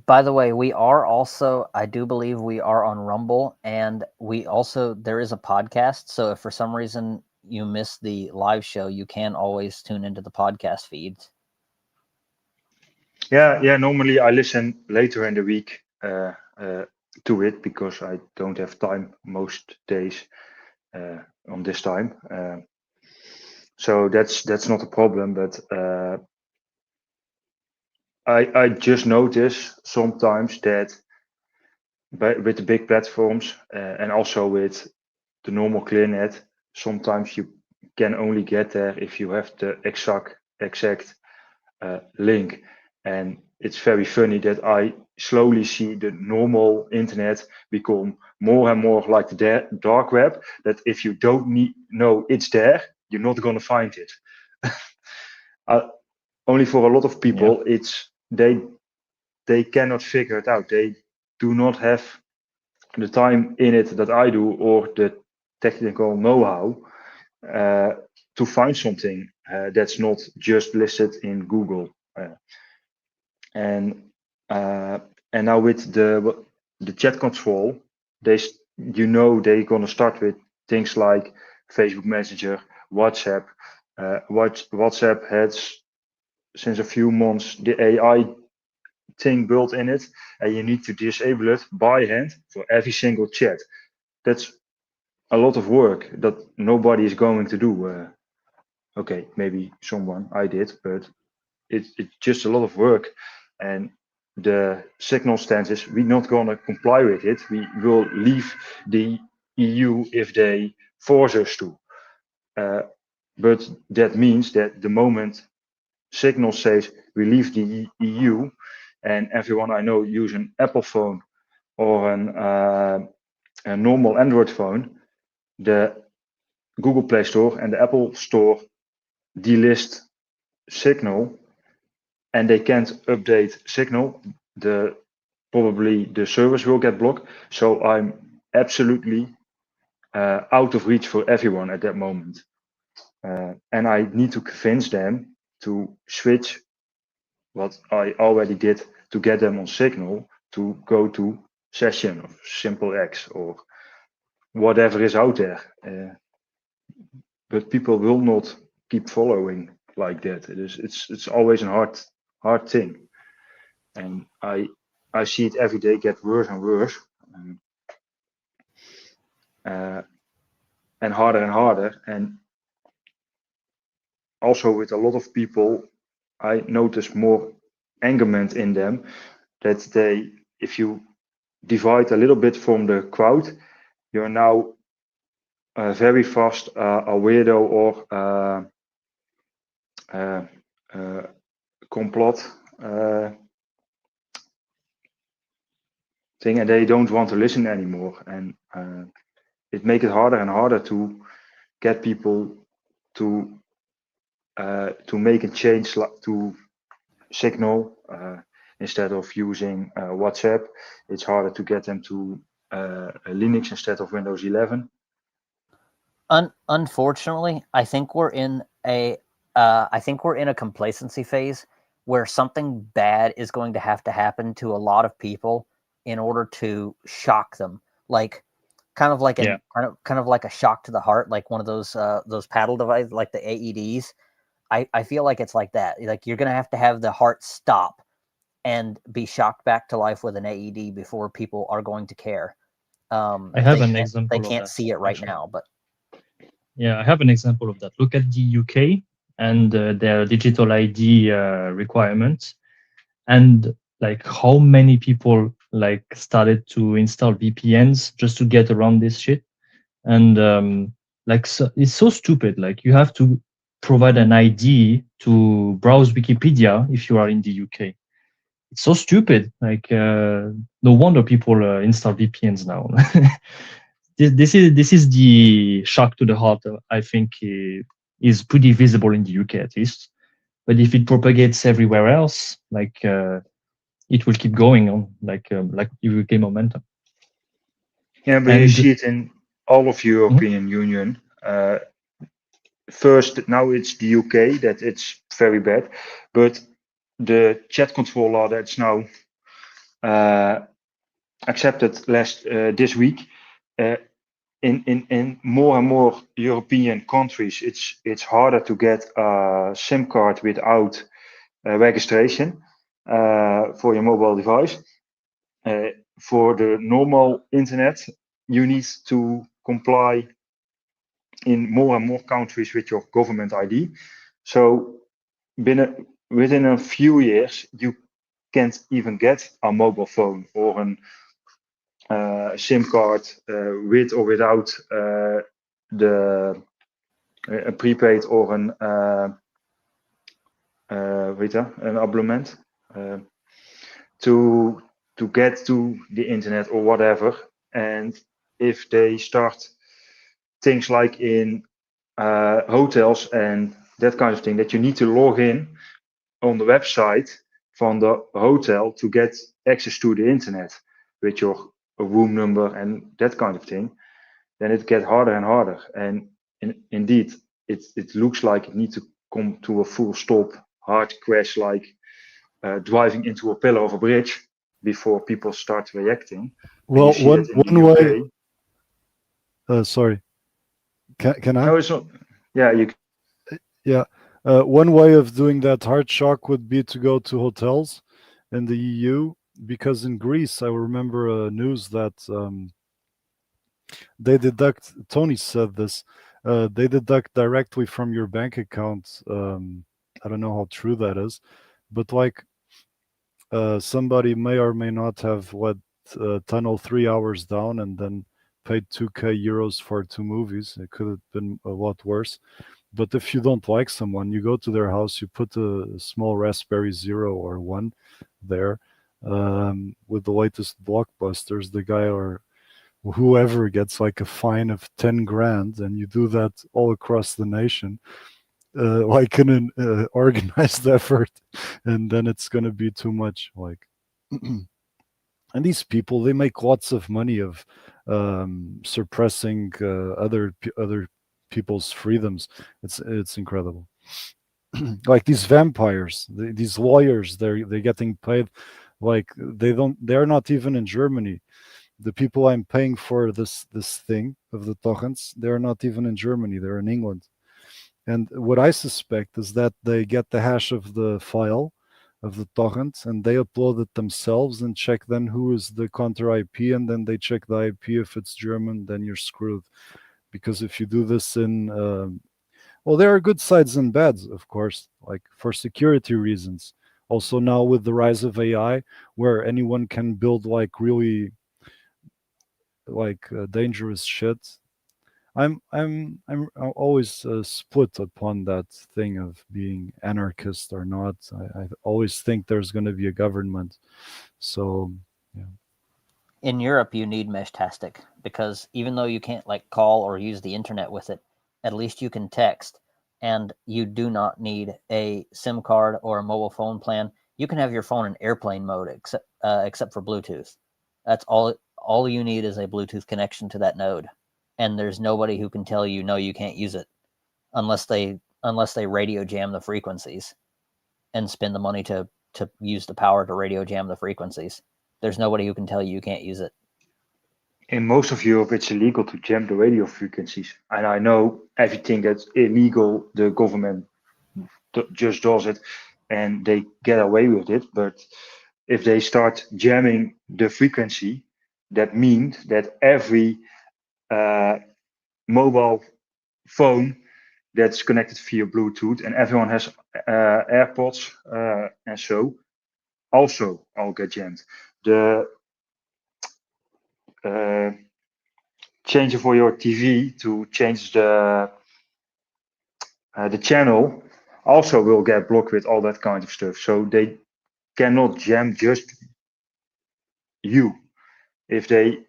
By the way, we are also, I do believe we are on Rumble, and we also, there is a podcast. So if for some reason you miss the live show, you can always tune into the podcast feeds. Yeah. Normally I listen later in the week to it because I don't have time most days on this time. So that's not a problem. But I just notice sometimes that with the big platforms and also with the normal ClearNet, sometimes you can only get there if you have the exact link. And it's very funny that I slowly see the normal internet become more and more like the dark web, that if you don't know it's there, you're not going to find it. Only for a lot of people, it's they cannot figure it out. They do not have the time in it that I do, or the technical know-how to find something that's not just listed in Google. And now with the chat control, they're gonna start with things like Facebook Messenger, WhatsApp. WhatsApp has since a few months the AI thing built in it, and you need to disable it by hand for every single chat. That's a lot of work that nobody is going to do. Okay, maybe someone I did, but it's just a lot of work. And the signal stance is we're not going to comply with it. We will leave the EU if they force us to. But that means that the moment Signal says we leave the EU, and everyone I know use an Apple phone or a normal Android phone, the Google Play Store and the Apple Store delist Signal, and they can't update Signal. Probably the service will get blocked. So I'm absolutely out of reach for everyone at that moment, and I need to convince them to switch what I already did to get them on Signal to go to Session or Simple X or whatever is out there. But people will not keep following like that. It's always a hard thing, and I see it every day get worse and worse, and harder. And also with a lot of people, I notice more angerment in them, that if you divide a little bit from the crowd, you're now very fast a weirdo or complot thing, and they don't want to listen anymore. And it makes it harder and harder to get people to make a change to Signal instead of using WhatsApp. It's harder to get them to Linux instead of Windows 11. Unfortunately, I think we're in a complacency phase where something bad is going to happen to a lot of people in order to shock them, like kind of like a shock to the heart, like one of those paddle devices, like the AEDs. I feel like it's like that. Like you're gonna have the heart stop and be shocked back to life with an AED before people are going to care. I have an example. They can't see it right now, but yeah, I have an example of that. Look at the UK and their digital ID requirements, and like how many people like started to install VPNs just to get around this shit. And it's so stupid. Like you have to provide an ID to browse Wikipedia if you are in the UK. It's so stupid. Like no wonder people install VPNs now. This is the shock to the heart. I think is pretty visible in the UK at least. But if it propagates everywhere else, like it will keep going on, like UK momentum. Yeah, but you see it in all of European Union. First, now it's the UK that it's very bad, but the chat control law that's now accepted this week. In more and more European countries, it's harder to get a SIM card without registration for your mobile device. For the normal internet, you need to comply in more and more countries with your government ID. So within a few years, you can't even get a mobile phone or a SIM card with or without a prepaid or an abonnement to get to the internet or whatever. And if they start things like in hotels and that kind of thing, that you need to log in on the website from the hotel to get access to the internet with your room number and that kind of thing, then it gets harder and harder. And indeed, it looks like it needs to come to a full stop, hard crash, like driving into a pillar of a bridge before people start reacting. Well, one way. Sorry. Can I? No, it's not. Yeah, you. Yeah. One way of doing that hard shock would be to go to hotels in the EU, because in Greece, I remember news that they deduct. Tony said this. They deduct directly from your bank account. I don't know how true that is, but like somebody may or may not have tunnel 3 hours down and then paid 2k euros for 2 movies. It could have been a lot worse. But if you don't like someone, you go to their house, you put a small Raspberry 0 or 1 there with the latest blockbusters. The guy or whoever gets like a fine of 10 grand, and you do that all across the nation, like in an organized effort, and then it's going to be too much. Like, and these people, they make lots of money of suppressing other people's freedoms. It's incredible. Like these vampires, these lawyers, they're getting paid like they're not even in Germany. The people I'm paying for this thing of the torrents, they're not even in Germany, they're in England. And what I suspect is that they get the hash of the file of the torrent and they upload it themselves and check then who is the counter IP, and then they check the IP. If it's German, then you're screwed. Because if you do this in well, there are good sides and bads, of course, like for security reasons. Also now with the rise of AI, where anyone can build like really like dangerous shit. I'm always split upon that thing of being anarchist or not. I always think there's going to be a government. So, yeah. In Europe, you need Meshtastic because even though you can't like call or use the internet with it, at least you can text, and you do not need a SIM card or a mobile phone plan. You can have your phone in airplane mode except for Bluetooth. That's all. All you need is a Bluetooth connection to that node, and there's nobody who can tell you no, you can't use it, unless they radio jam the frequencies, and spend the money to use the power to radio jam the frequencies. There's nobody who can tell you can't use it. In most of Europe, it's illegal to jam the radio frequencies, and I know everything that's illegal, the government just does it, and they get away with it. But if they start jamming the frequency, that means that every mobile phone that's connected via Bluetooth, and everyone has AirPods and so also all get jammed. The changer for your TV to change the channel also will get blocked with all that kind of stuff. So they cannot jam just you. If they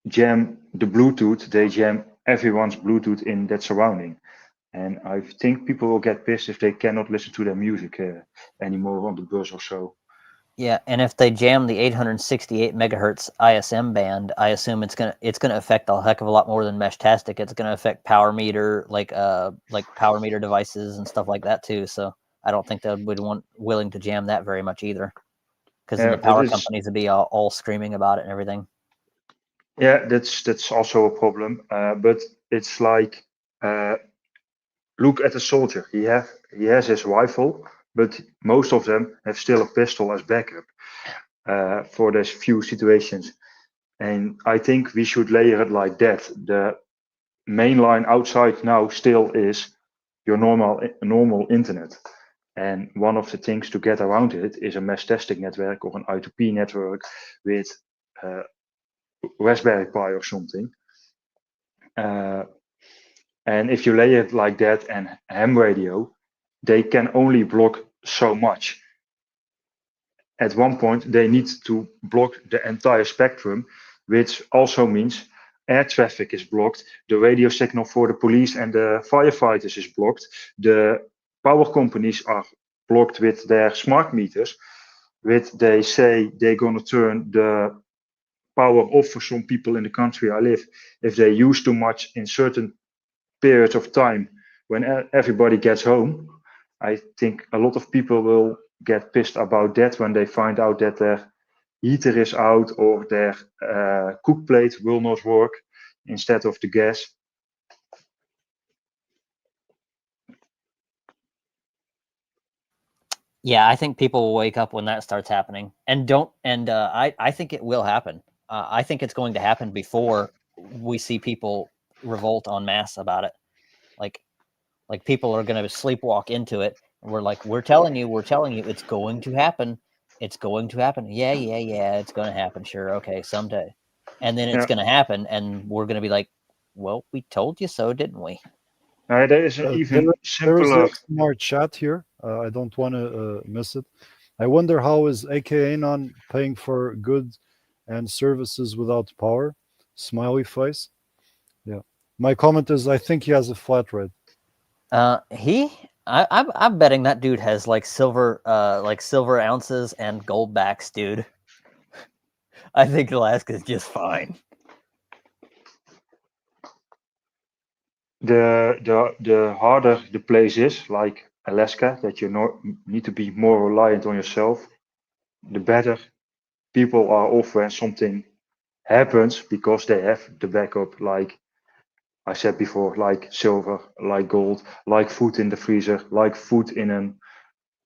jam the Bluetooth, they jam everyone's Bluetooth in that surrounding. And I think people will get pissed if they cannot listen to their music anymore on the bus or so. Yeah, and if they jam the 868 megahertz ISM band, I assume it's gonna affect a heck of a lot more than Meshtastic. It's gonna affect power meter, like power meter devices and stuff like that too. So I don't think they would willing to jam that very much either. because then the but power it's, companies would be all screaming about it and everything. yeah, that's also a problem. But it's like, look at a soldier. He has his rifle, but most of them have still a pistol as backup for those few situations. And I think we should layer it like that. The main line outside now still is your normal internet. And one of the things to get around it is a mass testing network or an I2P network with Raspberry Pi or something. And if you lay it like that and ham radio, they can only block so much. At one point, they need to block the entire spectrum, which also means air traffic is blocked, the radio signal for the police and the firefighters is blocked, the power companies are blocked with their smart meters, which they say they're going to turn the power off for some people in the country I live if they use too much in certain periods of time when everybody gets home. I think a lot of people will get pissed about that when they find out that their heater is out or their cook plate will not work instead of the gas. Yeah, I think people will wake up when that starts happening, and I think it will happen. I think it's going to happen before we see people revolt en masse about it. Like people are going to sleepwalk into it. We're telling you, it's going to happen. It's going to happen. Yeah, it's going to happen. Sure, okay, someday. And then it's going to happen, and we're going to be like, well, we told you so, didn't we? There is an even there is simpler. a smart chat here. I don't want to miss it. I wonder how is AKAnon paying for goods and services without power? Smiley face. Yeah. My comment is I think he has a flat rate. I'm betting that dude has like silver ounces and gold backs, dude. I think Alaska's just fine. The harder the place is, like Alaska, that you need to be more reliant on yourself, the better people are off when something happens because they have the backup, like I said before, like silver, like gold, like food in the freezer, like food in a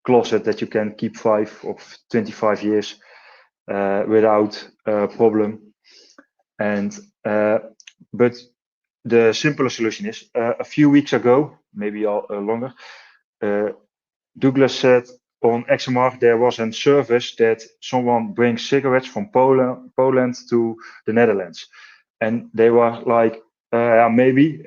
closet that you can keep 5 or 25 years without a problem. And but the simpler solution is a few weeks ago, maybe longer, Douglas said on XMR there was a service that someone brings cigarettes from Poland to the Netherlands. And they were like, maybe,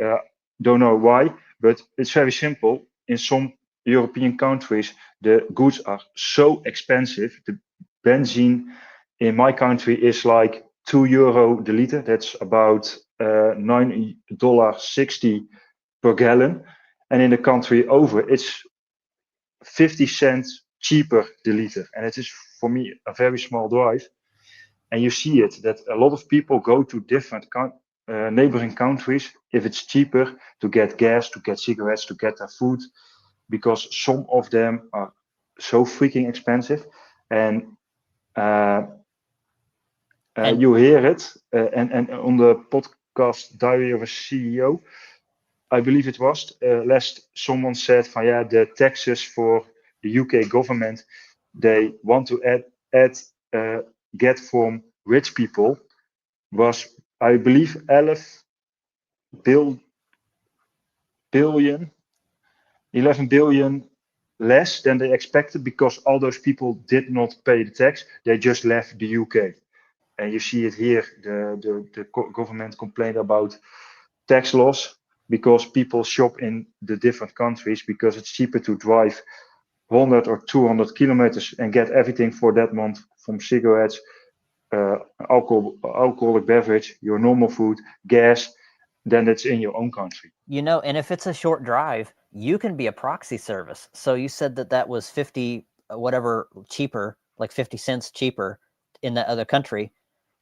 don't know why, but it's very simple. In some European countries, the goods are so expensive. The benzene in my country is like €2 the liter. That's about $9.60 per gallon. And in the country over, it's 50 cents cheaper the liter. And it is for me a very small drive. And you see it that a lot of people go to different neighboring countries if it's cheaper to get gas, to get cigarettes, to get their food, because some of them are so freaking expensive. And you hear it, and on the podcast Diary of a CEO, I believe it was last, someone said, yeah, the taxes for the UK government, they want to get from rich people was, I believe, 11 billion less than they expected because all those people did not pay the tax. They just left the UK. And you see it here. The government complained about tax loss because people shop in the different countries because it's cheaper to drive 100 or 200 kilometers and get everything for that month, from cigarettes, alcoholic beverage, your normal food, gas, than it's in your own country. And if it's a short drive, you can be a proxy service. So you said that was 50 whatever cheaper, like 50 cents cheaper in that other country.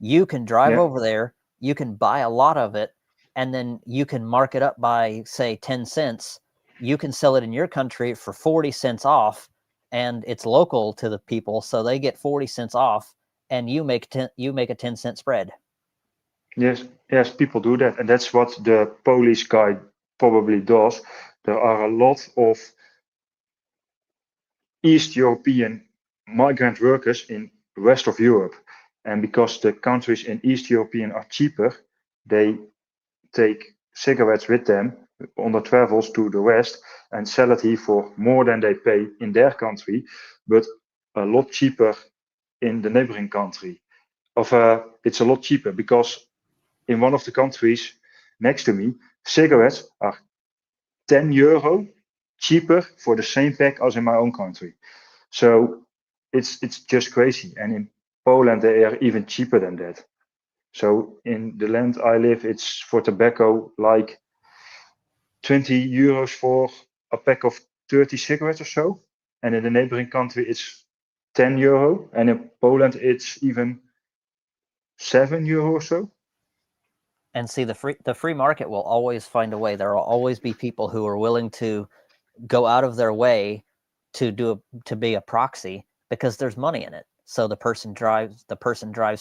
You can drive over there, you can buy a lot of it, and then you can mark it up by, say, 10 cents. You can sell it in your country for 40 cents off, and it's local to the people, so they get 40 cents off, and you make a 10-cent spread. Yes, people do that, and that's what the Polish guy probably does. There are a lot of East European migrant workers in rest of Europe, and because the countries in East European are cheaper, they take cigarettes with them on the travels to the West and sell it here for more than they pay in their country, but a lot cheaper in the neighboring country. It's a lot cheaper because in one of the countries next to me, cigarettes are 10 euro cheaper for the same pack as in my own country. So it's just crazy. And in Poland, they are even cheaper than that. So in the land I live, it's for tobacco like 20 euros for a pack of 30 cigarettes or so. And in the neighboring country, it's 10 euro. And in Poland, it's even 7 euro or so. And see, the free market will always find a way. There will always be people who are willing to go out of their way to be a proxy because there's money in it. So the person drives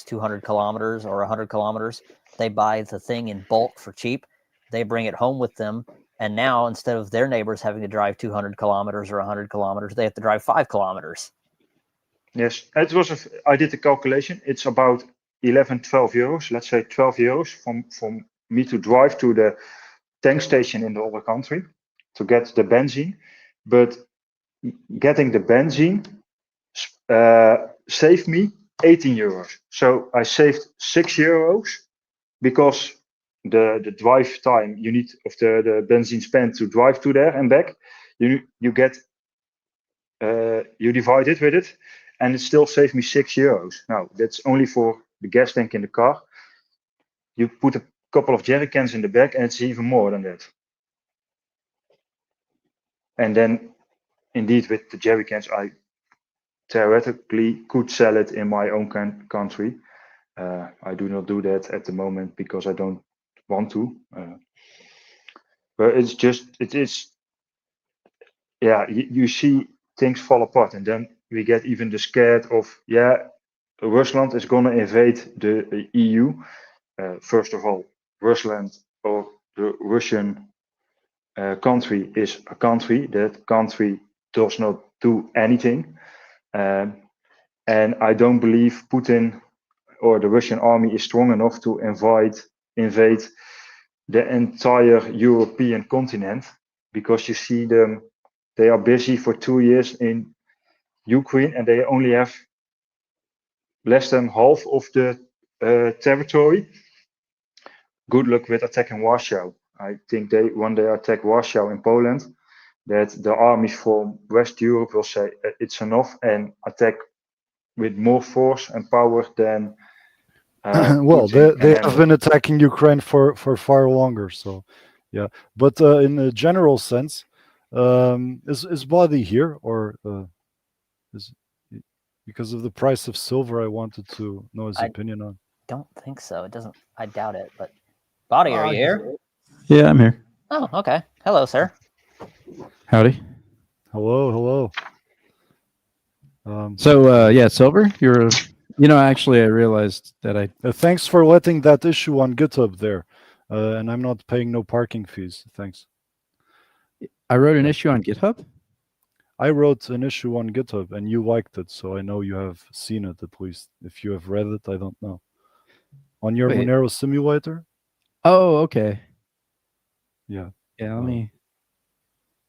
200 kilometers or 100 kilometers. They buy the thing in bulk for cheap. They bring it home with them. And now instead of their neighbors having to drive 200 kilometers or 100 kilometers, they have to drive 5 kilometers. Yes, I did the calculation. It's about 11, 12 euros. Let's say 12 euros from me to drive to the tank station in the other country to get the benzene. But getting the benzene saved me 18 euros. So I saved 6 euros because the drive time you need of the benzene spent to drive to there and back, you get you divide it with it, and it still saved me 6 euros. Now that's only for the gas tank in the car. You put a couple of jerry cans in the back, and it's even more than that. And then, indeed, with the jerry cans, I theoretically could sell it in my own country. I do not do that at the moment because I don't want to. But it is, yeah, you see things fall apart, and then we get even scared of, Rusland is going to invade the EU. First of all, Rusland or the Russian country is a country. That country does not do anything. And I don't believe Putin or the Russian army is strong enough to invade the entire European continent, because you see them, they are busy for 2 years in Ukraine and they only have less than half of the territory. Good luck with attacking Warsaw. I think when they attack Warsaw in Poland, that the armies from West Europe will say it's enough and attack with more force and power than well, Putin they have been attacking Ukraine for far longer. So, yeah. But in a general sense, is Body here, or is because of the price of silver? I wanted to know his opinion on. Don't think so. It doesn't. I doubt it. But Body, are you here? Yeah, I'm here. Oh, okay. Hello, sir. Howdy. Hello. So Silver, actually I realized that thanks for letting that issue on GitHub there, and I'm not paying no parking fees. Thanks. I wrote an issue on GitHub. I wrote an issue on GitHub, and you liked it, so I know you have seen it at least. If you have read it, I don't know. On your Monero simulator. Oh, okay. Yeah. Yeah.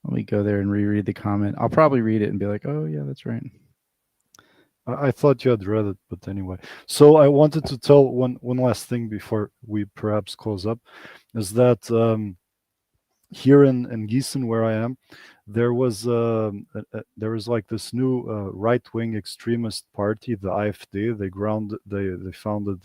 Let me go there and reread the comment. I'll probably read it and be like, oh yeah, that's right. I thought you had read it, but anyway. So I wanted to tell one last thing before we perhaps close up, is that here in Gießen, where I am, there was like this new right-wing extremist party, the AfD. They founded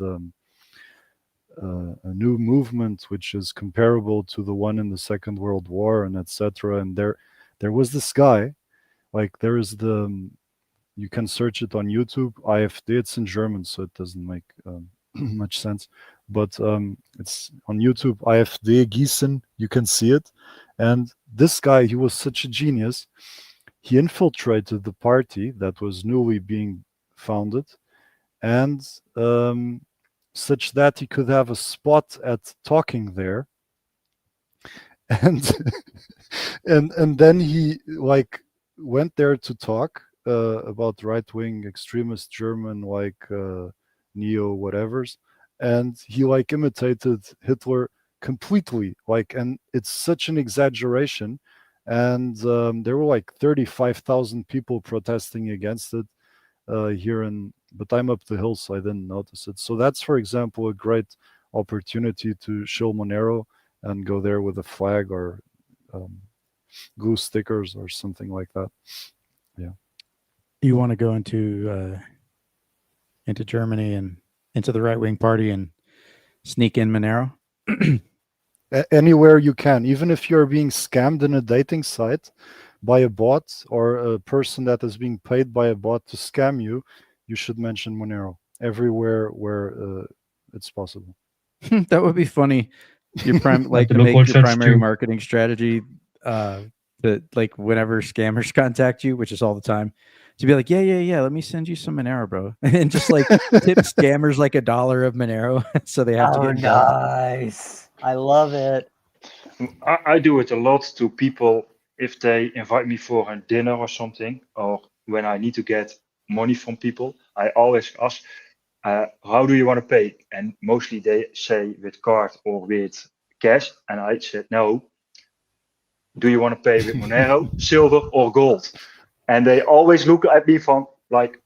a new movement which is comparable to the one in the Second World War, and etc. And there was this guy, like there is you can search it on YouTube, AfD. It's in German, so it doesn't make much sense. But it's on YouTube, AfD Gießen. You can see it. And this guy, he was such a genius. he infiltrated the party that was newly being founded, and such that he could have a spot at talking there, and and then he like went there to talk about right-wing extremist German like neo whatevers, and he like imitated Hitler completely, like, and it's such an exaggeration, and there were like 35,000 people protesting against it here in, but I'm up the hill, so I didn't notice it. So that's, for example, a great opportunity to show Monero and go there with a flag or glue stickers or something like that. Yeah. You want to go into Germany and into the right wing party and sneak in Monero? Anywhere you can, even if you're being scammed in a dating site by a bot or a person that is being paid by a bot to scam you, you should mention Monero everywhere where it's possible. That would be funny. Your like to local make your church primary too. marketing strategy that like whenever scammers contact you, which is all the time, to be like, yeah, let me send you some Monero, bro, and just like tip scammers like $1 of Monero, so they have to get involved. Nice. I love it. I do it a lot to people if they invite me for a dinner or something, or when I need to get money from people. I always ask, how do you want to pay? And mostly they say with card or with cash. And I said, no. Do you want to pay with Monero, silver, or gold? And they always look at me from like,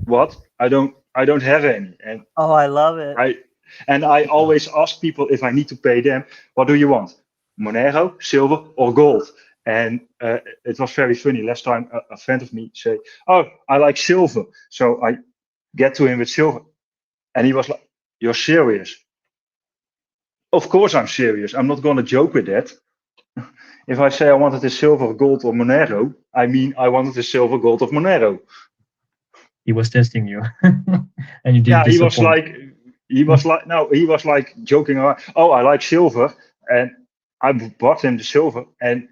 what? I don't have any. And Oh, I love it. I always ask people if I need to pay them, what do you want? Monero, silver, or gold? And it was very funny. Last time a friend of me said, oh, I like silver. So I get to him with silver. And he was like, you're serious? Of course I'm serious. I'm not going to joke with that. If I say I wanted the silver, gold, or Monero, I mean I wanted the silver, gold, of Monero. He was testing you, and you did. Yeah, he was like joking around. Oh, I like silver, and I bought him the silver, and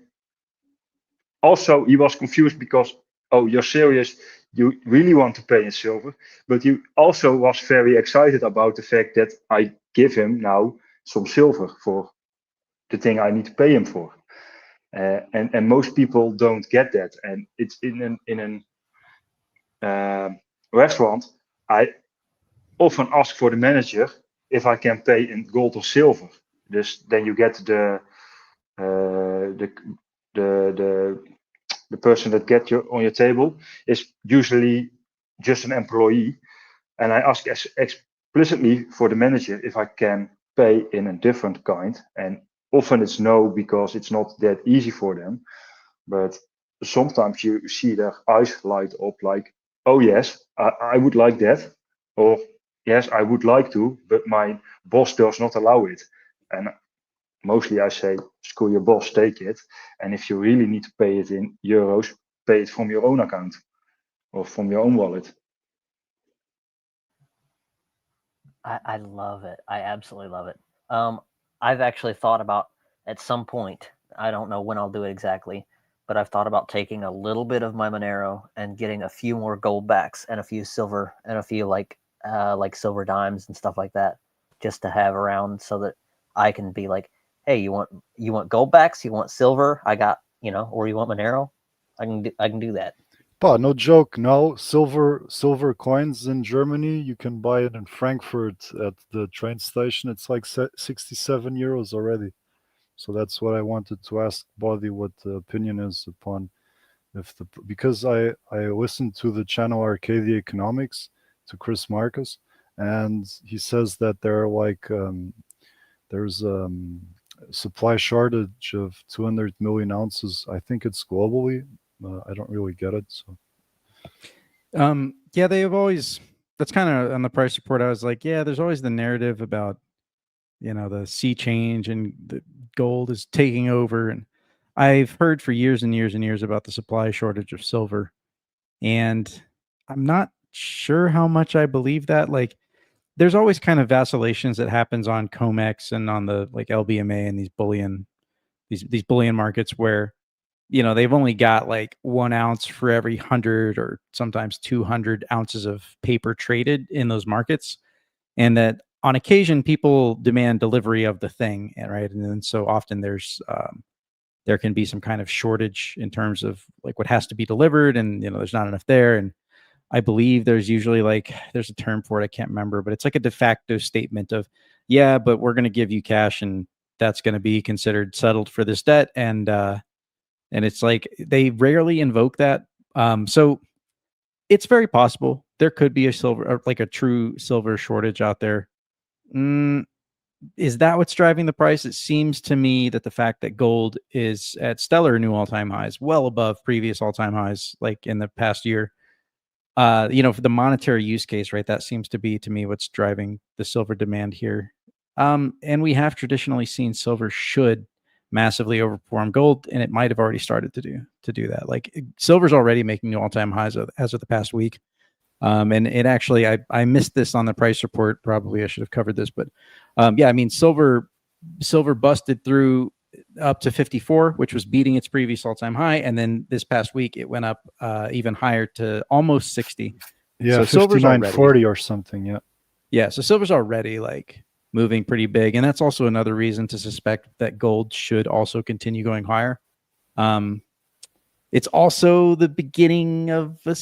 also he was confused because, oh, you're serious? You really want to pay in silver? But he also was very excited about the fact that I give him now some silver for the thing I need to pay him for. And most people don't get that, and it's in an restaurant. I often ask for the manager if I can pay in gold or silver. Then you get the person that get you on your table is usually just an employee, and I ask explicitly for the manager if I can pay in a different kind, and often it's no, because it's not that easy for them. But sometimes you see their eyes light up like, oh yes, I would like that, or yes, I would like to, but my boss does not allow it. And mostly I say, screw your boss, take it. And if you really need to pay it in euros, pay it from your own account or from your own wallet. I love it. I absolutely love it. I've actually thought about at some point, I don't know when I'll do it exactly, but I've thought about taking a little bit of my Monero and getting a few more gold backs and a few silver and a few like silver dimes and stuff like that, just to have around so that I can be like, hey, you want gold backs, you want silver, I got, or you want Monero, I can do that. But no joke, no silver coins in Germany. You can buy it in Frankfurt at the train station. It's like 67 euros already. So that's what I wanted to ask Body what the opinion is upon because I listened to the channel Arcadia Economics to Chris Marcus, and he says that there are like there's supply shortage of 200 million ounces. I think it's globally. I don't really get it. So, yeah, they have always. That's kind of on the price report. I was like, yeah, there's always the narrative about, the sea change and the gold is taking over. And I've heard for years and years and years about the supply shortage of silver, and I'm not sure how much I believe that. Like, there's always kind of vacillations that happens on COMEX and on the like LBMA and these bullion markets where they've only got like 1 ounce for every 100 or sometimes 200 ounces of paper traded in those markets. And that on occasion, people demand delivery of the thing, right? And then so often there can be some kind of shortage in terms of like what has to be delivered, and there's not enough there. And I believe there's usually there's a term for it, I can't remember, but it's like a de facto statement of, yeah, but we're going to give you cash, and that's going to be considered settled for this debt. And it's like they rarely invoke that. So it's very possible there could be a true silver shortage out there. Is that what's driving the price? It seems to me that the fact that gold is at stellar new all-time highs, well above previous all-time highs, like in the past year, for the monetary use case, right? That seems to be, to me, what's driving the silver demand here. And we have traditionally seen silver should massively overperform gold, and it might have already started to do that. Like silver's already making new all-time highs as of the past week. And it actually, I missed this on the price report. Probably I should have covered this, but silver busted through up to 54, which was beating its previous all-time high. And then this past week, it went up even higher to almost 60. Yeah, so 59.40 or something. Yeah. Yeah. So silver's already like moving pretty big. And that's also another reason to suspect that gold should also continue going higher. It's also the beginning of a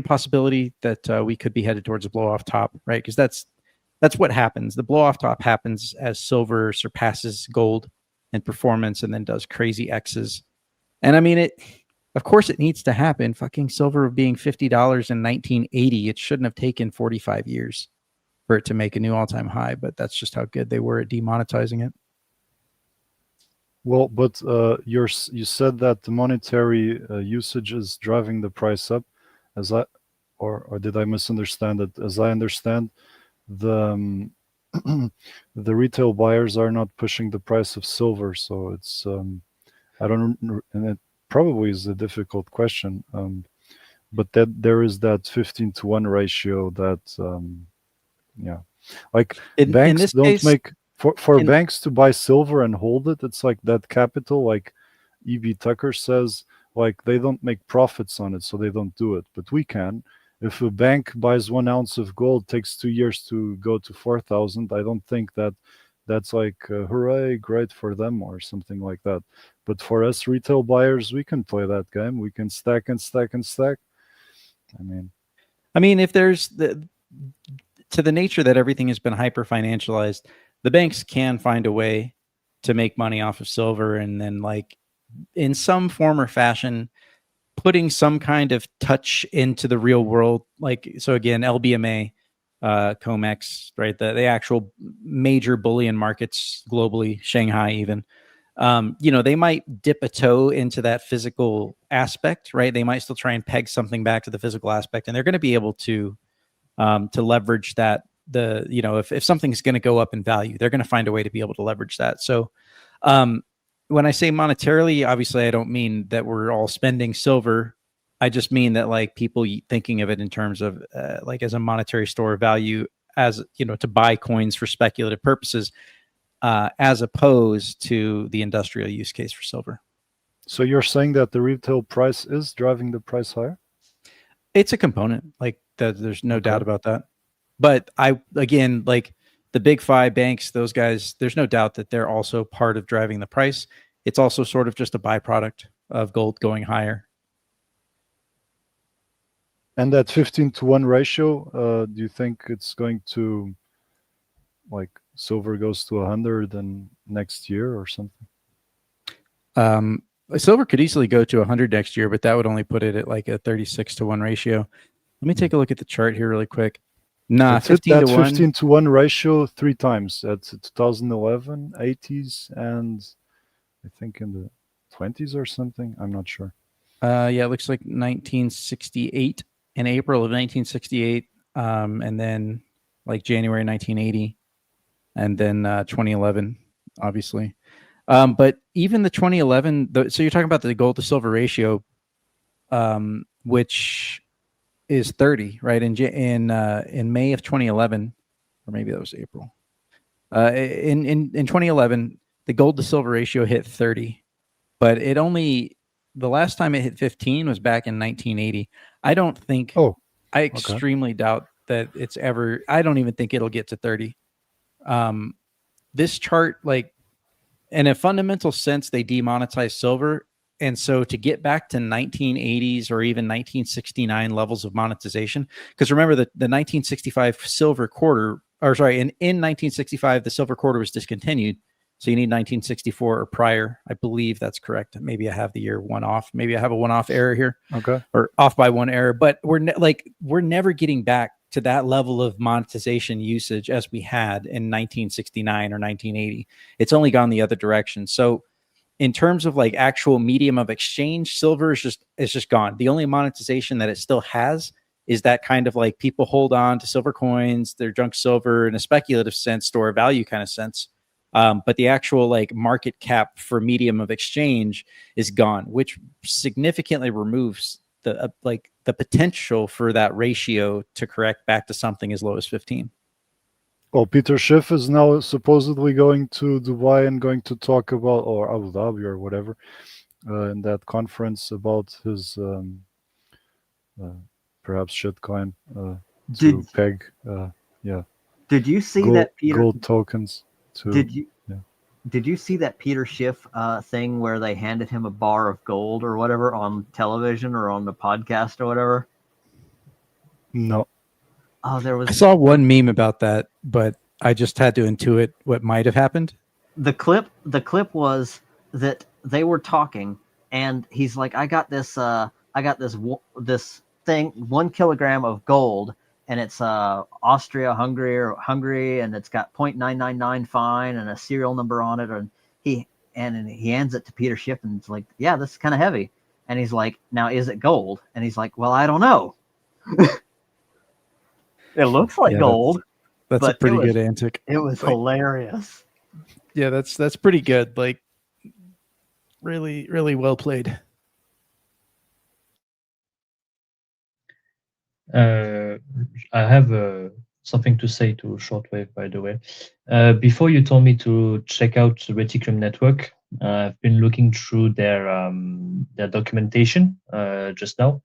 possibility that we could be headed towards a blow off top, right? Because that's what happens. The blow off top happens as silver surpasses gold in performance and then does crazy X's. And I mean, of course it needs to happen. Fucking silver being $50 in 1980, it shouldn't have taken 45 years for it to make a new all-time high, but that's just how good they were at demonetizing it. Well, but you said that the monetary usage is driving the price up, or did I misunderstand it? As I understand, the the retail buyers are not pushing the price of silver, so it's I don't, and it probably is a difficult question, but that there is that 15-to-1 ratio that like banks don't make. For banks to buy silver and hold it, it's like that capital, like E.B. Tucker says, like they don't make profits on it, so they don't do it. But we can. If a bank buys 1 ounce of gold, takes 2 years to go to 4,000, I don't think that's like, hooray, great for them or something like that. But for us retail buyers, we can play that game. We can stack and stack and stack. I mean, if there's to the nature that everything has been hyper financialized, the banks can find a way to make money off of silver, and then like in some form or fashion, putting some kind of touch into the real world. Like, so again, LBMA, COMEX, right? The actual major bullion markets globally, Shanghai even, they might dip a toe into that physical aspect, right? They might still try and peg something back to the physical aspect, and they're going to be able to leverage that. If something's going to go up in value, they're going to find a way to be able to leverage that. So when I say monetarily, obviously I don't mean that we're all spending silver. I just mean that like people thinking of it in terms of like as a monetary store of value, as to buy coins for speculative purposes, as opposed to the industrial use case for silver. So you're saying that the retail price is driving the price higher? It's a component, like that. There's no doubt about that. But again, like the big five banks, those guys, there's no doubt that they're also part of driving the price. It's also sort of just a byproduct of gold going higher. And that 15-to-1 ratio, do you think it's going to, like, silver goes to 100 and next year or something? Silver could easily go to 100 next year, but that would only put it at like a 36-to-1 ratio. Let me take a look at the chart here really quick. Nah, 15-to-1 ratio 3 times. That's 2011, 80s, and I think in the 20s or something. I'm not sure. It looks like 1968, in April of 1968, and then like January 1980, and then 2011, obviously. But even the 2011, so you're talking about the gold to silver ratio, which is 30, right? In May of 2011, or maybe that was April. In 2011, the gold to silver ratio hit 30, but it only the last time it hit 15 was back in 1980. I don't think. Oh, I extremely doubt that it's ever. I don't even think it'll get to 30. This chart, like, in a fundamental sense, they demonetized silver. And so to get back to 1980s or even 1969 levels of monetization, because remember the 1965 silver quarter, or sorry, in 1965, the silver quarter was discontinued. So you need 1964 or prior. I believe that's correct. Maybe I have the year one off. Maybe I have a one-off error here. Okay. Or off by one error. But we're never getting back to that level of monetization usage as we had in 1969 or 1980. It's only gone the other direction. So in terms of like actual medium of exchange, silver is just gone. The only monetization that it still has is that kind of like people hold on to silver coins, they're junk silver in a speculative sense, store of value kind of sense. But the actual like market cap for medium of exchange is gone, which significantly removes the the potential for that ratio to correct back to something as low as 15. Well, Peter Schiff is now supposedly going to Dubai and going to talk about, or Abu Dhabi or whatever, in that conference about his perhaps shitcoin to peg. Did you see gold, that Peter gold tokens? Did you see that Peter Schiff thing where they handed him a bar of gold or whatever on television or on the podcast or whatever? No. Oh, I saw one meme about that, but I just had to intuit what might have happened. The clip was that they were talking, and he's like, "I got this thing, 1 kilogram of gold, and it's Austria, Hungary, and it's got 0.999 fine and a serial number on it." And he hands it to Peter Schiff, and it's like, "Yeah, this is kind of heavy." And he's like, "Now, is it gold?" And he's like, "Well, I don't know." It looks like gold. That's a pretty good antic. It was hilarious. Yeah, that's pretty good. Like, really, really well played. I have something to say to Shortwave, by the way. Before you told me to check out the Reticulum network, I've been looking through their documentation just now.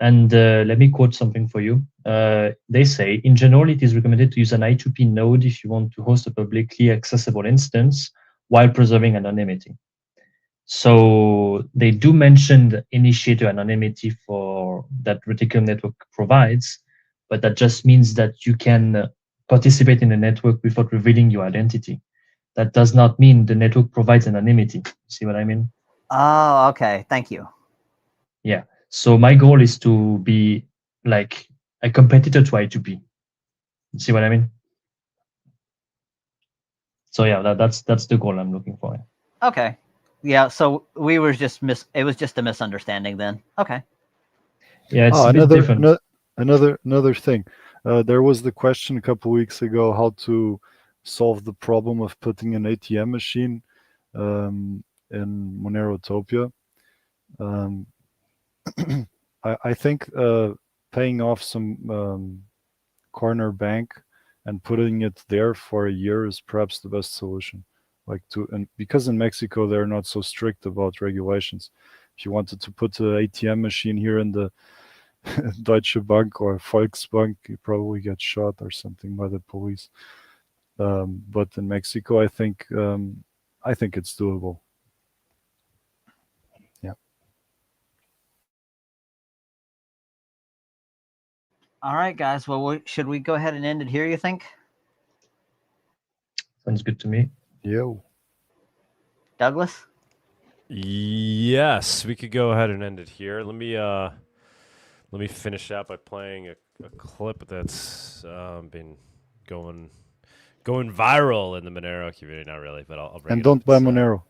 And let me quote something for you. They say, in general, it is recommended to use an I2P node if you want to host a publicly accessible instance while preserving anonymity. So they do mention the initiator anonymity for that Reticulum network provides, but that just means that you can participate in the network without revealing your identity. That does not mean the network provides anonymity. See what I mean? Oh, okay. Thank you. Yeah. So my goal is to be like a competitor to I2P. See what I mean? So yeah, that's the goal I'm looking for. Okay. Yeah, so we were just it was just a misunderstanding then. Okay. Yeah, it's a bit different. Another thing. There was the question a couple weeks ago how to solve the problem of putting an ATM machine in Monerotopia. I think paying off some corner bank and putting it there for a year is perhaps the best solution. And because in Mexico they're not so strict about regulations. If you wanted to put an ATM machine here in the Deutsche Bank or Volksbank, you probably get shot or something by the police. But in Mexico, I think it's doable. Yeah. All right, guys. Well, should we go ahead and end it here, you think? Sounds good to me. Yo. Douglas? Yes, we could go ahead and end it here. Let me finish out by playing a clip that's been going viral in the Monero community. Not really, but I'll bring and it don't up. buy Monero.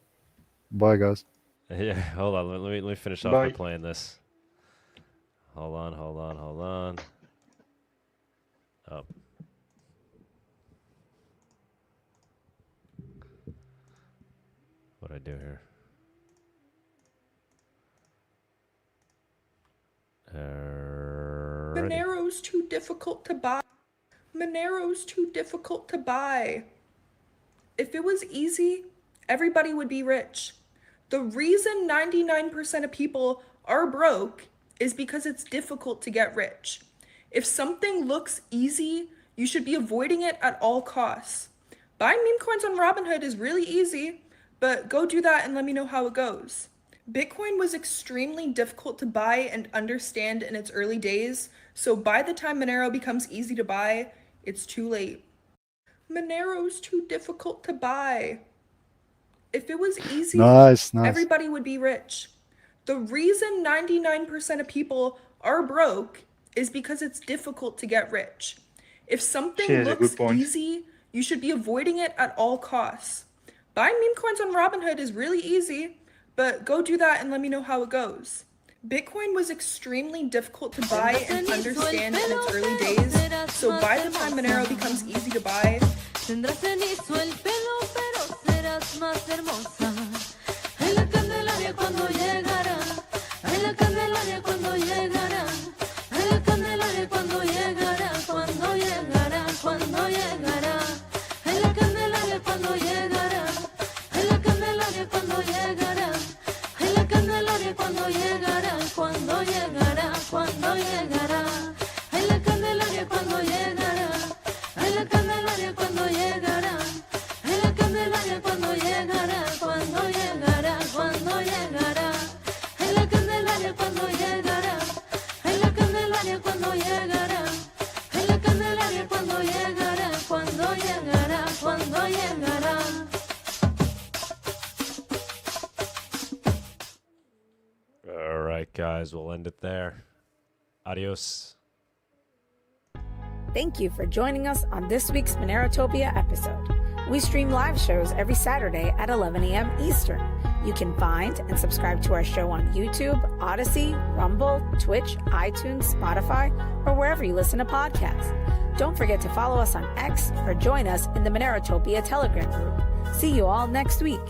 Bye, guys. Yeah, hold on. Let me finish off by playing this. Hold on. Oh. What'd I do here? Monero's too difficult to buy. Monero's too difficult to buy. If it was easy, everybody would be rich. The reason 99% of people are broke is because it's difficult to get rich. If something looks easy, you should be avoiding it at all costs. Buying meme coins on Robinhood is really easy, but go do that and let me know how it goes. Bitcoin was extremely difficult to buy and understand in its early days, so by the time Monero becomes easy to buy, it's too late. Monero's too difficult to buy. If it was easy, Nice. everybody would be rich. The reason 99% of people are broke is because it's difficult to get rich. If something Shit, a looks good point. easy, you should be avoiding it at all costs. Buying meme coins on Robinhood is really easy, but go do that and let me know how it goes. Bitcoin was extremely difficult to buy and understand in its early days, so by the time Monero becomes easy to buy, Tendrás cenizo el pelo, pero serás más hermosa. En la Candelaria cuando llegará. En la Candelaria cuando llegará. En la Candelaria cuando llegará. Cuando llegará, cuando llegará. En la Candelaria cuando llegará. En la Candelaria cuando llegará. En la Candelaria cuando llegará. Cuando llegará, cuando llegará. En la Candelaria cuando llegará. En la Candelaria cuando llegará. En la Candelaria cuando llegará. Cuando llegará, cuando llegará. En la Candelaria cuando llegará. En la Candelaria cuando llegará. En la Candelaria cuando llegará. Cuando llegará, cuando llegará. All right, guys, we'll end it there. Adios. Thank you for joining us on this week's Monerotopia episode. We stream live shows every Saturday at 11 a.m. Eastern. You can find and subscribe to our show on YouTube, Odyssey, Rumble, Twitch, iTunes, Spotify, or wherever you listen to podcasts. Don't forget to follow us on X or join us in the Monerotopia Telegram group. See you all next week.